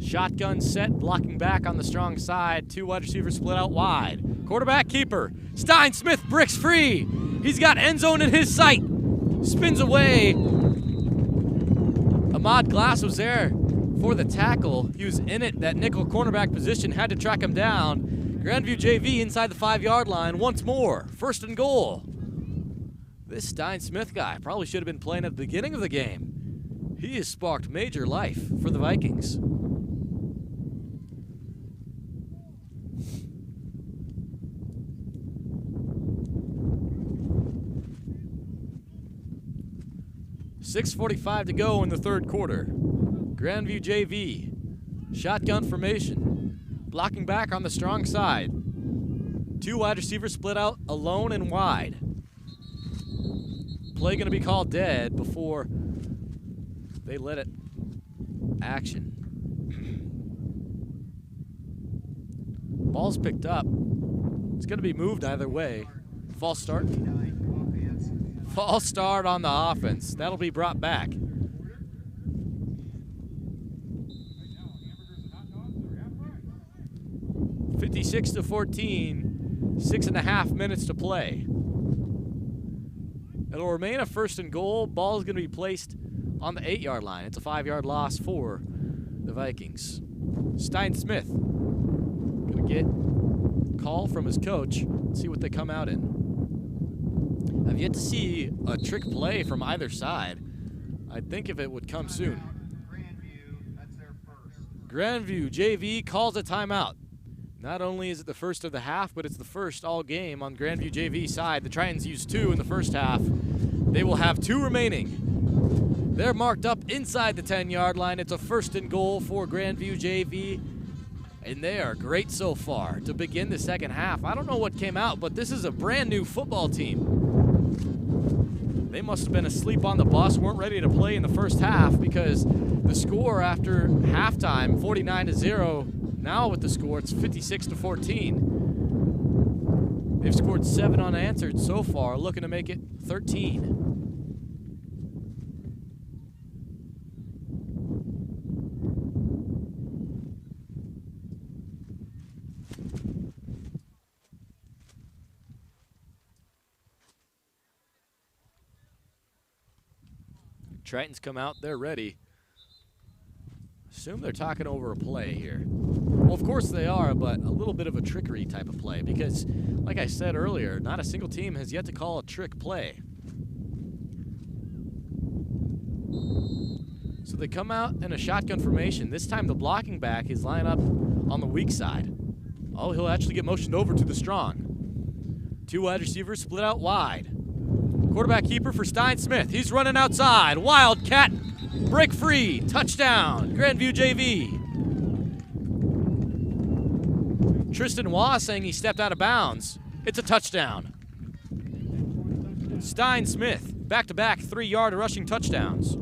Shotgun set, blocking back on the strong side. 2 wide receivers split out wide. Quarterback keeper. Stein Smith bricks free. He's got end zone in his sight. Spins away. Ahmad Glass was there for the tackle. He was in it, that nickel cornerback position, had to track him down. Grandview JV inside the 5-yard line once more. 1st and goal. This Stein Smith guy probably should have been playing at the beginning of the game. He has sparked major life for the Vikings. .6:45 to go in the 3rd quarter. Grandview JV, shotgun formation, blocking back on the strong side. 2 wide receivers split out alone and wide. Play going to be called dead before they let it action. Ball's picked up. It's going to be moved either way. False start. False start on the offense. That'll be brought back. (56-14). 6.5 minutes to play. It'll remain a 1st and goal. Ball is going to be placed on the 8-yard line. It's a 5-yard loss for the Vikings. Stein Smith going to get a call from his coach. See what they come out in. I've yet to see a trick play from either side. I'd think if it would come soon. Grandview, that's their first. Grandview JV calls a timeout. Not only is it the first of the half, but it's the first all game on Grandview JV side. The Tritons used 2 in the first half. They will have 2 remaining. They're marked up inside the 10-yard line. It's a 1st and goal for Grandview JV. And they are great so far to begin the 2nd half. I don't know what came out, but this is a brand new football team. They must have been asleep on the bus, weren't ready to play in the first half, because the score after halftime, 49-0. Now with the score, it's 56-14. They've scored 7 unanswered so far, looking to make it 13. Tritons come out, they're ready. Assume they're talking over a play here. Well, of course they are, but a little bit of a trickery type of play because, like I said earlier, not a single team has yet to call a trick play. So they come out in a shotgun formation. This time the blocking back is lined up on the weak side. Oh, he'll actually get motioned over to the strong. 2 wide receivers split out wide. Quarterback keeper for Stein Smith. He's running outside. Wildcat, break free, touchdown, Grandview JV. Tristan Waugh saying he stepped out of bounds. It's a touchdown. Stein Smith, back-to-back 3-yard rushing touchdowns.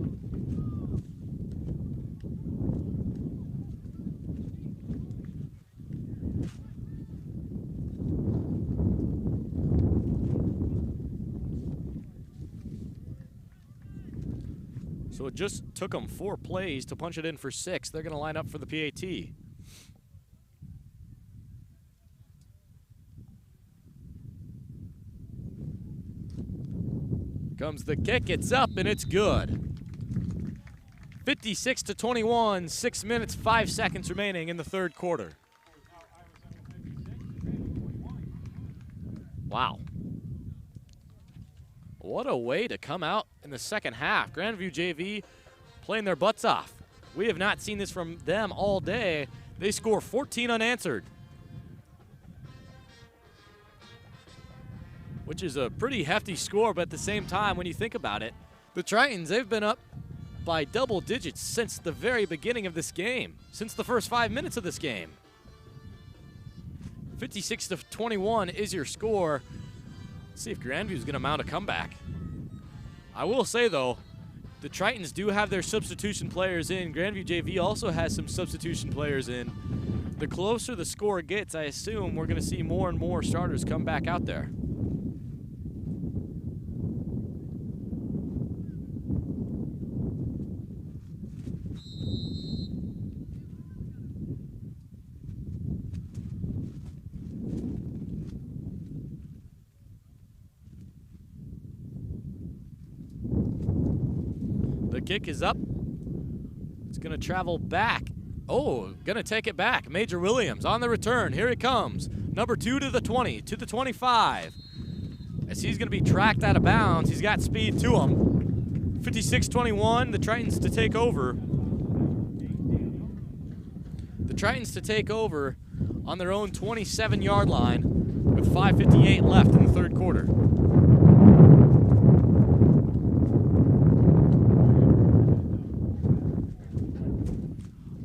So it just took them 4 plays to punch it in for 6. They're going to line up for the PAT. Comes the kick. It's up, and it's good. 56-21, 6 minutes, 5 seconds remaining in the 3rd quarter. Wow. What a way to come out in the 2nd half. Grandview JV playing their butts off. We have not seen this from them all day. They score 14 unanswered, which is a pretty hefty score, but at the same time, when you think about it, the Tritons, they've been up by double digits since the very beginning of this game, since the first 5 minutes of this game. 56-21 is your score. Let's see if Grandview's going to mount a comeback. I will say, though, the Tritons do have their substitution players in. Grandview JV also has some substitution players in. the closer the score gets, I assume we're going to see more and more starters come back out there. The kick is up. It's going to travel back. Oh, going to take it back. Major Williams on the return. Here it comes. Number 2 to the 20, to the 25. As he's going to be tracked out of bounds, he's got speed to him. 56-21, the Tritons to take over. The Tritons to take over on their own 27-yard line with 5:58 left in the third quarter.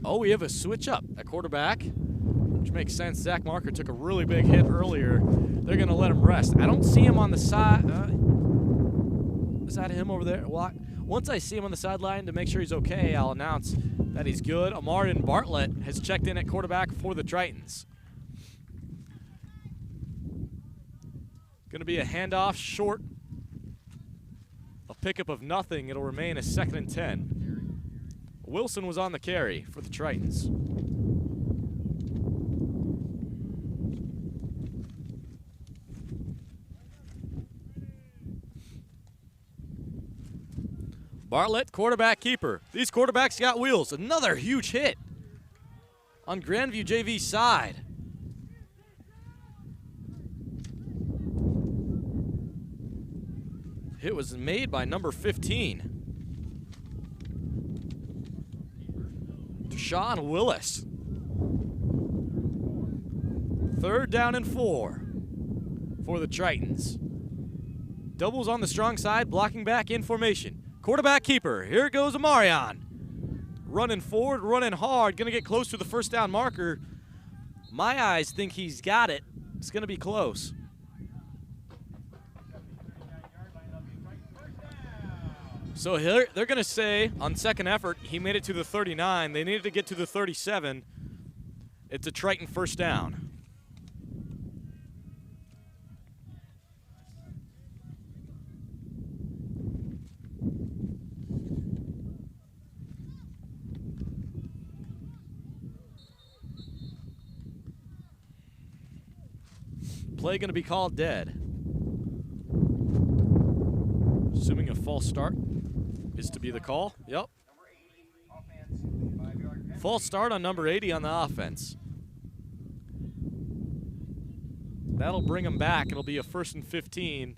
Oh, we have a switch up at quarterback, which makes sense. Zach Marker took a really big hit earlier. They're going to let him rest. I don't see him on the side. Is that him over there? Well, once I see him on the sideline to make sure he's okay, I'll announce that he's good. Amarian Bartlett has checked in at quarterback for the Tritons. Going to be a handoff short. A pickup of nothing. It'll remain a 2nd and 10. Wilson was on the carry for the Tritons. Bartlett, quarterback keeper. These quarterbacks got wheels. Another huge hit on Grandview JV side. Hit was made by number 15. Sean Willis. 3rd down and 4 for the Tritons. Doubles on the strong side, blocking back in formation. Quarterback keeper, here goes Amarian. Running forward, running hard, gonna get close to the 1st down marker. My eyes think he's got it. It's gonna be close. So here, they're going to say, on 2nd effort, he made it to the 39. They needed to get to the 37. It's a Triton 1st down. Play going to be called dead. Assuming a false start is to be the call. Yep. False start on number 80 on the offense. That'll bring him back. It'll be a 1st and 15.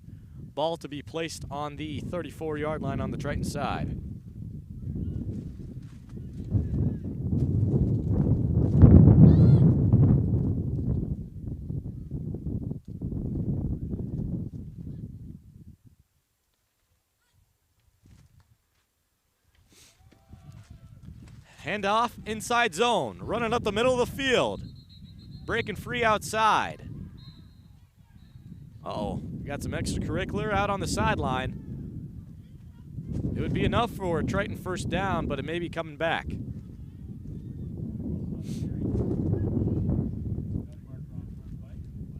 Ball to be placed on the 34-yard line on the Triton side. Handoff, inside zone, running up the middle of the field. Breaking free outside. Uh-oh, got some extracurricular out on the sideline. It would be enough for a Triton 1st down, but it may be coming back.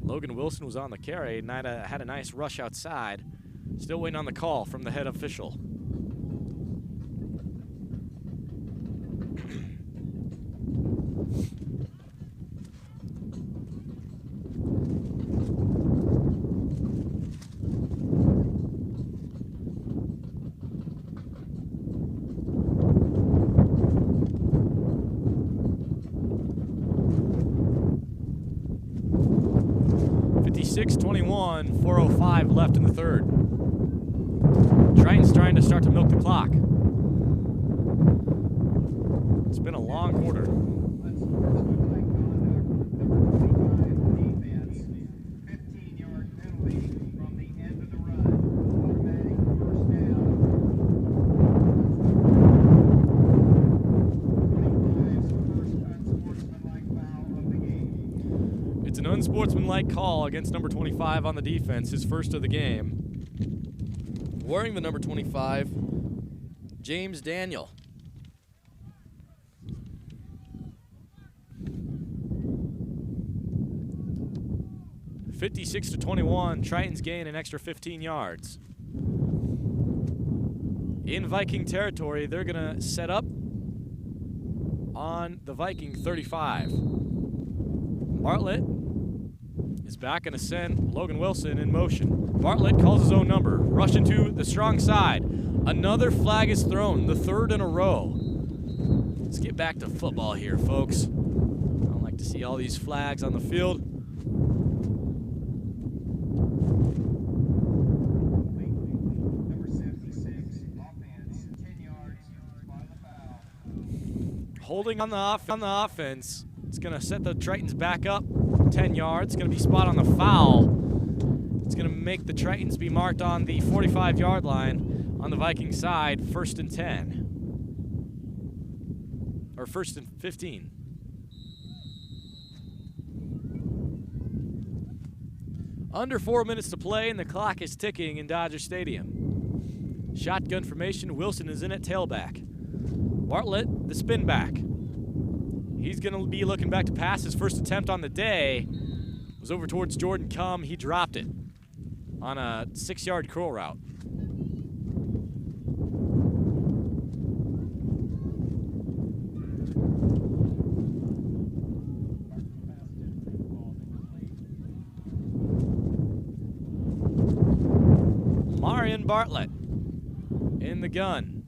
Logan Wilson was on the carry and had a nice rush outside. Still waiting on the call from the head official. .21, 4:05 left in the third. Tritons trying to start to milk the clock. It's been a long quarter. It's an unsportsmanlike call against number 25 on the defense, his 1st of the game. Wearing the number 25, James Daniel. 56-21, Tritons gain an extra 15 yards. In Viking territory, they're going to set up on the Viking 35. Bartlett is back going to send Logan Wilson in motion. Bartlett calls his own number, rushing to the strong side. Another flag is thrown, the third in a row. Let's get back to football here, folks. I don't like to see all these flags on the field. Number 76, offense, 10 yards, spot the foul. Holding on the offense. It's going to set the Tritons back up 10 yards. It's going to be spot on the foul. It's going to make the Tritons be marked on the 45-yard line on the Viking side, 1st and 10. Or 1st and 15. Under 4 minutes to play, and the clock is ticking in Dodger Stadium. Shotgun formation. Wilson is in at tailback. Bartlett, the spin back. He's going to be looking back to pass. His first attempt on the day was over towards Jordan Cum. He dropped it on a 6-yard curl route. Marion Bartlett in the gun.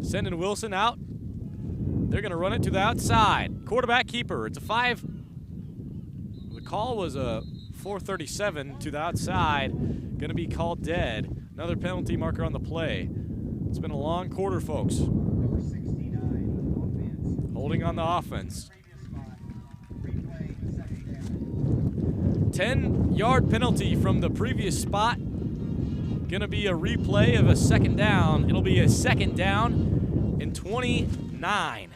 Sending Wilson out. They're going to run it to the outside. Quarterback keeper. It's a 5. The call was a 4:37 to the outside. Going to be called dead. Another penalty marker on the play. It's been a long quarter, folks. Number 69, offense, Holding on the offense. previous spot. Replay, second down. 10-yard penalty from the previous spot. Going to be a replay of a second down. It'll be a second down and 29.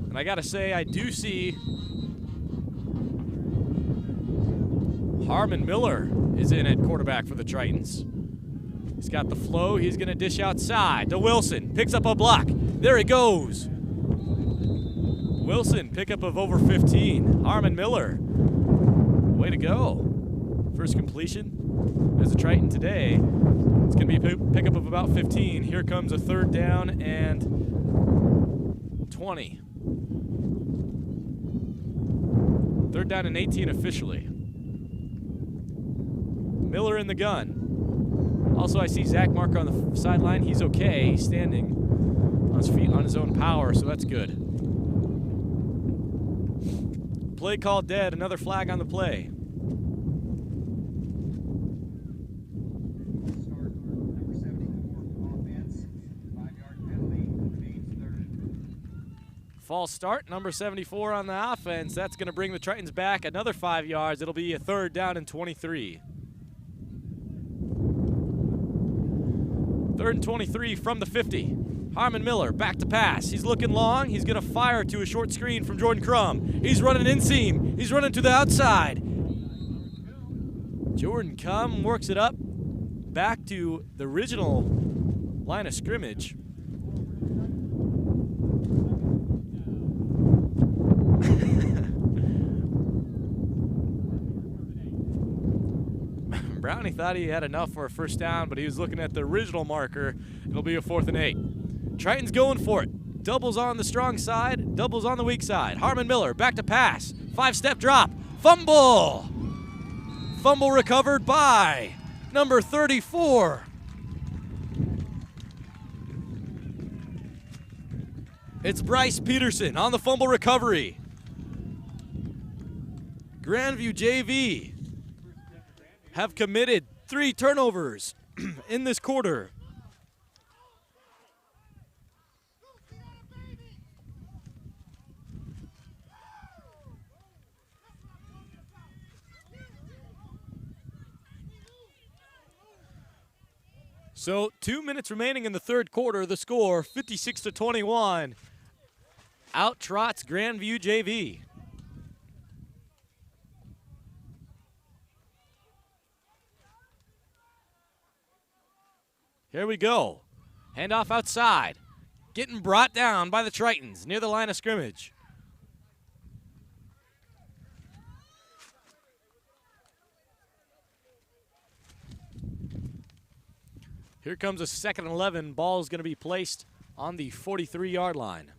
And I got to say, I do see Harmon Miller is in at quarterback for the Tritons. He's got the flow. He's going to dish outside to Wilson. Picks up a block. There he goes. Wilson, pickup of over 15. Harmon Miller, way to go. First completion as a Triton today. It's going to be a pickup of about 15. Here comes a 3rd down and 20. 3rd down and 18 officially. Miller in the gun. Also, I see Zach Marker on the sideline. He's okay. He's standing on his feet on his own power, so that's good. Play called dead. Another flag on the play. Start, number 74, offense, 5-yard penalty, remains third. False start, number 74 on the offense. That's going to bring the Tritons back another 5 yards. It'll be a 3rd down and 23. 3rd and 23 from the 50. Harmon Miller back to pass. He's looking long. He's going to fire to a short screen from Jordan Crum. He's running inseam. He's running to the outside. Jordan Crum works it up back to the original line of scrimmage. Brownie thought he had enough for a 1st down, but he was looking at the original marker. It'll be a 4th and 8. Tritons going for it. Doubles on the strong side, doubles on the weak side. Harmon Miller back to pass. 5-step drop. Fumble. Fumble recovered by number 34. It's Bryce Peterson on the fumble recovery. Grandview JV have committed 3 turnovers in this quarter. So 2 minutes remaining in the 3rd quarter. The score 56-21. Out trots Grandview JV. Here we go. Handoff outside. getting brought down by the Tritons near the line of scrimmage. Here comes a 2nd and 11. Ball is going to be placed on the 43-yard line.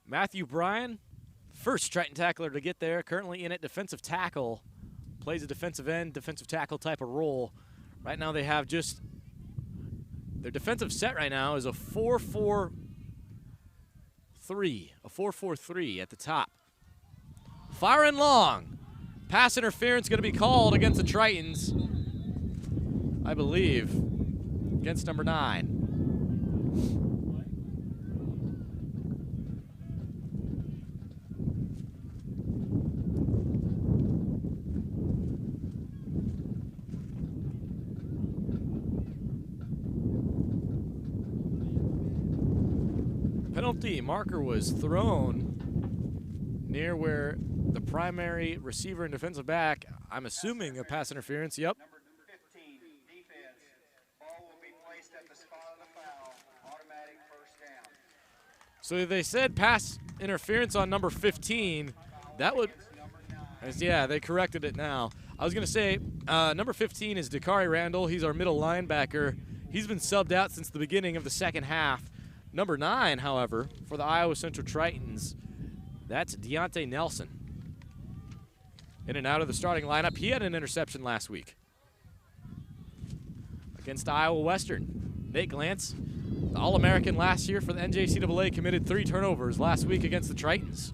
Matthew Bryan, first Triton tackler to get there, currently in at defensive tackle, plays a defensive end, defensive tackle type of role. Right now they have just, their defensive set right now is a 4-4-3, a 4-4-3 at the top. Firing long. Pass interference going to be called against the Tritons, I believe, against number 9. Penalty marker was thrown near where the primary receiver and defensive back, I'm assuming a pass interference, yep. Number 15, defense. Ball will be placed at the spot of the foul. Automatic first down. So they said pass interference on number 15. That would, yeah, they corrected it now. I was going to say, number 15 is Dakari Randall. He's our middle linebacker. He's been subbed out since the beginning of the second half. Number 9, however, for the Iowa Central Tritons, that's Deontay Nelson. In and out of the starting lineup. He had an interception last week against Iowa Western. Nate Glantz, the All-American last year for the NJCAA, committed 3 turnovers last week against the Tritons.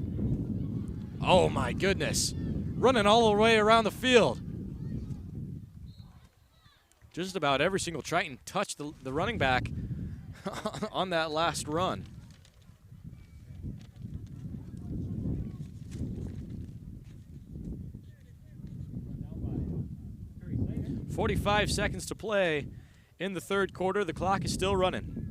Oh, my goodness. Running all the way around the field. Just about every single Triton touched the running back on that last run. .45 seconds to play in the third quarter. The clock is still running.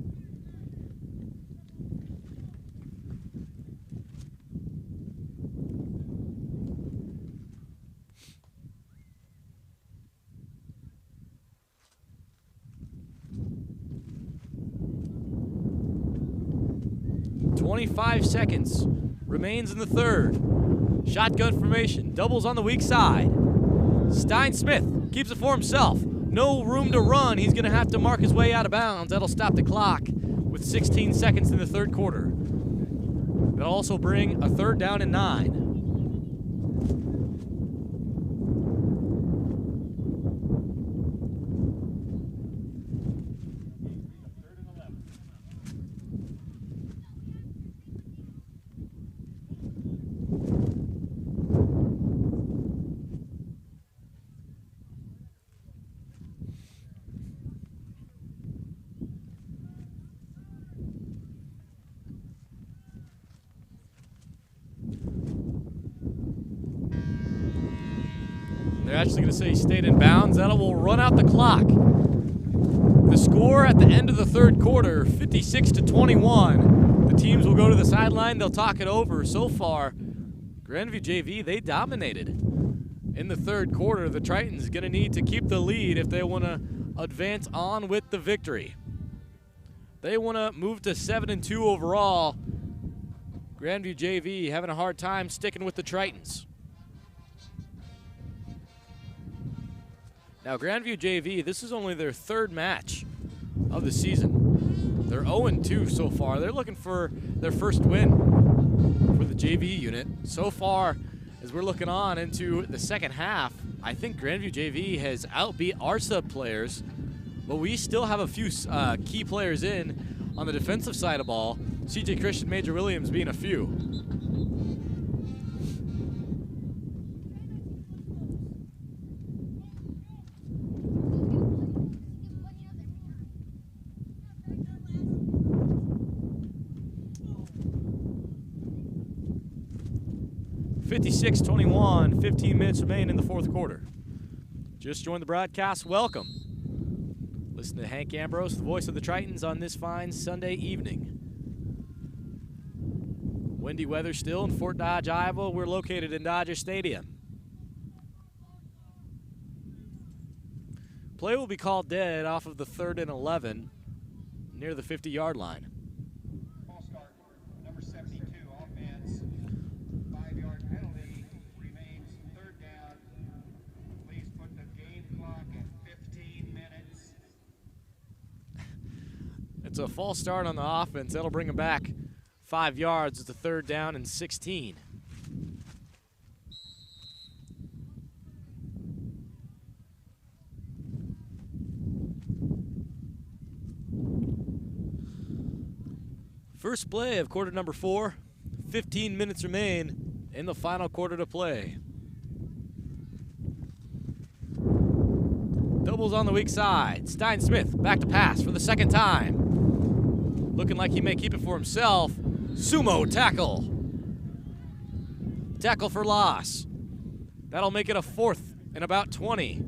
.25 seconds remains in the third. Shotgun formation, doubles on the weak side. Stein Smith keeps it for himself. No room to run. He's going to have to mark his way out of bounds. That'll stop the clock with 16 seconds in the third quarter. That'll also bring a 3rd down and 9. They're actually going to say he stayed in bounds. That will run out the clock. The score at the end of the third quarter, 56-21. The teams will go to the sideline. They'll talk it over. So far, Grandview JV, they dominated in the third quarter. The Tritons going to need to keep the lead if they want to advance on with the victory. They want to move to 7-2 overall. Grandview JV having a hard time sticking with the Tritons. Now, Grandview JV, this is only their 3rd match of the season. They're 0-2 so far. They're looking for their first win for the JV unit. So far, as we're looking on into the second half, I think Grandview JV has outbeat our sub players, but we still have a few key players in on the defensive side of ball. CJ Christian, Major Williams being a few. .56-21, 15 minutes remain in the fourth quarter. Just joined the broadcast, welcome. Listen to Hank Ambrose, the voice of the Tritons, on this fine Sunday evening. Windy weather still in Fort Dodge, Iowa. We're located in Dodger Stadium. Play will be called dead off of the 3rd and 11 near the 50-yard line. Ball start, number 72, offense, 5-yard penalty, remains 3rd down. Please put the game clock at 15 minutes. It's a false start on the offense. That'll bring them back 5 yards. It's a 3rd down and 16. First play of quarter number 4. 15 minutes remain in the final quarter to play. Doubles on the weak side. Stein Smith back to pass for the 2nd time. Looking like he may keep it for himself. Sumo tackle. Tackle for loss. That'll make it a 4th and about 20.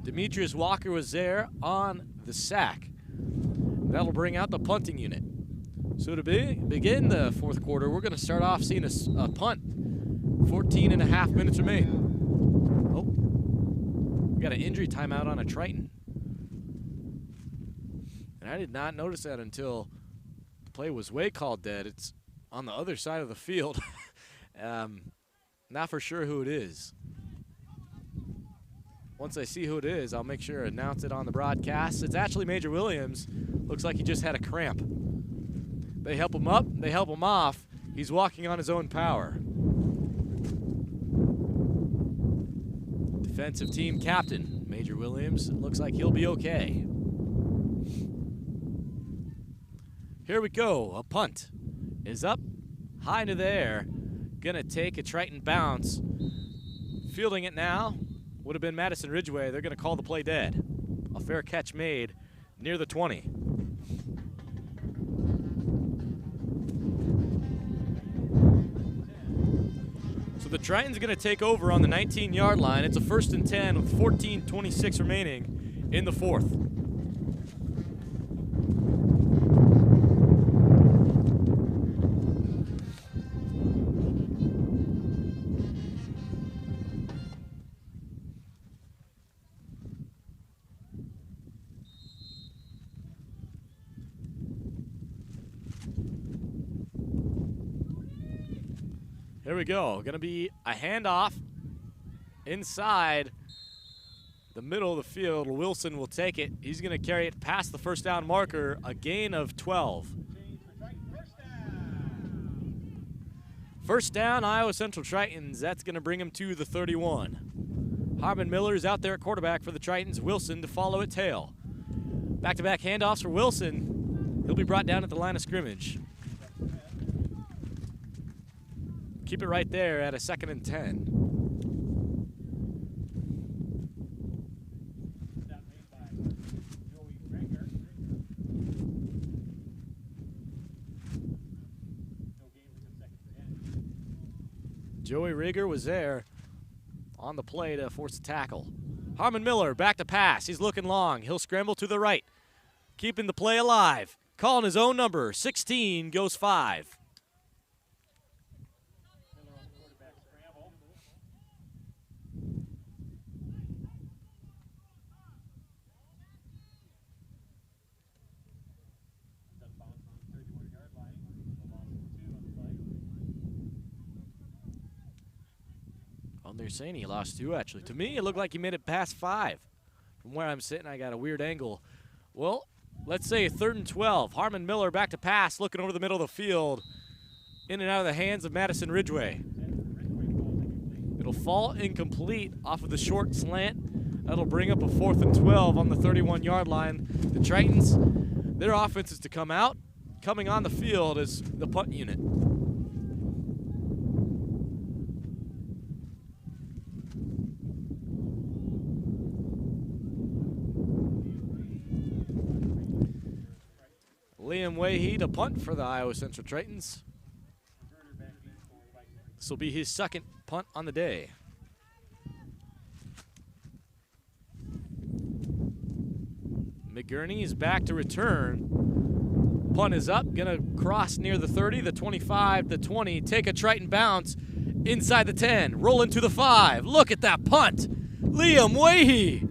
Demetrius Walker was there on the sack. That'll bring out the punting unit. So to begin the 4th quarter, we're going to start off seeing a punt. 14 and a half minutes remain. Oh, we got an injury timeout on a Triton. And I did not notice that until the play was way called dead. It's on the other side of the field. Not for sure who it is. Once I see who it is, I'll make sure to announce it on the broadcast. It's actually Major Williams. Looks like he just had a cramp. They help him up, they help him off. He's walking on his own power. Defensive team captain, Major Williams. Looks like he'll be okay. Here we go. A punt is up high into the air. Gonna take a Triton bounce. Fielding it now would have been Madison Ridgeway. They're gonna call the play dead. A fair catch made near the 20. So the Tritons are going to take over on the 19-yard line. It's a 1st and 10 with 14:26 remaining in the 4th. Here we go. Going to be a handoff inside the middle of the field. Wilson will take it. He's going to carry it past the 1st down marker, a gain of 12. 1st down, Iowa Central Tritons. That's going to bring him to the 31. Harmon Miller is out there at quarterback for the Tritons. Wilson to follow at tail. Back-to-back handoffs for Wilson. He'll be brought down at the line of scrimmage. Keep it right there at a 2nd and 10. Joey Rieger was there on the play to force a tackle. Harmon Miller back to pass. He's looking long. He'll scramble to the right, keeping the play alive. Calling his own number. 16 goes 5. They're saying he lost 2, actually. To me, it looked like he made it past 5. From where I'm sitting, I got a weird angle. Well, let's say 3rd and 12. Harmon Miller back to pass, looking over the middle of the field. In and out of the hands of Madison Ridgeway. It'll fall incomplete off of the short slant. That'll bring up a 4th and 12 on the 31-yard line. The Tritons, their offense is to come out. Coming on the field is the punt unit. Liam Wahey to punt for the Iowa Central Tritons. This will be his 2nd punt on the day. McGurney is back to return. Punt is up, gonna cross near the 30, the 25, the 20, take a Triton bounce inside the 10, roll into the 5. Look at that punt. Liam Wahey.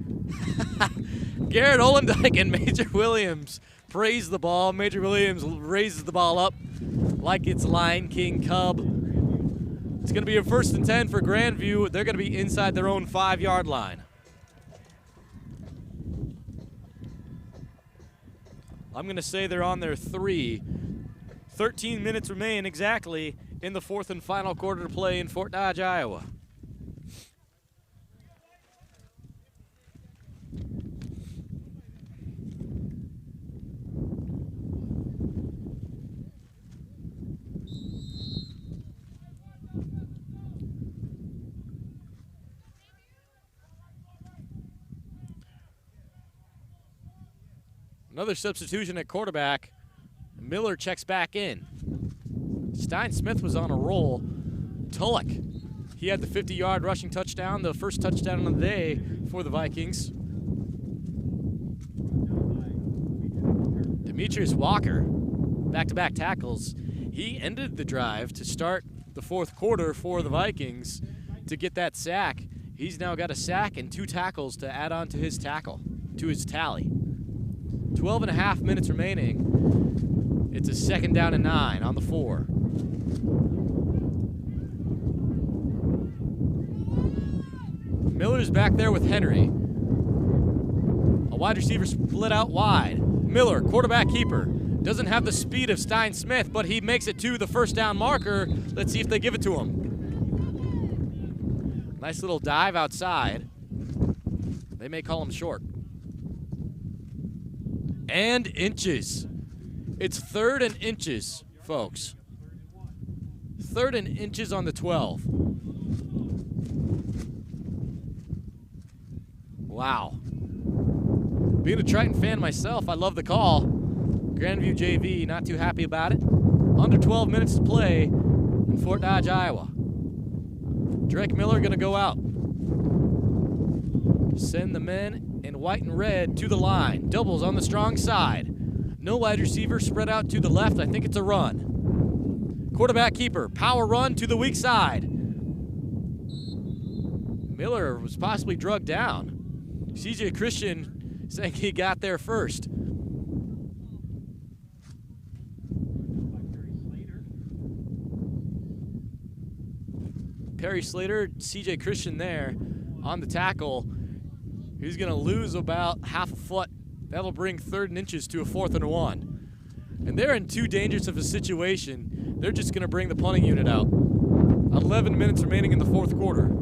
Garrett Olendike and Major Williams praise the ball. Major Williams raises the ball up like it's Lion King Cub. It's going to be a 1st and 10 for Grandview. They're going to be inside their own 5-yard line. I'm going to say they're on their 3. 13 minutes remain exactly in the 4th and final quarter to play in Fort Dodge, Iowa. Another substitution at quarterback. Miller checks back in. Stein Smith was on a roll. Tulloch, he had the 50-yard rushing touchdown, the first touchdown of the day for the Vikings. Demetrius Walker, back-to-back tackles. He ended the drive to start the 4th quarter for the Vikings to get that sack. He's now got a sack and 2 tackles to add on to his tally. 12 and a half minutes remaining. It's a 2nd down and 9 on the 4. Miller's back there with Henry. A wide receiver split out wide. Miller, quarterback keeper, doesn't have the speed of Stein Smith, but he makes it to the 1st down marker. Let's see if they give it to him. Nice little dive outside. They may call him short. And inches. It's 3rd and inches, folks. 3rd and inches on the 12. Wow. Being a Triton fan myself, I love the call. Grandview JV, not too happy about it. Under 12 minutes to play in Fort Dodge, Iowa. Drake Miller gonna go out. Send the men in white and red to the line. Doubles on the strong side. No wide receiver spread out to the left. I think it's a run. Quarterback keeper, power run to the weak side. Miller was possibly drugged down. CJ Christian saying he got there first. Perry Slater, CJ Christian there on the tackle. He's going to lose about half a foot. That'll bring 3rd and inches to a 4th and 1. And they're in too dangerous of a situation. They're just going to bring the punting unit out. 11 minutes remaining in the 4th quarter.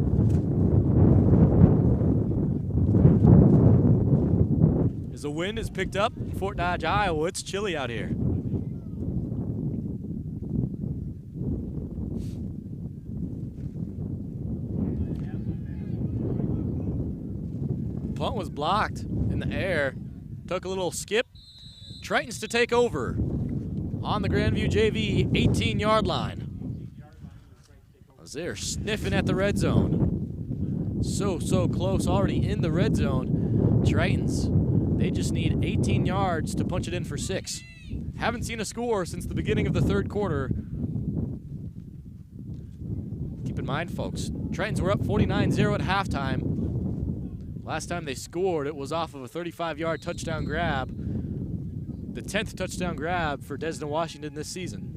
As the wind is picked up in Fort Dodge, Iowa, it's chilly out here. Punt was blocked in the air. Took a little skip. Tritons to take over on the Grandview JV 18-yard line. As they're sniffing at the red zone. So close, already in the red zone. Tritons, they just need 18 yards to punch it in for 6. Haven't seen a score since the beginning of the 3rd quarter. Keep in mind, folks, Tritons were up 49-0 at halftime. Last time they scored, it was off of a 35-yard touchdown grab. The 10th touchdown grab for Desna Washington this season.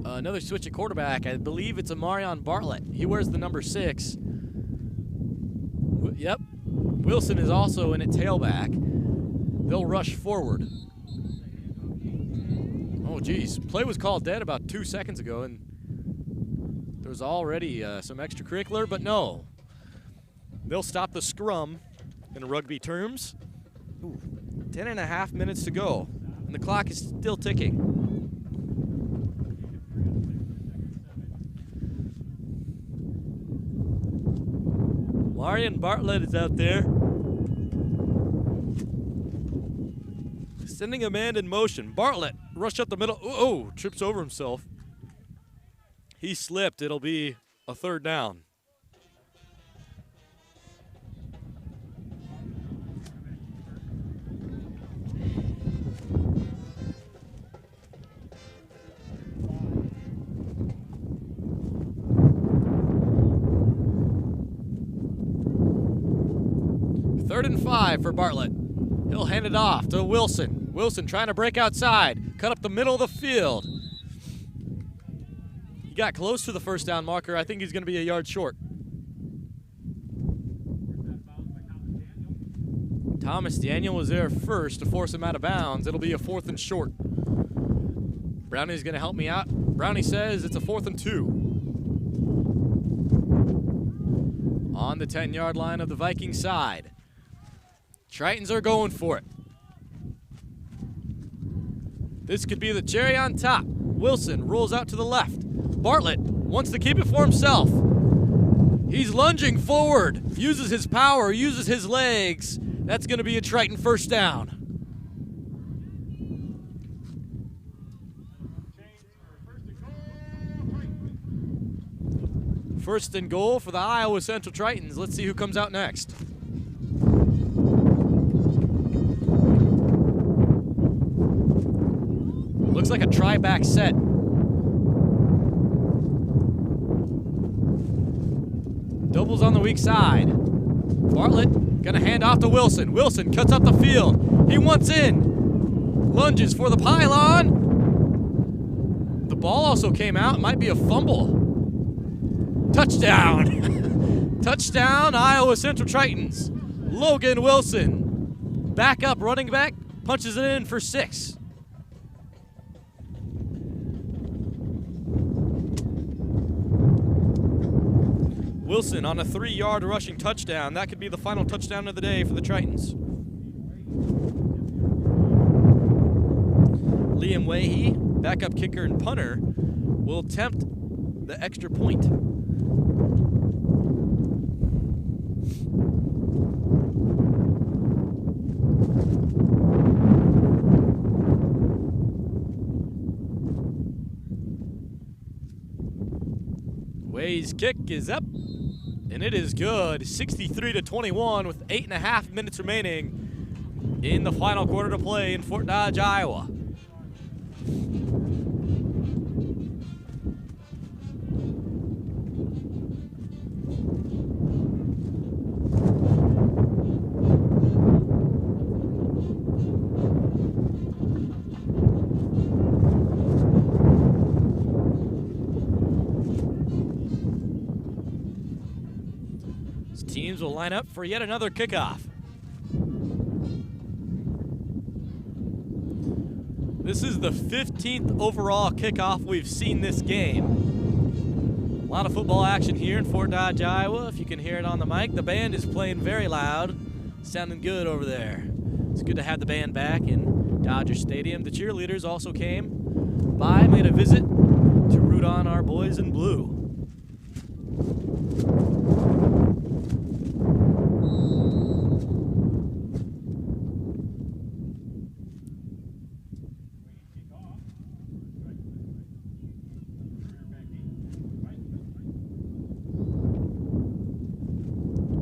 Another switch at quarterback. I believe it's Amarion Bartlett. He wears the number 6. Yep. Wilson is also in at tailback. They'll rush forward. Oh, geez. Play was called dead about 2 seconds ago, and there was already some extracurricular, but no. They'll stop the scrum in rugby terms. 10 and a half minutes to go, and the clock is still ticking. Marion Bartlett is out there. Sending a man in motion. Bartlett rushed up the middle. Oh, trips over himself. He slipped. It'll be a 3rd down. 3rd and 5 for Bartlett. He'll hand it off to Wilson. Wilson trying to break outside. Cut up the middle of the field. He got close to the first down marker. I think he's going to be a yard short. Thomas Daniel was there first to force him out of bounds. It'll be a 4th and short. Brownie's going to help me out. Brownie says it's a 4th and 2. On the 10-yard line of the Viking side. Tritons are going for it. This could be the cherry on top. Wilson rolls out to the left. Bartlett wants to keep it for himself. He's lunging forward, uses his power, uses his legs. That's going to be a Triton first down. First and goal for the Iowa Central Tritons. Let's see who comes out next. Looks like a try-back set. Doubles on the weak side. Bartlett gonna hand off to Wilson. Wilson cuts up the field. He wants in. Lunges for the pylon. The ball also came out. It might be a fumble. Touchdown. Touchdown, Iowa Central Tritons. Logan Wilson, backup running back, punches it in for 6. Wilson on a 3-yard rushing touchdown. That could be the final touchdown of the day for the Tritons. Liam Wahey, backup kicker and punter, will attempt the extra point. Way's kick is up, and it is good. 63-21 with 8.5 minutes remaining in the final quarter to play in Fort Dodge, Iowa. Teams will line up for yet another kickoff. This is the 15th overall kickoff we've seen this game. A lot of football action here in Fort Dodge, Iowa. If you can hear it on the mic, the band is playing very loud, sounding good over there. It's good to have the band back in Dodger Stadium. The cheerleaders also came by, made a visit to root on our boys in blue.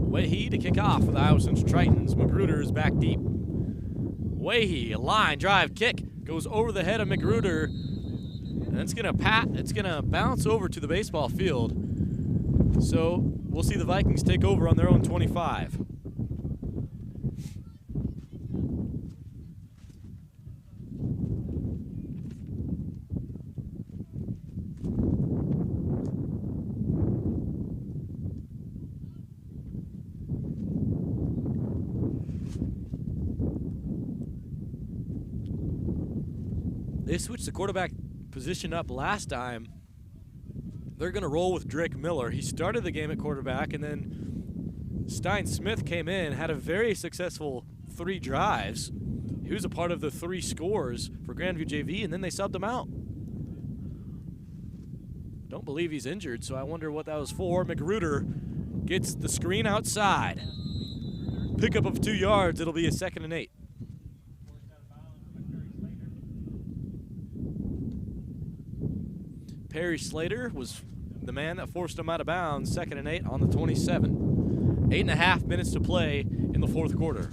Wahey to kick off for the Iowa Central Tritons. Magruder is back deep. Wahey, a line drive kick, goes over the head of Magruder, and it's gonna bounce over to the baseball field. So we'll see the Vikings take over on their own 25. They switched the quarterback position up last time. They're going to roll with Drake Miller. He started the game at quarterback, and then Stein Smith came in, had a very successful 3 drives. He was a part of the 3 scores for Grandview JV, and then they subbed him out. Don't believe he's injured, so I wonder what that was for. Magruder gets the screen outside. Pickup of 2 yards. It'll be a 2nd and 8. Perry Slater was the man that forced him out of bounds. 2nd and 8 on the 27. 8.5 minutes to play in the 4th quarter.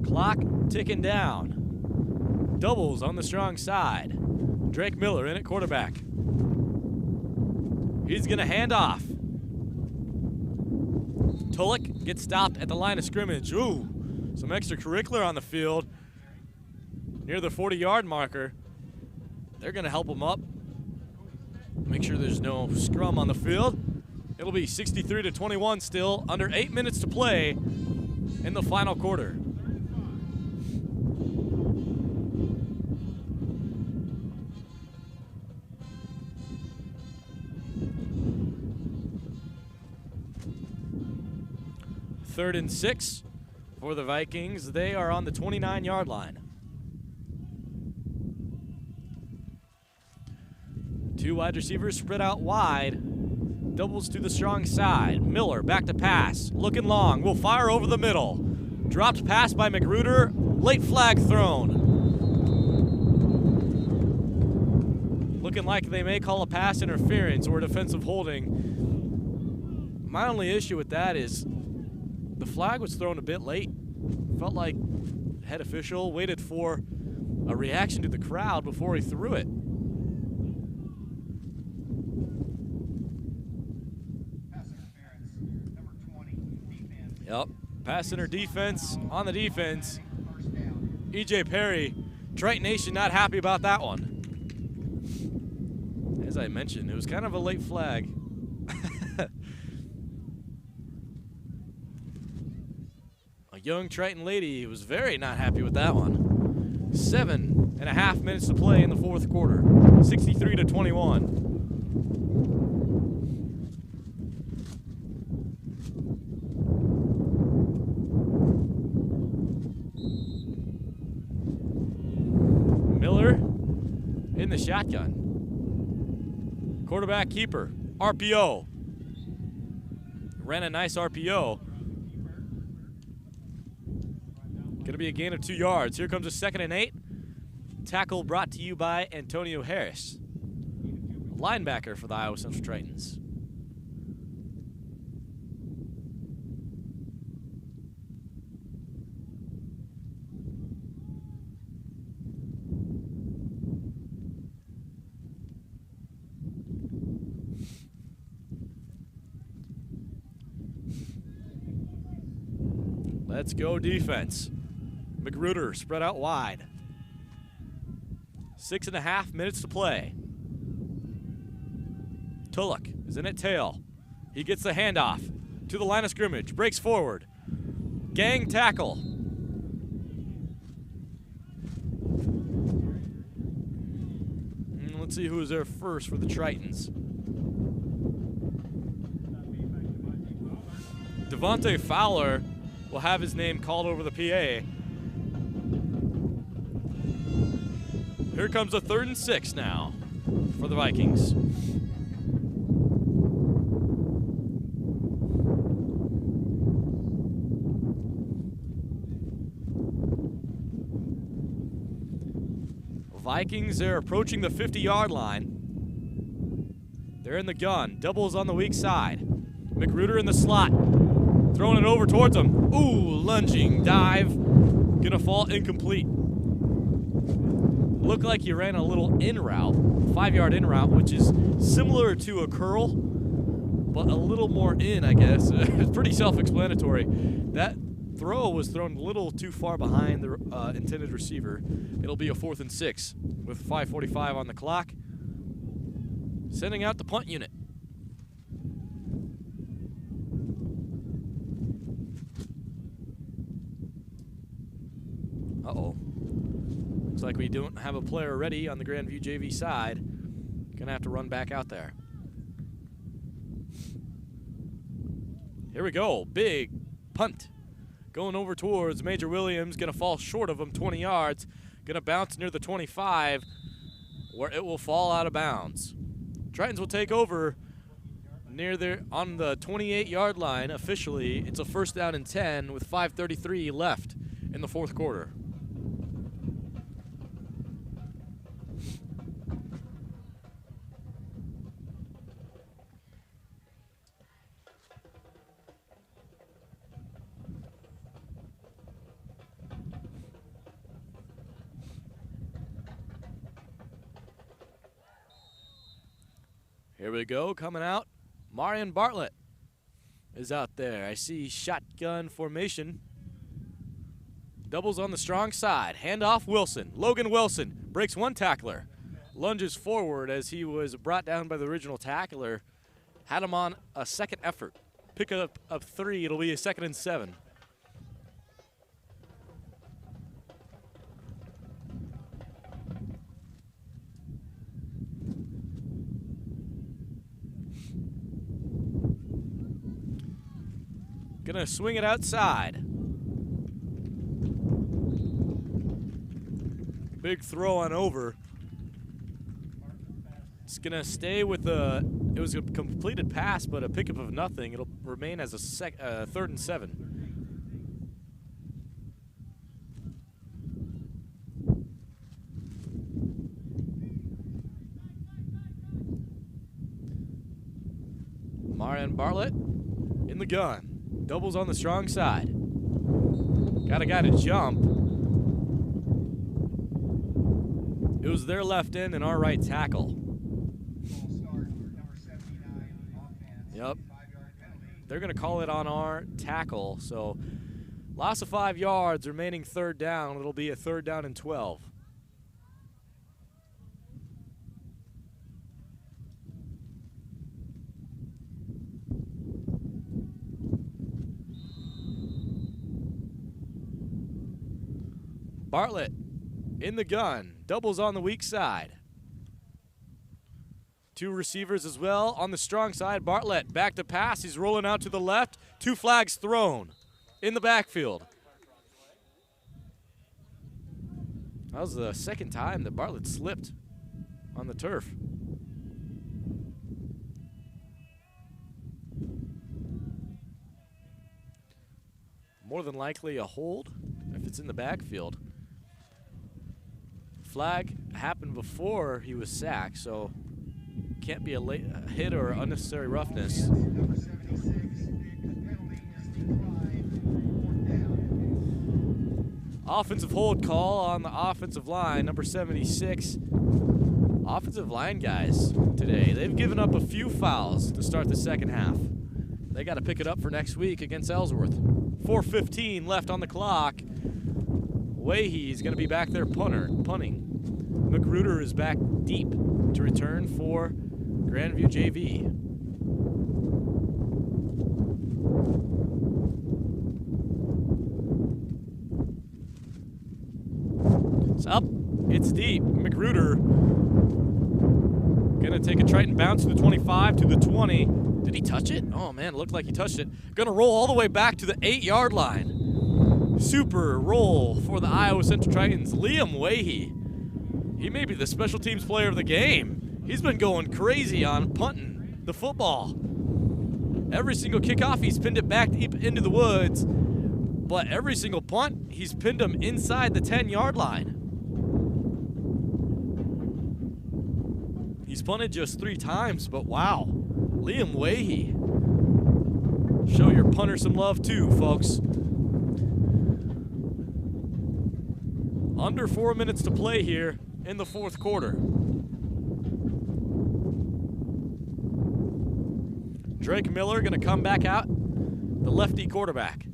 Clock ticking down. Doubles on the strong side. Drake Miller in at quarterback. He's going to hand off. Tulloch gets stopped at the line of scrimmage. Ooh, some extracurricular on the field near the 40-yard marker. They're going to help him up. Make sure there's no scrum on the field. It'll be 63-21 still, under 8 minutes to play in the final quarter. Third and 6 for the Vikings. They are on the 29-yard line. Two wide receivers spread out wide. Doubles to the strong side. Miller back to pass. Looking long. Will fire over the middle. Dropped pass by Magruder. Late flag thrown. Looking like they may call a pass interference or defensive holding. My only issue with that is the flag was thrown a bit late. Felt like head official waited for a reaction to the crowd before he threw it. Pass interference, number 20, defense. Yep, pass center defense on the defense. First down. E.J. Perry, Triton Nation not happy about that one. As I mentioned, it was kind of a late flag. A young Triton lady was very not happy with that one. 7.5 minutes to play in the fourth quarter. 63-21. Miller in the shotgun. Quarterback keeper, RPO. Ran a nice RPO. Gonna be a gain of 2 yards. Here comes a 2nd and 8. Tackle brought to you by Antonio Harris, linebacker for the Iowa Central Tritons. Let's go defense. Magruder spread out wide. 6.5 minutes to play. Tulloch is in at tail. He gets the handoff to the line of scrimmage. Breaks forward. Gang tackle. And let's see who is there first for the Tritons. Devontae Fowler will have his name called over the PA. Here comes a 3rd and 6 now for the Vikings. Vikings, they're approaching the 50-yard line. They're in the gun. Doubles on the weak side. Magruder in the slot. Throwing it over towards him. Ooh, lunging dive. Gonna fall incomplete. Looked like he ran a little in route, 5-yard in route, which is similar to a curl, but a little more in, I guess. It's pretty self-explanatory. That throw was thrown a little too far behind the intended receiver. It'll be a 4th and 6 with 5:45 on the clock. Sending out the punt unit. Uh-oh. Looks like we don't have a player ready on the Grandview JV side. Gonna have to run back out there. Here we go. Big punt. Going over towards Major Williams. Gonna fall short of him, 20 yards. Gonna bounce near the 25, where it will fall out of bounds. Tritons will take over near there on the 28-yard line. Officially, it's a 1st down and 10 with 5:33 left in the fourth quarter. Here we go, coming out. Marion Bartlett is out there. I see shotgun formation. Doubles on the strong side. Handoff Wilson. Logan Wilson breaks one tackler. Lunges forward as he was brought down by the original tackler. Had him on a second effort. Pick up of 3. It'll be a 2nd and 7. Gonna swing it outside. Big throw on over. It's gonna stay with it was a completed pass, but a pickup of nothing. It'll remain as a 3rd and 7. Marion Bartlett in the gun. Doubles on the strong side. Got a guy to jump. It was their left end and our right tackle. Yep. They're going to call it on our tackle. So loss of 5 yards, remaining 3rd down. It'll be a 3rd down and 12. Bartlett in the gun, doubles on the weak side. 2 receivers as well on the strong side. Bartlett back to pass. He's rolling out to the left. 2 flags thrown in the backfield. That was the 2nd time that Bartlett slipped on the turf. More than likely a hold if it's in the backfield. Flag happened before he was sacked, so can't be a late hit or unnecessary roughness. Number 76, the penalty is declined. 4th down. Offensive hold call on the offensive line, number 76. Offensive line guys today, they've given up a few fouls to start the 2nd half. They got to pick it up for next week against Ellsworth. 4:15 left on the clock. Wahey's going to be back there punting. McGruder is back deep to return for Grandview JV. It's up. It's deep. McGruder going to take a Triton bounce to the 25, to the 20. Did he touch it? Oh, man, it looked like he touched it. Going to roll all the way back to the 8-yard line. Super roll for the Iowa Central Tritons. Liam Wahey. He may be the special teams player of the game. He's been going crazy on punting the football. Every single kickoff, he's pinned it back deep into the woods. But every single punt, he's pinned them inside the 10-yard line. He's punted just 3 times, but wow. Liam Wahey. Show your punter some love too, folks. Under 4 minutes to play here in the 4th quarter. Drake Miller gonna come back out, the lefty quarterback.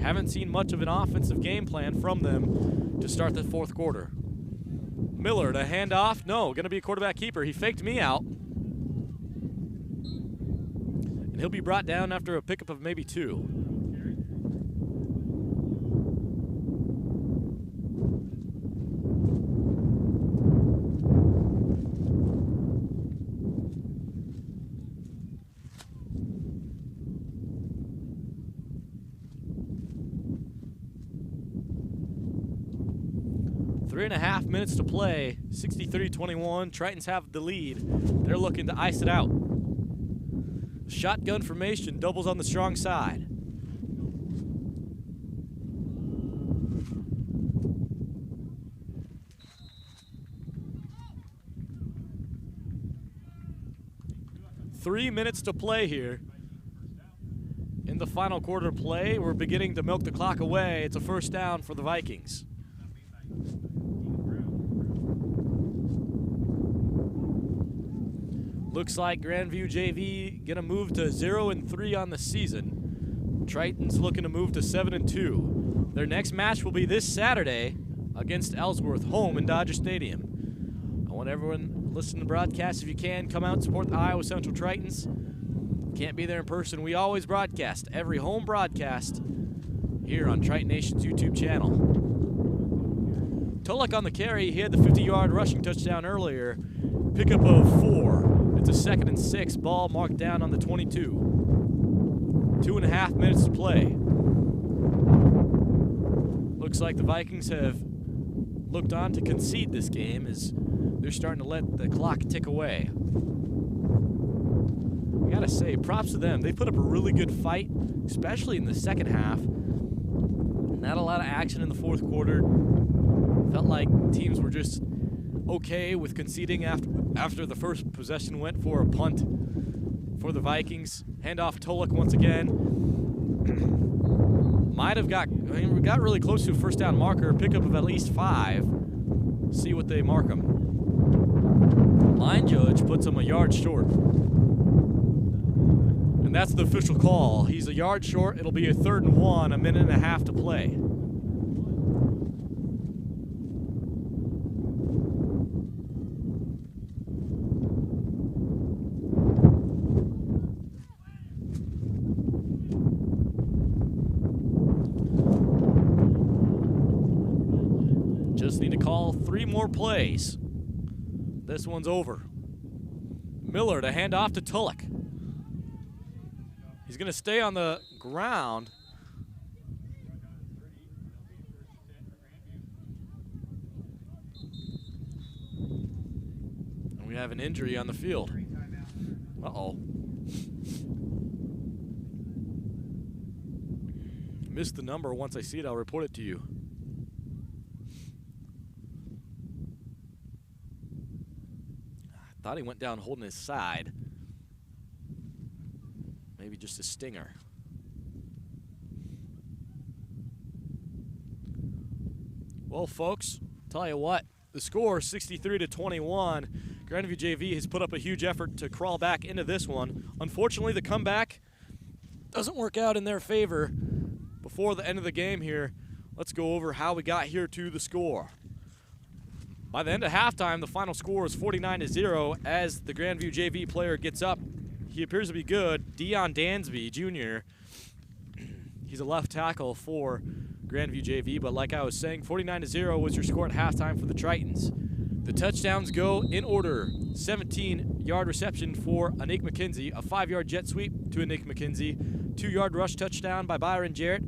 Haven't seen much of an offensive game plan from them to start the 4th quarter. Miller to hand off. No, going to be a quarterback keeper. He faked me out. And he'll be brought down after a pickup of maybe 2. Three and a half minutes to play, 63-21. Tritons have the lead. They're looking to ice it out. Shotgun formation, doubles on the strong side. Three minutes to play here. In the final quarter play, we're beginning to milk the clock away. It's a 1st down for the Vikings. Looks like Grandview JV gonna move to 0-3 on the season. Tritons looking to move to 7-2. Their next match will be this Saturday against Ellsworth, home in Dodger Stadium. I want everyone listening to the broadcast, if you can, come out and support the Iowa Central Tritons. Can't be there in person. We always broadcast every home broadcast here on Triton Nation's YouTube channel. Tulloch on the carry. He had the 50-yard rushing touchdown earlier. Pickup of 4. It's a 2nd and 6. Ball marked down on the 22. 2.5 minutes to play. Looks like the Vikings have looked on to concede this game as they're starting to let the clock tick away. I gotta say, props to them. They put up a really good fight, especially in the second half. Not a lot of action in the fourth quarter. Felt like teams were just okay with conceding after the first possession went for a punt for the Vikings. Handoff Tulloch once again. We got really close to a first down marker. Pickup of at least 5. See what they mark them. Line judge puts him a yard short. And that's the official call. He's a yard short. It'll be a 3rd and 1, a minute and a half to play. Just need to call 3 more plays. This one's over. Miller to hand off to Tulloch. He's going to stay on the ground. And we have an injury on the field. Uh-oh. Missed the number. Once I see it, I'll report it to you. Thought he went down holding his side. Maybe just a stinger. Well, folks, tell you what, the score 63-21. Grandview JV has put up a huge effort to crawl back into this one. Unfortunately, the comeback doesn't work out in their favor. Before the end of the game here, let's go over how we got here to the score. By the end of halftime, the final score is 49-0 as the Grandview JV player gets up. He appears to be good. Dion Dansby, Jr. He's a left tackle for Grandview JV, but like I was saying, 49-0 was your score at halftime for the Tritons. The touchdowns go in order. 17-yard reception for Anik McKenzie, a 5-yard jet sweep to Anik McKenzie, 2-yard rush touchdown by Byron Jarrett.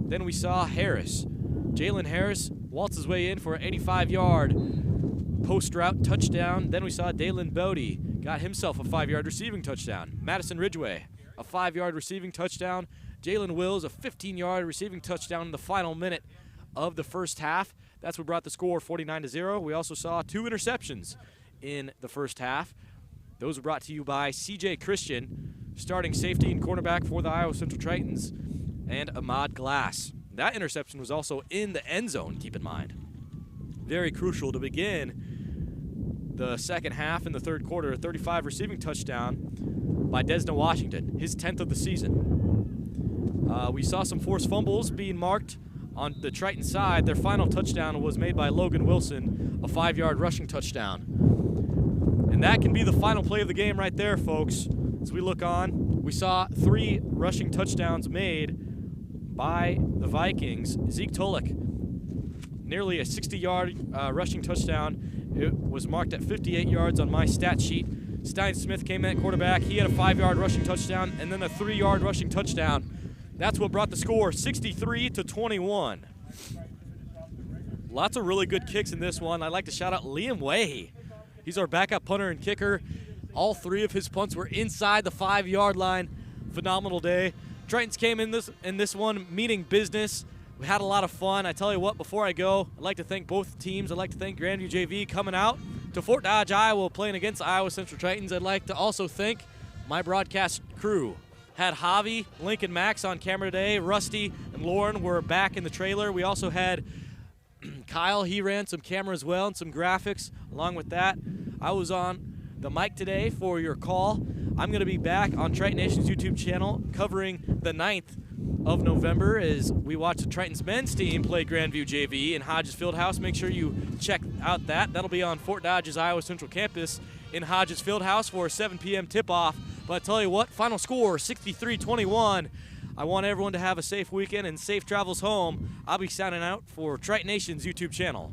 Then we saw Harris. Jalen Harris waltzes his way in for an 85-yard post-route touchdown. Then we saw Dalen Bodie got himself a 5-yard receiving touchdown. Madison Ridgway, a 5-yard receiving touchdown. Jalen Wills, a 15-yard receiving touchdown in the final minute of the first half. That's what brought the score 49-0. We also saw 2 interceptions in the first half. Those were brought to you by C.J. Christian, starting safety and cornerback for the Iowa Central Tritons, and Ahmad Glass. That interception was also in the end zone, keep in mind. Very crucial to begin the second half in the third quarter. A 35 receiving touchdown by Desna Washington, his 10th of the season. We saw some forced fumbles being marked on the Triton side. Their final touchdown was made by Logan Wilson, a 5-yard rushing touchdown. And that can be the final play of the game right there, folks. As we look on, we saw 3 rushing touchdowns made by the Vikings. Zeke Tulloch, nearly a 60-yard rushing touchdown. It was marked at 58 yards on my stat sheet. Stein Smith came in at quarterback. He had a 5-yard rushing touchdown and then a 3-yard rushing touchdown. That's what brought the score 63-21. Lots of really good kicks in this one. I'd like to shout out Liam Way. He's our backup punter and kicker. All 3 of his punts were inside the 5-yard line. Phenomenal day. Tritons came in this one meaning business. We had a lot of fun. I tell you what, before I go, I'd like to thank both teams. I'd like to thank Grandview JV coming out to Fort Dodge, Iowa, playing against the Iowa Central Tritons. I'd like to also thank my broadcast crew. Had Javi, Lincoln Max on camera today. Rusty and Lauren were back in the trailer. We also had Kyle. He ran some camera as well and some graphics. Along with that, I was on the mic today for your call. I'm going to be back on Triton Nation's YouTube channel covering the 9th of November as we watch the Tritons men's team play Grandview JV in Hodges Fieldhouse. Make sure you check out that. That'll be on Fort Dodge's Iowa Central campus in Hodges Fieldhouse for a 7 p.m. tip-off. But I tell you what, final score 63-21. I want everyone to have a safe weekend and safe travels home. I'll be signing out for Triton Nation's YouTube channel.